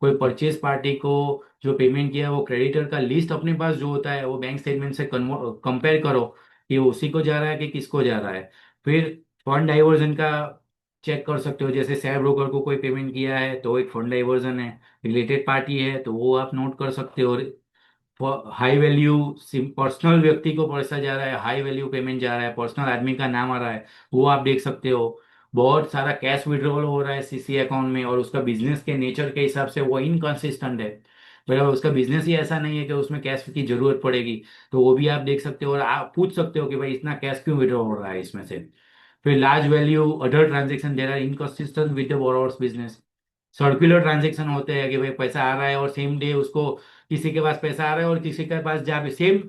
कोई परचेज पार्टी को जो पेमेंट किया है वो क्रेडिटर का लिस्ट अपने पास जो होता है वो बैंक स्टेटमेंट से कंपेयर करो कि वो उसी को जा रहा है कि किसको जा रहा है। फिर फंड डाइवर्जन का चेक कर सकते हो, जैसे शेयर ब्रोकर को कोई पेमेंट किया है तो एक फंड डाइवर्जन है, रिलेटेड पार्टी है तो वो आप नोट कर सकते हो। हाई वैल्यू पर्सनल व्यक्ति को पैसा जा रहा है, हाई वैल्यू पेमेंट जा रहा है, पर्सनल आदमी का नाम आ रहा है, वो आप देख सकते हो। बहुत सारा कैश विड्रॉल हो रहा है सीसी अकाउंट में और उसका बिजनेस के नेचर के हिसाब से वो इनकंसिस्टेंट है, मतलब उसका बिजनेस ही ऐसा नहीं है कि उसमें कैश की जरूरत पड़ेगी, तो वो भी आप देख सकते हो और आप पूछ सकते हो कि भाई इतना कैश क्यों विड्रॉ हो रहा है इसमें से। फिर large value other transaction there are inconsistent with the borrower's business. Circular transaction होते हैं कि भाई पैसा आ रहा है और सेम डे उसको किसी के पास पैसा आ रहा है और किसी के पास जा भी सेम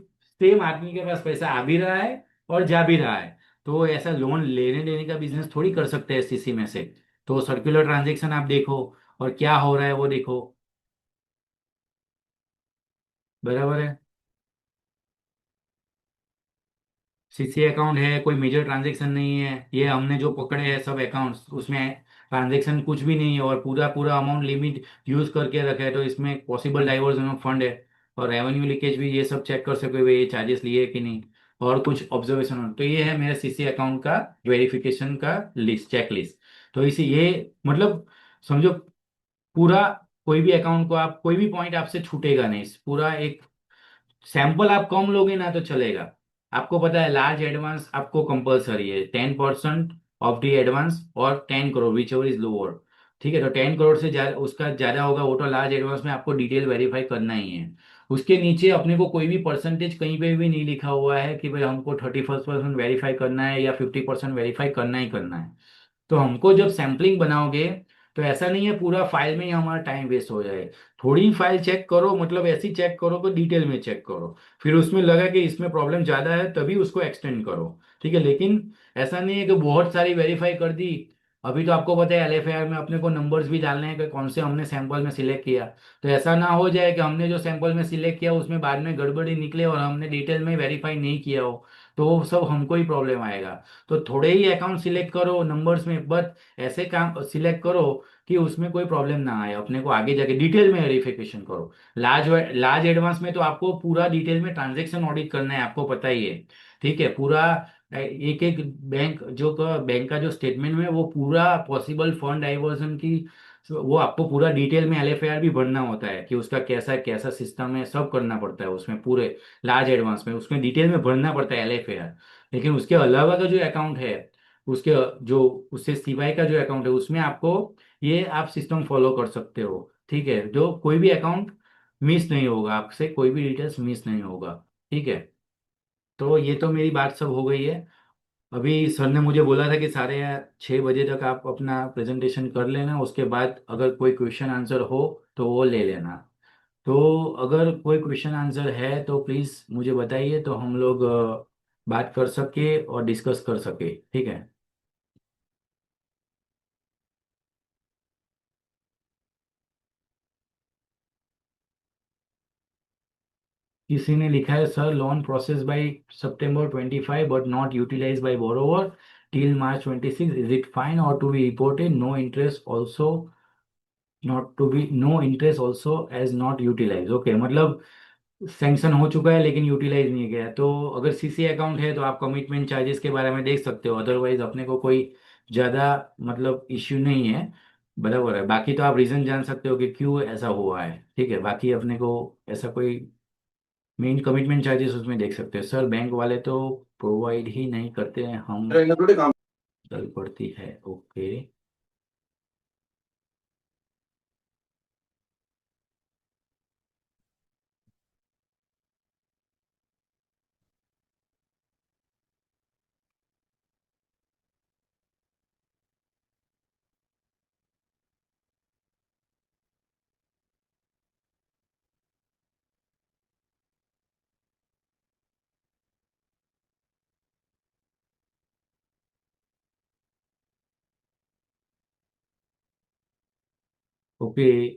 सेम आदमी के पास पैसा आ भी रहा है और जा भी रहा है, तो ऐसा लोन लेने देने का बिजनेस थोड़ी कर सकते हैं सीसी में से। तो सर्कुलर ट्रांजेक्शन आप देखो और क्या हो रहा है वो देखो। बराबर है। सीसी अकाउंट है, कोई मेजर ट्रांजेक्शन नहीं है, ये हमने जो पकड़े हैं सब अकाउंट्स उसमें ट्रांजेक्शन कुछ भी नहीं है और पूरा पूरा अमाउंट लिमिट यूज करके रखा है, तो इसमें पॉसिबल डाइवर्जन ऑफ फंड है और रेवेन्यू लीकेज भी ये सब चेक कर सके हुए ये चार्जेस लिए कि नहीं और कुछ ऑब्जर्वेशन हो। तो ये है मेरे सीसी अकाउंट का वेरिफिकेशन का लिस्ट, चेक लिस्ट। तो इसे ये मतलब समझो पूरा कोई भी अकाउंट को आप कोई भी पॉइंट आपसे छूटेगा नहीं, पूरा एक सैंपल आप कम लोगे ना तो चलेगा। आपको पता है लार्ज एडवांस आपको कंपलसरी है 10% ऑफ द एडवांस और 10 crore which ever is lower. ठीक है, तो 10 करोड़ से ज्यादा उसका ज्यादा होगा वो तो लार्ज एडवांस में आपको डिटेल वेरीफाई करना ही है। उसके नीचे अपने को कोई भी परसेंटेज कहीं पे भी नहीं लिखा हुआ है कि भाई हमको 31% वेरीफाई करना है या 50% वेरीफाई करना ही करना है। तो हमको जब सैम्पलिंग बनाओगे तो ऐसा नहीं है पूरा फाइल में ही हमारा टाइम वेस्ट हो जाए। थोड़ी फाइल चेक करो, मतलब ऐसी चेक करो कि डिटेल में चेक करो, फिर उसमें लगा कि इसमें प्रॉब्लम ज्यादा है तभी उसको एक्सटेंड करो। ठीक है, लेकिन ऐसा नहीं है कि बहुत सारी वेरीफाई कर दी। अभी तो आपको पता है एलएफआईआर में अपने को नंबर्स भी डालने हैं कि कौन से हमने सैंपल में सिलेक्ट किया, तो ऐसा ना हो जाए कि हमने जो सैंपल में सिलेक्ट किया उसमें बाद में गड़बड़ी निकले और हमने डिटेल में वेरीफाई नहीं किया हो, तो वो सब हमको ही प्रॉब्लम आएगा। तो थोड़े ही अकाउंट सिलेक्ट करो नंबर्स में, बट ऐसे काम सिलेक्ट करो कि उसमें कोई प्रॉब्लम ना आए, अपने को आगे जाके डिटेल में वेरिफिकेशन करो। लार्ज लार्ज एडवांस में तो आपको पूरा डिटेल में ट्रांजैक्शन ऑडिट करना है, आपको पता ही है। ठीक है, पूरा एक एक बैंक का जो स्टेटमेंट में वो पूरा पॉसिबल फंड डाइवर्जन की वो आपको पूरा डिटेल में एलएफआईआर भी भरना होता है कि उसका कैसा कैसा सिस्टम है, सब करना पड़ता है उसमें पूरे लार्ज एडवांस में उसमें डिटेल में भरना पड़ता है एलएफआईआर। लेकिन उसके अलावा का जो अकाउंट है उसके जो उससे सिवाय का जो अकाउंट है उसमें आपको ये आप सिस्टम फॉलो कर सकते हो। ठीक है, जो कोई भी अकाउंट मिस नहीं होगा, आपसे कोई भी डिटेल्स मिस नहीं होगा। ठीक है, तो ये तो मेरी बात सब हो गई है। अभी सर ने मुझे बोला था कि 6:30 तक आप अपना प्रेजेंटेशन कर लेना, उसके बाद अगर कोई क्वेश्चन आंसर हो तो वो ले लेना। तो अगर कोई क्वेश्चन आंसर है तो प्लीज़ मुझे बताइए तो हम लोग बात कर सके और डिस्कस कर सके। ठीक है। किसी ने लिखा है sir loan process by September 25 but not utilize by borrower till March 26, is it fine or to be reported no interest also not to be no interest also as not utilize. Okay, मतलब सैंक्शन हो चुका है लेकिन यूटिलाइज नहीं गया, तो अगर सीसी अकाउंट है तो आप कमिटमेंट चार्जेस के बारे में देख सकते हो, अदरवाइज अपने को कोई ज़्यादा मतलब इश्यू नहीं है। बराबर है, बाकी तो आप रीज़न जान सकते हो कि क्यों ऐसा हुआ है। ठीक है, बाकी अपने को ऐसा कोई मेन कमिटमेंट चार्जेस उसमें देख सकते हो। सर बैंक वाले तो प्रोवाइड ही नहीं करते हैं, हम चल पड़ती है। ओके। ओके,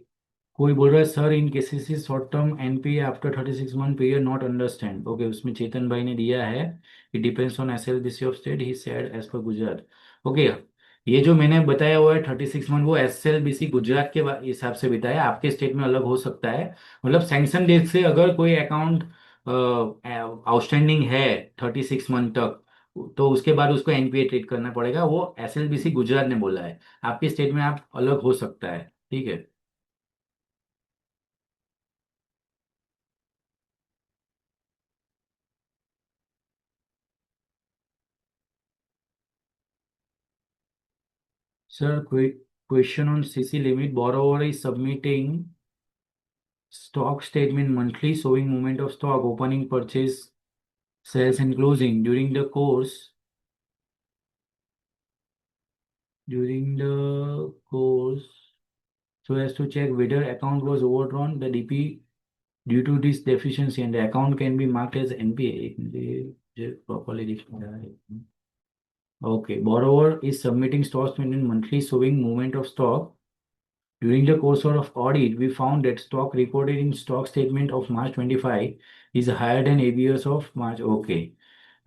कोई बोल रहा है sir in cases short term NPA after 36 month period not understand. Okay, उसमें चेतन भाई ने दिया है, it depends on SLBC of state he said as per Gujarat. Okay, ये जो मैंने बताया हुआ है 36 मंथ, वो SLBC गुजरात के हिसाब से बताया, आपके स्टेट में अलग हो सकता है। मतलब सैंक्शन डेट से अगर कोई अकाउंट आउटस्टैंडिंग है 36 मंथ तक, तो उसके बाद उसको NPA ट्रीट करना पड़ेगा। वो SLBC गुजरात ने बोला है, आपके स्टेट में आप अलग हो सकता है। ठीक है। सर, कोई question on CC limit, borrower is submitting stock statement monthly showing movement of stock, opening, purchase, sales and closing during the course so as to check whether account was overdrawn the DP due to this deficiency, and the account can be marked as NPA. Properly defined. Okay, borrower is submitting stock statement monthly showing movement of stock. During the course of audit, we found that stock reported in stock statement of March 25 is higher than ABS of March. Okay.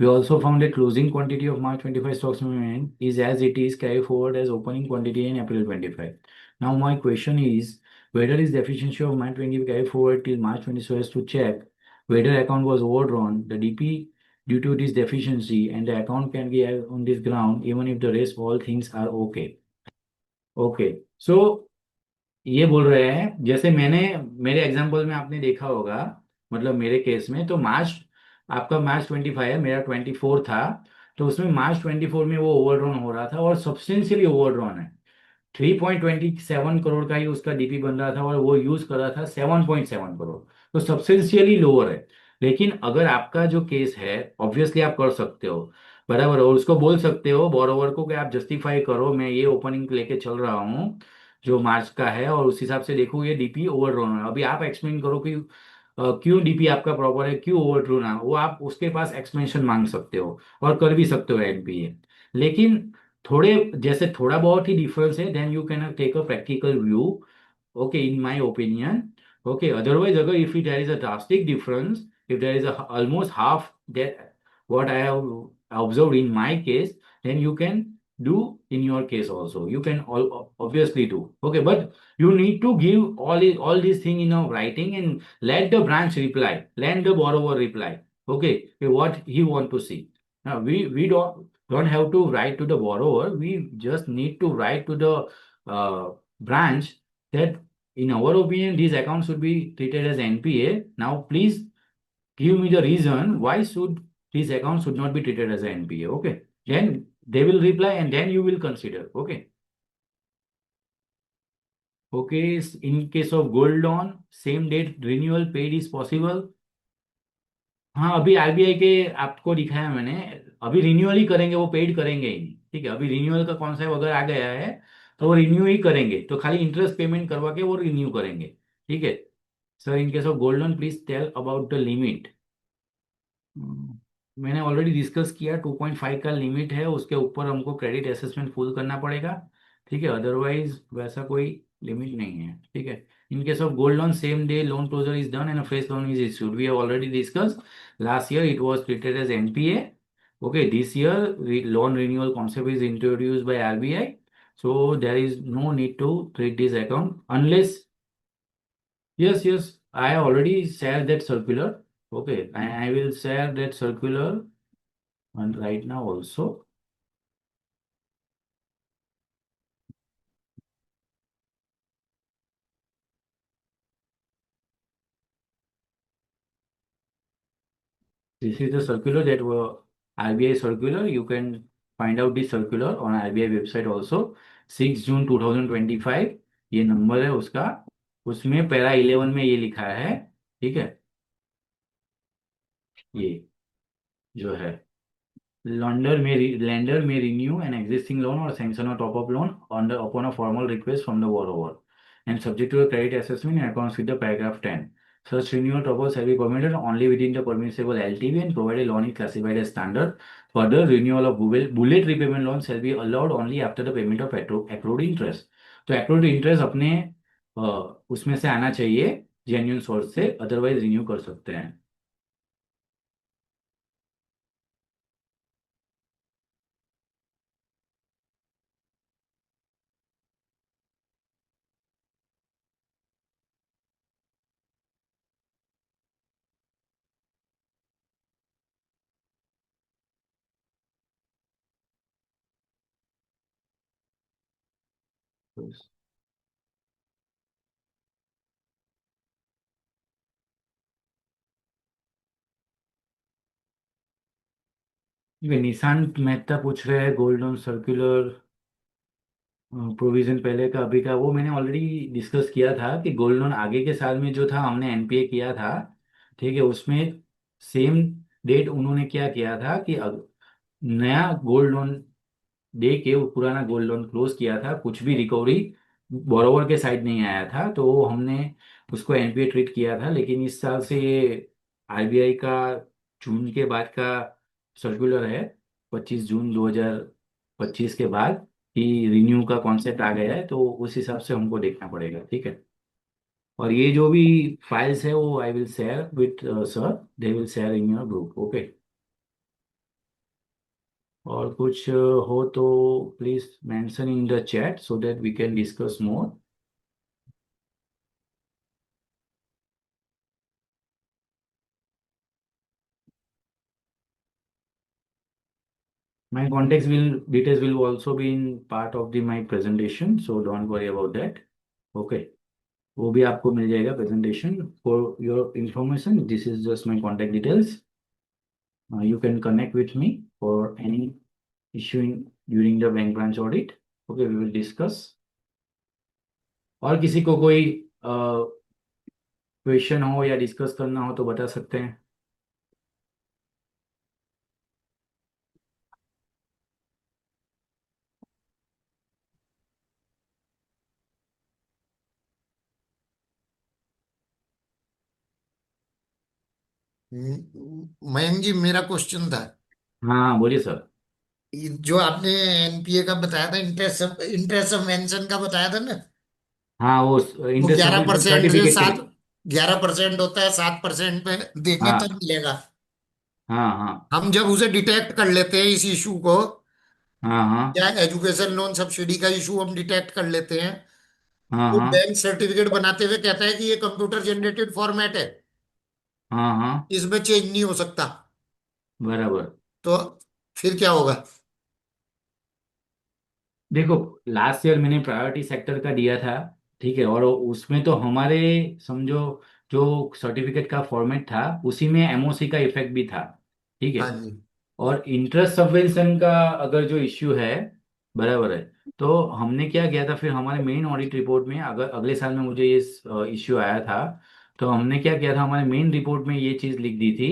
We also found that closing quantity of March 25 stock statement is as it is carried forward as opening quantity in April 25. Now my question is whether is deficiency of March 25 carried forward till March 20 so as to check whether account was overdrawn, the DP due to this deficiency, and the account can be on this ground even if the rest all things are okay. Okay. So ये बोल रहे हैं, जैसे मैंने मेरे एग्जांपल में आपने देखा होगा, मतलब मेरे केस में तो मार्च, आपका मार्च 25 है, मेरा 24 था। तो उसमें मार्च 24 में वो ओवरड्रॉन हो रहा था और सब्सटेंशियली ओवरड्रॉन है। 3.27 करोड़ का ही उसका DP बन रहा था और वो यूज कर रहा था 7.7 करोड़। तो सब्सटेंशियली लोअर है। लेकिन अगर आपका जो केस है, ऑब्वियसली आप कर सकते हो, बराबर, और उसको बोल सकते हो बोरोवर को कि आप जस्टिफाई करो, मैं ये ओपनिंग लेके चल रहा हूँ जो मार्च का है, और उस हिसाब से देखो ये DP ओवरड्रॉन है। अभी आप एक्सप्लेन करो कि क्यों DP आपका प्रॉपर है, क्यों ओवरड्रॉन है, वो आप उसके पास एक्सप्लेनेशन मांग सकते हो और कर भी सकते हो NPA। लेकिन थोड़े, जैसे थोड़ा बहुत ही डिफरेंस है, then you can take a practical view, okay, in my opinion. Okay, otherwise अगर if there is a drastic difference, if there is a almost half that what I have observed in my case, then you can do in your case also. You can obviously do. Okay, but you need to give all these thing in a writing and let the branch reply, let the borrower reply. Okay, what he want to see. Now we don't have to write to the borrower. We just need to write to the branch that in our opinion these accounts should be treated as NPA. Now please give me the reason why should these accounts should not be treated as an NPA. Okay, then they will reply and then you will consider. Okay. Okay, in case of gold loan, same date renewal paid is possible. हाँ, अभी RBI के आपको दिखाया मैंने, अभी रिन्यूअल ही करेंगे, वो पेड करेंगे ही नहीं। ठीक है, अभी रिन्यूअल का कॉन्सेप्ट अगर आ गया है तो वो रिन्यू ही करेंगे, तो खाली इंटरेस्ट पेमेंट करवा के वो रिन्यू करेंगे। ठीक है। Sir, in case of gold loan please tell about the limit. मैंने ऑलरेडी डिस्कस किया, 2.5 का लिमिट है, उसके ऊपर हमको क्रेडिट असेसमेंट फुल करना पड़ेगा। ठीक है, अदरवाइज वैसा कोई लिमिट नहीं है। ठीक है। In case of gold loan, same day loan closure is done and a fresh loan is issued. We have already discuss, last year it was treated as NPA। Okay, this year loan renewal concept is introduced by RBI, so there is no need to treat this account unless, yes, yes, I have already shared that circular. Okay, I will share that circular and right now also. This is the circular that were RBI circular. You can find out this circular on RBI website also. 6 जून 2025 ये नंबर है उसका। उसमें पैरा 11 में ये लिखा है। ठीक है, ये जो है, lender may renew an existing loan or sanction a top-up loan upon a formal request from the borrower and subject to a credit assessment in accordance with the paragraph 10. Such renewal top-up shall be permitted only within the permissible LTV and provided loan is classified as standard. Further, renewal of bullet repayment loan shall be allowed only after the payment of accrued interest. तो accrued interest अपने उसमें से आना चाहिए, जेन्युइन सोर्स से, अदरवाइज रिन्यू कर सकते हैं। ये निशांत मेहता पूछ रहे हैं गोल्ड लोन सर्कुलर प्रोविजन पहले का अभी का, वो मैंने ऑलरेडी डिस्कस किया था कि गोल्ड लोन आगे के साल में जो था हमने एनपीए किया था, ठीक है, उसमें सेम डेट उन्होंने क्या किया था कि नया गोल्ड लोन दे के वो पुराना गोल्ड लोन क्लोज किया था, कुछ भी रिकवरी बोरोवर के साइड नहीं आया था, तो वो हमने उसको एनपीए ट्रीट किया था। लेकिन इस साल से ये आरबीआई का जून के बाद का सर्कुलर है, 25 जून 2025 के बाद कि रिन्यू का कॉन्सेप्ट आ गया है, तो उस हिसाब से हमको देखना पड़ेगा, ठीक है। और ये जो भी फाइल्स है वो I will share with sir, they will share in your group, okay. और कुछ हो तो please mention in the chat so that we can discuss more. My contacts will details will also be in part of the my presentation, so don't worry about that. Okay, वो भी आपको मिल जाएगा presentation for your information. This is just my contact details. You can connect with me for any issue during the bank branch audit. Okay, we will discuss. और किसी को कोई क्वेश्चन हो या डिस्कस करना हो तो बता सकते हैं। मयंक जी, मेरा क्वेश्चन था। हाँ बोलिए सर। ये जो आपने एनपीए का बताया था, इंटरेस्ट इंटरेस्ट ऑफ मेंशन का बताया था ना, हाँ वो वो इंटरेस्ट 11% से सर्टिफिकेट के लिए। 11% होता है, 7% पे देंगे तब हाँ मिलेगा। हाँ हाँ हम जब उसे डिटेक्ट कर लेते हैं इस इशू को, हाँ हाँ या एजुकेशन लोन सब्सिडी का इशू हम डिटेक्ट कर लेते हैं, हाँ तो हाँ बैंक सर्टिफिकेट बनाते हुए कहता है कि ये कंप्यूटर जनरेटेड फॉर्मेट है, हाँ हाँ इसमें चेंज नहीं हो सकता। बराबर। तो फिर क्या होगा? देखो लास्ट ईयर मैंने प्रायोरिटी सेक्टर का दिया था, ठीक है, और उसमें तो हमारे समझो जो सर्टिफिकेट का फॉर्मेट था उसी में एमओसी का इफेक्ट भी था, ठीक है। हाँ जी। और इंटरेस्ट सबवेंशन का अगर जो इश्यू है, बराबर है, तो हमने क्या किया था फिर हमारे मेन ऑडिट रिपोर्ट में, अगर अगले साल में मुझे ये इश्यू आया था, तो हमने क्या किया था हमारे मेन रिपोर्ट में ये चीज़ लिख दी थी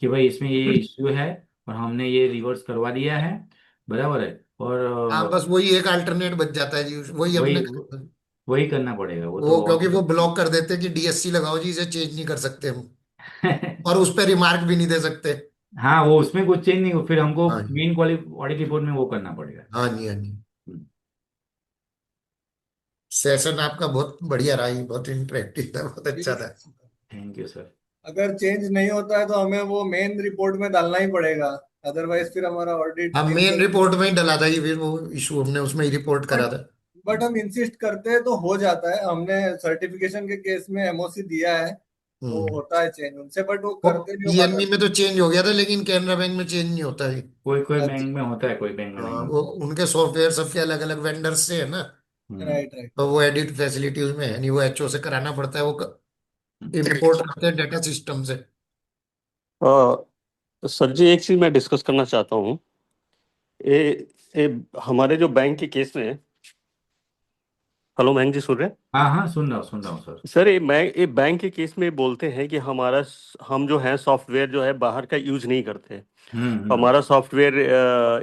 कि भाई इसमें ये इश्यू है और हमने ये रिवर्स करवा दिया है, बराबर है। हाँ, और बस वही एक अल्टरनेट बच जाता है जी, वही वही अपने। वही करना पड़ेगा वो वो तो क्योंकि और वो ब्लॉक कर देते हैं कि डीएससी लगाओ जी, इसे चेंज नहीं कर सकते हम, और उस पर रिमार्क भी नहीं दे सकते। हाँ वो उसमें कुछ चेंज नहीं, फिर हमको हाँ जी। मेन ऑडिट रिपोर्ट में वो करना पड़ेगा। हाँ जी। हाँ जी। सेशन आपका बहुत बढ़िया रहा, ये बहुत इंटरेक्टिव था, बहुत अच्छा था। Thank you sir. अगर चेंज नहीं होता है तो हमें वो मेन रिपोर्ट में डालना ही पड़ेगा, अदरवाइज फिर हमारा ऑडिट हम मेन इनकम। रिपोर्ट में ही डला था ये, फिर वो इशू हमने उसमें ही रिपोर्ट करा बट था। बट हम इंसिस्ट करते हैं तो हो जाता है, हमने सर्टिफिकेशन के केस में एमओसी दिया है तो हम्म। होता है चेंज उनसे, बट वो वो करते नहीं, वो बात पीएनबी में अलग तो चेंज हो गया था, लेकिन कैनरा बैंक में चेंज नहीं होता है। कोई कोई है। बैंक में होता है, कोई बैंक में हाँ, नहीं वो होता। उनके सॉफ्टवेयर सबके अलग अलग वेंडर्स से है ना, हम्म। Right right. तो वो एडिट फैसिलिटी उसमें है नहीं, वो एचओ से कराना पड़ता है, वो हम्म। इम्पोर्ट करते हैं डेटा सिस्टम से। सर जी, एक चीज मैं डिस्कस करना चाहता हूँ। ये ये हमारे जो बैंक के केस में, हेलो मयंक जी, सुन रहे हैं? हाँ हाँ सुन रहा हूँ सर। सर ये बैंक के केस में बोलते हैं कि हम जो है सॉफ्टवेयर जो है बाहर का यूज नहीं करते। हम्म। हमारा सॉफ्टवेयर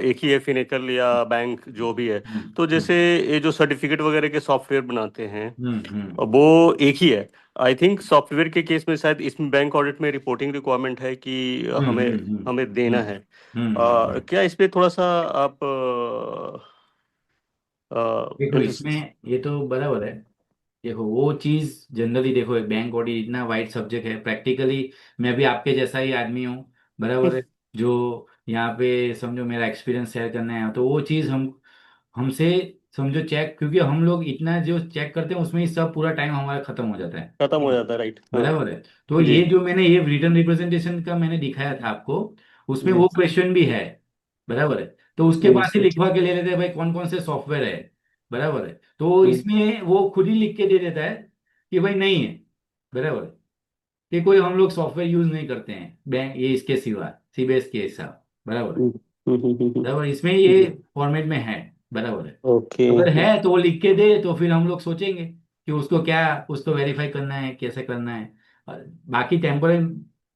एक ही है, फिनेकल या बैंक जो भी है। हम्म। तो जैसे ये जो सर्टिफिकेट वगैरह के सॉफ्टवेयर बनाते हैं, हम्म। वो एक ही है। आई थिंक सॉफ्टवेयर के केस में शायद इसमें बैंक ऑडिट में रिपोर्टिंग रिक्वायरमेंट है कि हम्म। हमें हमें देना है। क्या इस पे थोड़ा सा आप देखो इसमें ये तो बराबर है। देखो वो चीज जनरली देखो बैंक ऑडिट इतना वाइड सब्जेक्ट है प्रैक्टिकली, मैं भी आपके जैसा ही आदमी हूँ, बराबर है, जो यहाँ पे समझो मेरा एक्सपीरियंस शेयर करना है, तो वो चीज हमसे समझो चेक, क्योंकि हम लोग इतना जो चेक करते हैं उसमें ही सब पूरा टाइम हमारा खत्म हो जाता है, खत्म हो जाता है, राइट? हाँ बराबर है। तो जी। ये जो मैंने ये रिटर्न रिप्रेजेंटेशन का मैंने दिखाया था आपको, उसमें जी वो क्वेश्चन भी है, बराबर है, तो उसके जी पास ही लिखवा के ले लेते हैं भाई कौन कौन से सॉफ्टवेयर है, बराबर है। तो हम्म, इसमें वो खुद ही लिख के दे देता है कि भाई नहीं है, बराबर है, कि कोई हम लोग सॉफ्टवेयर यूज नहीं करते हैं बैंक ये इसके सिवा, सीबीएस के हिसाब, बराबर है, हम्म, बराबर, इसमें ये हम्म, फॉर्मेट में है, बराबर है। ओके। अगर है तो वो लिख के दे तो फिर हम लोग सोचेंगे कि उसको क्या, उसको वेरीफाई करना है, कैसे करना है। और बाकी टेम्पोरल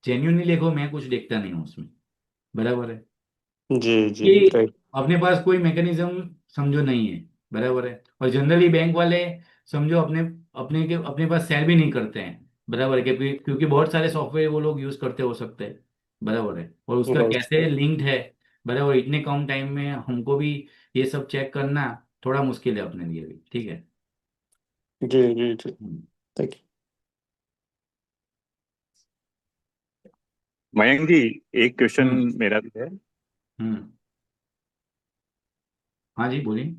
जेन्यूनली लिखो, मैं कुछ देखता नहीं हूँ उसमें, बराबर है, जी जी कि राइट। अपने पास कोई मैकेनिज्म समझो नहीं है, बराबर है। और जनरली बैंक वाले समझो अपने अपने के अपने पास सेल भी नहीं करते हैं, बराबर है, क्योंकि बहुत सारे सॉफ्टवेयर वो लोग यूज करते हो सकते हैं, बराबर है, और उसका कैसे लिंक्ड है, बराबर, इतने कम टाइम में हमको भी ये सब चेक करना थोड़ा मुश्किल है अपने लिए भी, ठीक है। जी जी जी। हम्म। थैंक मयंक जी, एक क्वेश्चन हम्म। मेरा भी है। हम्म। हाँ जी, बोलिए।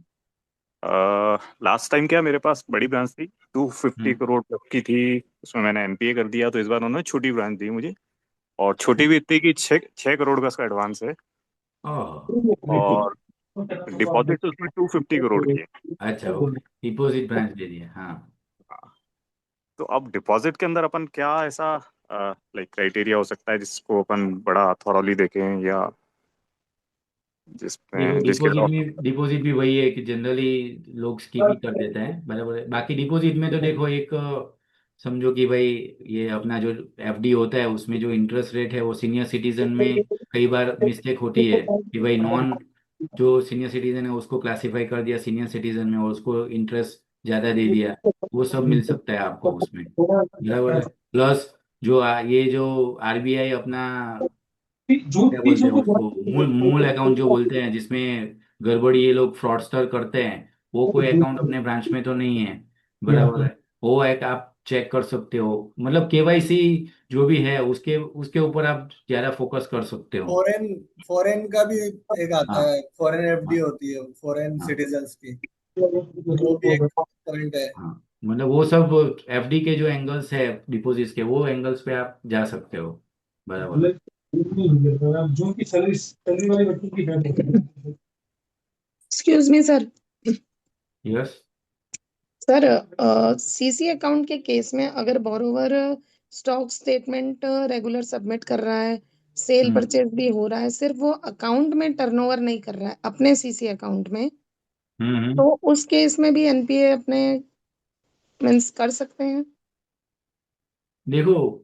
लास्ट टाइम क्या मेरे पास बड़ी ब्रांच थी, 250 हम्म। करोड़ तक की थी। उसमें मैंने एनपीए कर दिया, तो इस बार उन्होंने छोटी ब्रांच दी मुझे, और छोटी भी इतनी कि 6 करोड़ का उसका एडवांस है, ओह। और डिपॉजिट उसमें 250 करोड़ की है। अच्छा, ओके, डिपॉजिट ब्रांच दे दिया, हाँ। तो अब डिपॉजिट के अंदर अपन क्या ऐसा लाइक क्राइटेरिया हो सकता है जिसको अपन बड़ा थॉरोली देखें, या देखो, जिसमें जिसके डिपॉजिट भी वही है कि जनरली लोग स्किप ही कर देते हैं, बराबर है। बाकी डिपॉजिट में तो देखो एक समझो कि भाई ये अपना जो एफडी होता है उसमें जो इंटरेस्ट रेट है वो सीनियर सिटीजन में कई बार मिस्टेक होती है कि भाई नॉन जो सीनियर सिटीजन है उसको क्लासिफाई कर दिया सीनियर सिटीजन में और उसको इंटरेस्ट ज्यादा दे दिया, वो सब मिल सकता है आपको उसमें, बराबर है। प्लस जो ये जो आरबीआई अपना क्या बोलते हैं उसको, मूल मूल अकाउंट जो बोलते हैं जिसमें गड़बड़ी ये लोग फ्रॉडस्टर करते हैं, वो कोई अकाउंट अपने ब्रांच में तो नहीं है, बराबर है। वो एक आप चेक कर सकते हो, मतलब केवाईसी जो भी है उसके उसके ऊपर आप ज्यादा फोकस कर सकते हो। फॉरेन फॉरेन का भी एक आता हाँ। है, फॉरेन एफडी हाँ। होती है फॉरेन हाँ। सिटीजन्स की, वो भी एक पॉइंट है। हाँ, मतलब वो सब एफडी के जो एंगल्स है डिपॉजिट्स के, वो एंगल्स पे आप जा सकते हो, बराबर है। Excuse me sir. Yes. Sir, CC account के केस में अगर borrower stock statement regular submit कर रहा है, सेल हम्म। परचेज भी हो रहा है, सिर्फ वो अकाउंट में टर्नओवर नहीं कर रहा है अपने सीसी अकाउंट में, हम्म। तो उस केस में भी एनपीए अपने मीन्स कर सकते हैं? देखो,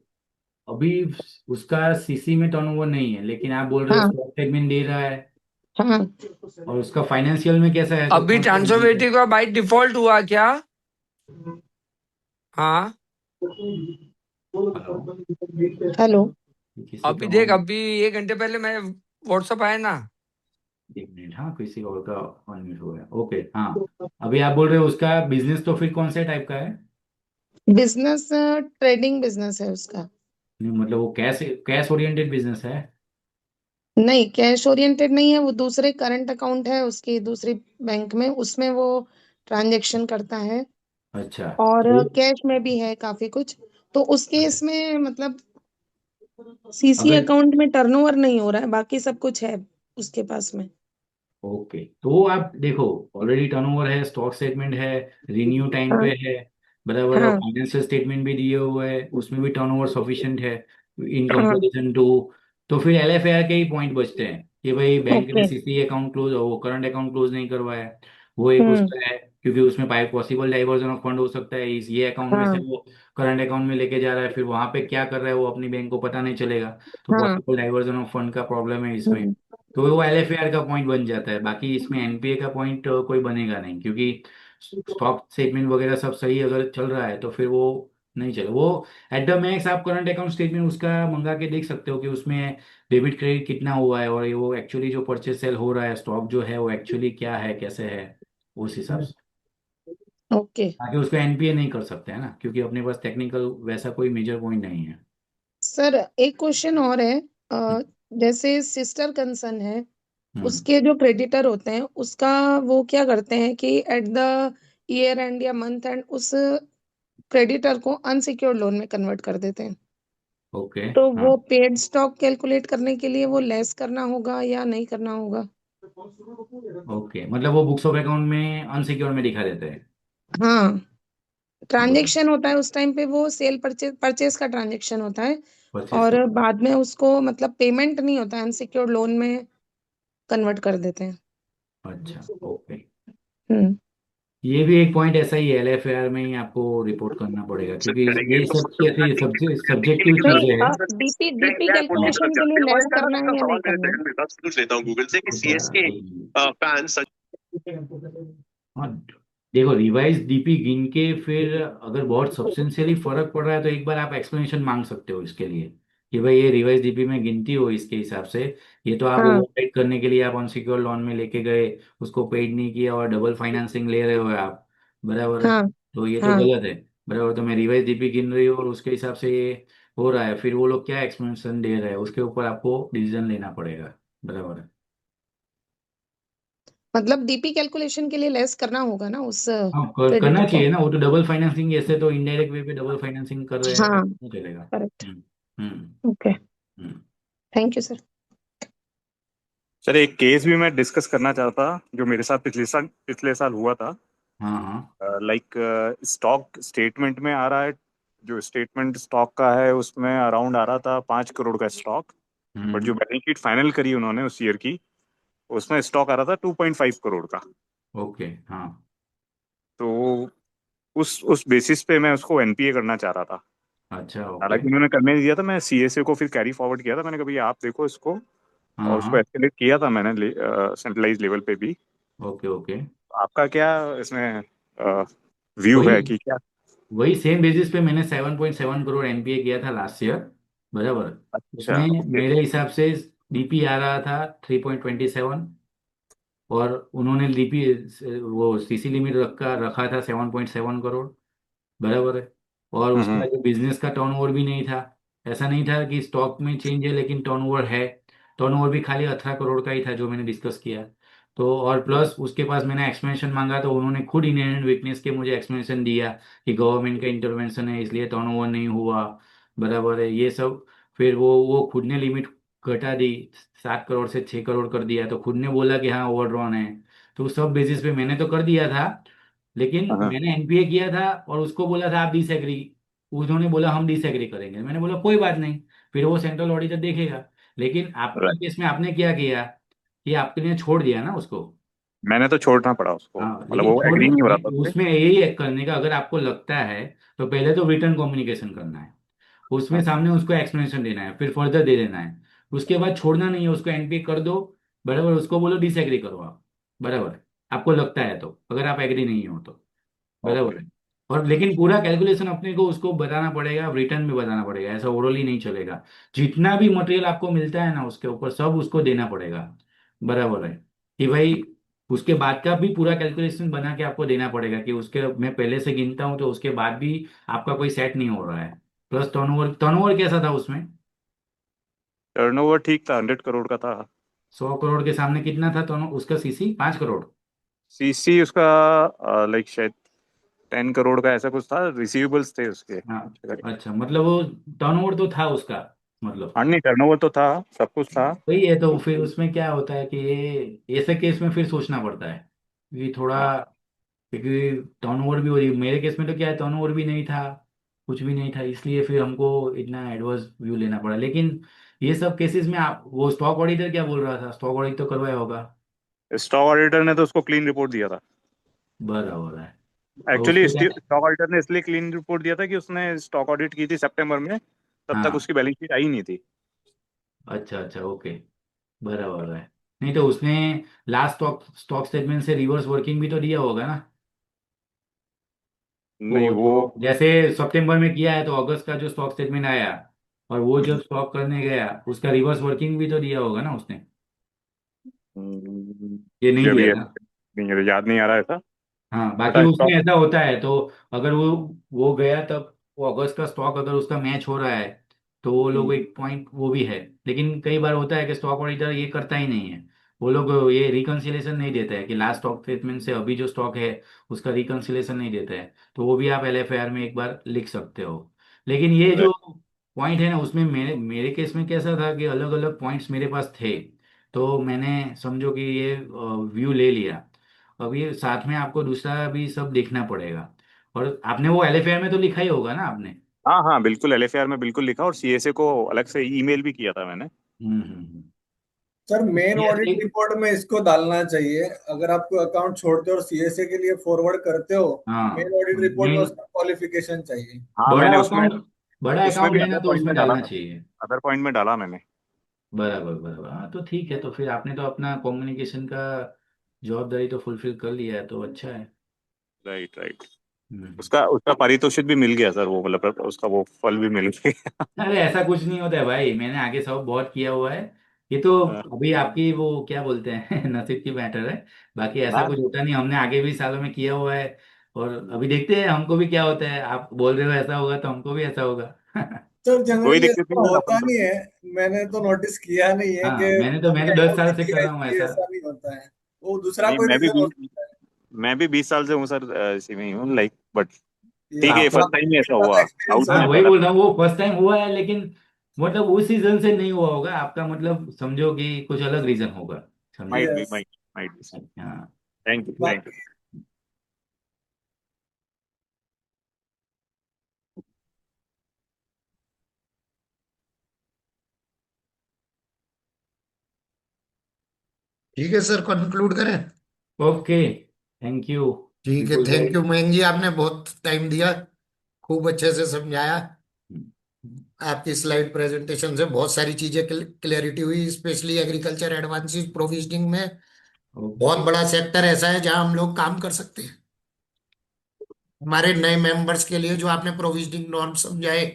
अभी उसका सीसी में टर्नओवर नहीं है, लेकिन आप बोल रहे हो हाँ स्टॉक सेगमेंट दे रहा है, हाँ। और उसका फाइनेंशियल में कैसा है, तो अभी कौन सा segment है? ट्रांसफॉर्मेटिव का बाई डिफॉल्ट हुआ क्या? हाँ। Hello, hello. ये किसी का अभी देख, ऑन, अभी 1 घंटे पहले मैं व्हाट्सअप आया ना। एक मिनट, हाँ, किसी और का ऑन म्यूट हो गया, ओके, हाँ। अभी आप बोल रहे हो उसका बिजनेस तो फिर कौन से टाइप का है? बिजनेस ट्रेडिंग बिजनेस है उसका। नहीं, मतलब वो कैश कैश ओरिएंटेड बिजनेस है? नहीं, कैश ओरिएंटेड नहीं है, वो दूसरे करंट अकाउंट है उसकी दूसरी बैंक में, उसमें वो ट्रांजैक्शन करता है, अच्छा। और तो कैश में भी है काफी कुछ। तो उस केस में मतलब सीसी अगर, अकाउंट में टर्नओवर नहीं हो रहा है, बाकी सब कुछ है उसके पास में। ओके, तो आप देखो, ऑलरेडी टर्नओवर है, स्टॉक स्टेटमेंट है, रिन्यू टाइम पे हाँ है, बराबर, और हाँ फाइनेंशियल स्टेटमेंट भी दिए हुए है, उसमें भी टर्नओवर सफिशिएंट है इन हाँ। Comparison to. तो फिर एलएफआर के ही पॉइंट बचते हैं कि भाई बैंक ने ओके। सीसी अकाउंट क्लोज, वो करंट अकाउंट क्लोज नहीं करवाया है, वो एक हम्म। उसका है, क्योंकि उसमें पॉसिबल डाइवर्जन ऑफ फंड हो सकता है, इस ये अकाउंट में से हाँ वो करंट अकाउंट में लेके जा रहा है, फिर वहां पे क्या कर रहा है वो अपनी बैंक को पता नहीं चलेगा, तो हाँ। पॉसिबल डाइवर्जन ऑफ फंड का प्रॉब्लम है इसमें। हम्म। तो वो एलएफएआर का पॉइंट बन जाता है, बाकी इसमें एनपीए का पॉइंट कोई बनेगा नहीं, क्योंकि स्टॉक सेगमेंट वगैरह सब सही अगर चल रहा है तो फिर वो नहीं चले वो। एट द मैक्स आप करंट अकाउंट स्टेटमेंट उसका मंगा के देख सकते हो कि उसमें डेबिट क्रेडिट कितना हुआ है, और ये वो एक्चुअली जो परचेज सेल हो रहा है स्टॉक जो है वो एक्चुअली क्या है, कैसे है, उस हिसाब से। ओके। ताकि उसको एनपीए नहीं कर सकते हैं ना, क्योंकि अपने पास टेक्निकल वैसा कोई मेजर पॉइंट नहीं है। सर, एक क्वेश्चन और है। हम्म। जैसे सिस्टर कंसर्न है, हम्म। उसके जो क्रेडिटर होते हैं उसका, वो क्या करते हैं कि एट द ईयर एंड या मंथ एंड उस क्रेडिटर को अनसिक्योर्ड लोन में कन्वर्ट कर देते हैं, ओके। तो हाँ, वो पेड स्टॉक कैलकुलेट करने के लिए वो लेस करना होगा या नहीं करना होगा? ओके, मतलब वो बुक्स ऑफ अकाउंट में अनसिक्योर्ड में दिखा देते हैं। हाँ, बराबर। ट्रांजेक्शन होता है उस टाइम पे, वो सेल परचेज परचेज का ट्रांजेक्शन होता है, परचेस और का। बाद में उसको मतलब पेमेंट नहीं होता है, अनसिक्योर्ड लोन में कन्वर्ट कर देते हैं। अच्छा, ओके। हम्म। ये भी एक पॉइंट ऐसा ही है, एलएफआर में ही आपको रिपोर्ट करना पड़ेगा, क्योंकि ये सब कैसे सब्जेक्टिव नहीं, चीजें हैं। डीपी डीपी कैलकुलेशन के लिए लेस करना है या नहीं करना है? पूछ लेता हूँ गूगल से कि रुको यार, सीएसके एक मिनट। फैंस। हाँ, देखो रिवाइज डीपी गिन के फिर अगर बहुत सब्सटेंशियली फर्क पड़ रहा है तो एक बार आप एक्सप्लेनेशन मांग सकते हो इसके लिए, कि भाई ये रिवाइज डीपी में गिनती हो इसके हिसाब से। ये तो आप हाँ ओवरराइड करने के लिए आप अनसिक्योर लोन में लेके गए, उसको पेड नहीं किया और डबल फाइनेंसिंग ले रहे हो आप, बराबर है। हाँ तो ये तो हाँ। गलत है। बराबर, तो मैं रिवाइज डीपी गिन रही हूँ और उसके हिसाब से ये हो रहा है, फिर वो लोग क्या एक्सप्लेनेशन दे रहे हैं उसके ऊपर आपको डिसीजन लेना पड़ेगा। बराबर है। मतलब डीपी कैलकुलेशन के लिए लेस करना होगा ना उस हाँ, करना क्रेडिटर को। चाहिए ना, वो तो डबल फाइनेंसिंग, ऐसे तो इनडायरेक्ट वे पे डबल फाइनेंसिंग कर रहे हैं, हाँ, नहीं चलेगा। Correct. Hmm. Hmm. Okay, hmm. Thank you sir. Sir एक केस भी मैं डिस्कस करना चाहता, जो मेरे साथ पिछले साल हुआ था। हाँ हाँ। लाइक स्टॉक स्टेटमेंट में आ रहा है, जो स्टेटमेंट स्टॉक का है उसमें अराउंड आ रहा था 5 करोड़ का स्टॉक। बट जो हम्म। बैलेंस शीट फाइनल करी उन्होंने उस ईयर की, उसमें स्टॉक आ रहा था 2.5 करोड़ का। ओके। हाँ। तो उस बेसिस पे मैं उसको एनपीए करना चाह रहा था। अच्छा, ओके। हालांकि उन्होंने करने नहीं दिया था, मैं सीएसए को फिर कैरी फॉरवर्ड किया था, मैंने कहा भैया आप देखो इसको। हाँ और उसको हाँ। एस्केलेट किया था मैंने सेंट्रलाइज लेवल पे भी। Okay okay. आपका क्या इसमें व्यू वही है कि क्या? वही सेम बेसिस पे मैंने 7.7 करोड़ एनपीए किया था लास्ट ईयर। बराबर। अच्छा, उसमें ओके। मेरे हिसाब से डीपी आ रहा था 3.27, और उन्होंने डीपी वो सीसी लिमिट रखा था 7.7 करोड़। बराबर है। और उसका हम्म। जो बिजनेस का टर्नओवर भी नहीं था, ऐसा नहीं था कि स्टॉक में चेंज है लेकिन टर्नओवर है। टर्नओवर भी खाली 18 करोड़ का ही था जो मैंने डिस्कस किया। तो और प्लस उसके पास मैंने एक्सप्लेनेशन मांगा तो उन्होंने खुद इनहेरेंट वीकनेस के मुझे एक्सप्लेनेशन दिया कि गवर्नमेंट का इंटरवेंशन है इसलिए टर्नओवर नहीं हुआ। बराबर है ये सब। फिर वो खुद ने लिमिट घटा दी, 7 करोड़ से 6 करोड़ कर दिया, तो खुद ने बोला कि हाँ ओवरड्रॉन है। तो उस सब बेसिस पे मैंने तो कर दिया था, लेकिन हाँ। मैंने एनपीए किया था और उसको बोला था आप डिसएग्री। उन्होंने बोला हम डिसएग्री करेंगे, मैंने बोला कोई बात नहीं, फिर वो सेंट्रल ऑडिटर देखेगा। लेकिन आपके राइट। केस में आपने क्या किया कि आपने छोड़ दिया ना उसको। मैंने तो छोड़ना पड़ा उसको, हाँ, मतलब लेकिन वो छोड़ने एग्री नहीं हो रहा था उससे। उसमें यही है करने का, अगर आपको लगता है तो पहले तो रिटर्न कम्युनिकेशन करना है, उसमें हाँ, सामने उसको एक्सप्लेनेशन देना है, फिर फर्दर दे देना है। उसके बाद छोड़ना नहीं है, उसको एनपी कर दो। बराबर, उसको बोलो डिसएग्री करो आप। बराबर, आपको लगता है तो, अगर आप एग्री नहीं हो तो। ओके। बराबर है। और लेकिन पूरा कैलकुलेशन अपने को उसको बताना पड़ेगा, रिटर्न में बताना पड़ेगा, ऐसा ओरली नहीं चलेगा। जितना भी मटेरियल आपको मिलता है ना उसके ऊपर सब उसको देना पड़ेगा। बराबर है कि भाई उसके बाद का भी पूरा कैलकुलेशन बना के आपको देना पड़ेगा कि उसके मैं पहले से गिनता हूँ तो उसके बाद भी आपका कोई सेट नहीं हो रहा है। प्लस टर्नओवर टर्नओवर कैसा था उसमें? टर्नओवर ठीक था, 100 करोड़ का था। 100 करोड़ के सामने कितना था टर्न उसका सीसी? 5 करोड़। सीसी उसका लाइक शायद 10 करोड़ का ऐसा कुछ था, रिसीवेबल्स थे उसके। हाँ। अच्छा, मतलब वो टर्नओवर तो था उसका, मतलब। हाँ, नहीं टर्नओवर तो था, सब कुछ था। वही है, तो फिर उसमें क्या होता है कि ये ऐसे केस में फिर सोचना पड़ता है कि थोड़ा, हाँ। क्योंकि टर्नओवर भी हो रही, मेरे केस में तो क्या है टर्नओवर भी नहीं था, कुछ भी नहीं था, इसलिए फिर हमको इतना एडवर्स व्यू लेना पड़ा। लेकिन ये सब केसेस में आप वो स्टॉक ऑडिटर क्या बोल रहा था? स्टॉक ऑडिट तो करवाया होगा। स्टॉक ऑडिटर ने तो उसको क्लीन रिपोर्ट दिया था। बराबर है। और एक्चुअली उसको क्या? स्टॉक ऑडिटर ने इसलिए क्लीन रिपोर्ट दिया था कि उसने स्टॉक ऑडिट की थी सितंबर में, तब तक हाँ। उसकी बैलेंस शीट आई नहीं थी। अच्छा अच्छा, ओके। बराबर है। नहीं तो उसने लास्ट स्टॉक स्टॉक स्टेटमेंट से रिवर्स वर्किंग भी तो दिया होगा ना। नहीं वो वो जो जैसे सितंबर में किया है तो अगस्त का जो स्टॉक स्टेटमेंट आया, और वो जब स्टॉक करने गया उसका रिवर्स वर्किंग भी तो दिया होगा ना उसने। ये नहीं मुझे अभी दिया था। नहीं याद नहीं आ रहा है था। हाँ, बट बाकी हाँ उसमें स्टॉक। ऐसा होता है तो अगर वो गया तब वो अगस्त का स्टॉक अगर उसका मैच हो रहा है तो वो लोग एक पॉइंट वो भी है। लेकिन कई बार होता है कि स्टॉक ऑडिटर ये करता ही नहीं है, वो लोग ये रिकंसिलेशन नहीं देता है कि लास्ट स्टॉक स्टेटमेंट से अभी जो स्टॉक है उसका रिकंसिलेशन नहीं देता है, तो वो भी आप एलएफआईआर में एक बार लिख सकते हो। लेकिन ये जो पॉइंट है ना उसमें मेरे मेरे केस में कैसा था कि अलग अलग पॉइंट्स मेरे पास थे। तो मैंने समझो कि ये व्यू ले लिया। अब ये साथ में आपको दूसरा भी सब देखना पड़ेगा। और आपने वो LFR में तो लिखा ही होगा ना आपने? हाँ हाँ बिल्कुल, LFR में बिल्कुल लिखा, और CSA को अलग से ईमेल भी किया था मैंने। हम्म। सर मेन ये ऑडिट एक रिपोर्ट में इसको डालना चाहिए। अगर आप कोई अकाउंट छोड़ते हो और सीएसए के लिए फॉरवर्ड करते हो, मेन हाँ, ऑडिट रिपोर्ट में मेन उसका क्वालिफिकेशन चाहिए। हाँ बड़ा मैंने उसमें, अकाउंट बड़ा उसमें भी अकाउंट है ना, अदर तो पॉइंट उसमें में डाला डालना था, चाहिए। अदर पॉइंट में डाला मैंने। बराबर बराबर, हाँ तो ठीक है। तो फिर आपने तो अपना कम्युनिकेशन का जवाबदारी तो फुलफिल कर लिया है, तो अच्छा है। Right right. हम्म। उसका उसका पारितोषिक भी मिल गया सर, वो मतलब उसका वो फल भी मिल गया। अरे ऐसा कुछ नहीं होता है भाई, मैंने आगे सब बहुत किया हुआ है। ये तो अभी आपकी वो क्या बोलते हैं नसीब की मैटर है। बाकी ऐसा ना कुछ होता नहीं, हमने आगे भी सालों में किया हुआ है। और अभी देखते हैं हमको भी क्या होता है। आप बोल रहे हो ऐसा होगा, तो हमको भी ऐसा होगा। सर कोई जनरली दिक्कत ऐसा नहीं है होता अपन नहीं तो। है। मैंने तो नोटिस किया नहीं है कि हाँ, मैंने तो 10 साल से एमओसी कर दिया रहा हूँ इसलिए ऐसा। ऐसा नहीं होता है। वो दूसरा नहीं कोई रीजन हो सकता है। मैं भी 20 साल से हूँ सर, इसी में ही हूँ लाइक, बट तो ये ठीक है, आपको, फर्स्ट टाइम ही ऐसा आपका हुआ, एक्सपीरियंस आउट हाँ में होगा। वही पता बोल रहा हूँ, वो फर्स्ट टाइम हुआ है, लेकिन मतलब उस रीजन से नहीं हुआ होगा आपका, मतलब समझो कि कुछ अलग रीजन होगा। समझे? Might be, yes. Might be. हाँ। Thank you, thank you. बाकी ठीक है सर, कंक्लूड करें? ओके, थैंक यू ठीक है, विपुल थैंक भाई। यू मयंक जी, आपने बहुत टाइम दिया, खूब अच्छे से समझाया। आपकी स्लाइड प्रेजेंटेशन से बहुत सारी चीजें क्लैरिटी हुई, स्पेशली एग्रीकल्चर एडवांसेस प्रोविजनिंग में। बहुत ओके बड़ा सेक्टर ऐसा है जहां हम लोग काम कर सकते हैं। हमारे नए मेंबर्स के लिए जो आपने प्रोविजनिंग नॉर्म समझाए,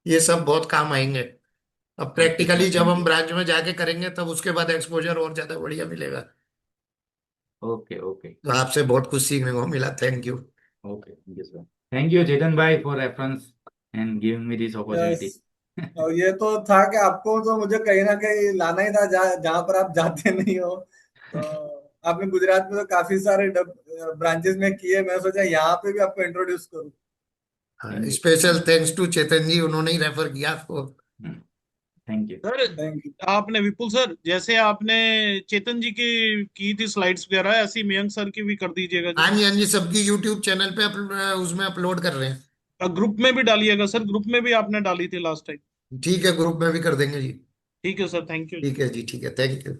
ये सब बहुत काम आएंगे। अब ओके सर, प्रैक्टिकली जब थैंक हम यू। ब्रांच में जाके करेंगे, तब उसके बाद एक्सपोजर और ज्यादा बढ़िया मिलेगा। ओके ओके तो आपसे बहुत कुछ सीखने को मिला, thank you. Okay, thank you sir. Thank you Chetan भाई for reference and giving me this yes. Opportunity. और ये तो था कि आपको तो मुझे कहीं ना कहीं लाना ही था, जहाँ पर आप जाते नहीं हो। तो आपने गुजरात में तो काफी सारे ब्रांचेस में किए, मैं सोचा यहाँ पे भी आपको इंट्रोड्यूस करूँ। Thank you special thanks to Chetan ji, उन्होंने ही रेफर किया आपको। Thank you. Sir thank you. आपने, विपुल सर, जैसे आपने चेतन जी की थी स्लाइड्स वगैरह, ऐसी मयंक सर की भी कर दीजिएगा जी। हाँ जी हाँ जी, सबकी यूट्यूब चैनल पे उसमें अपलोड कर रहे हैं। ग्रुप में भी डालिएगा सर, ग्रुप में भी आपने डाली थी लास्ट टाइम। ठीक है, ग्रुप में भी कर देंगे जी। ठीक है सर, थैंक यू। ठीक है जी, ठीक है, थैंक यू।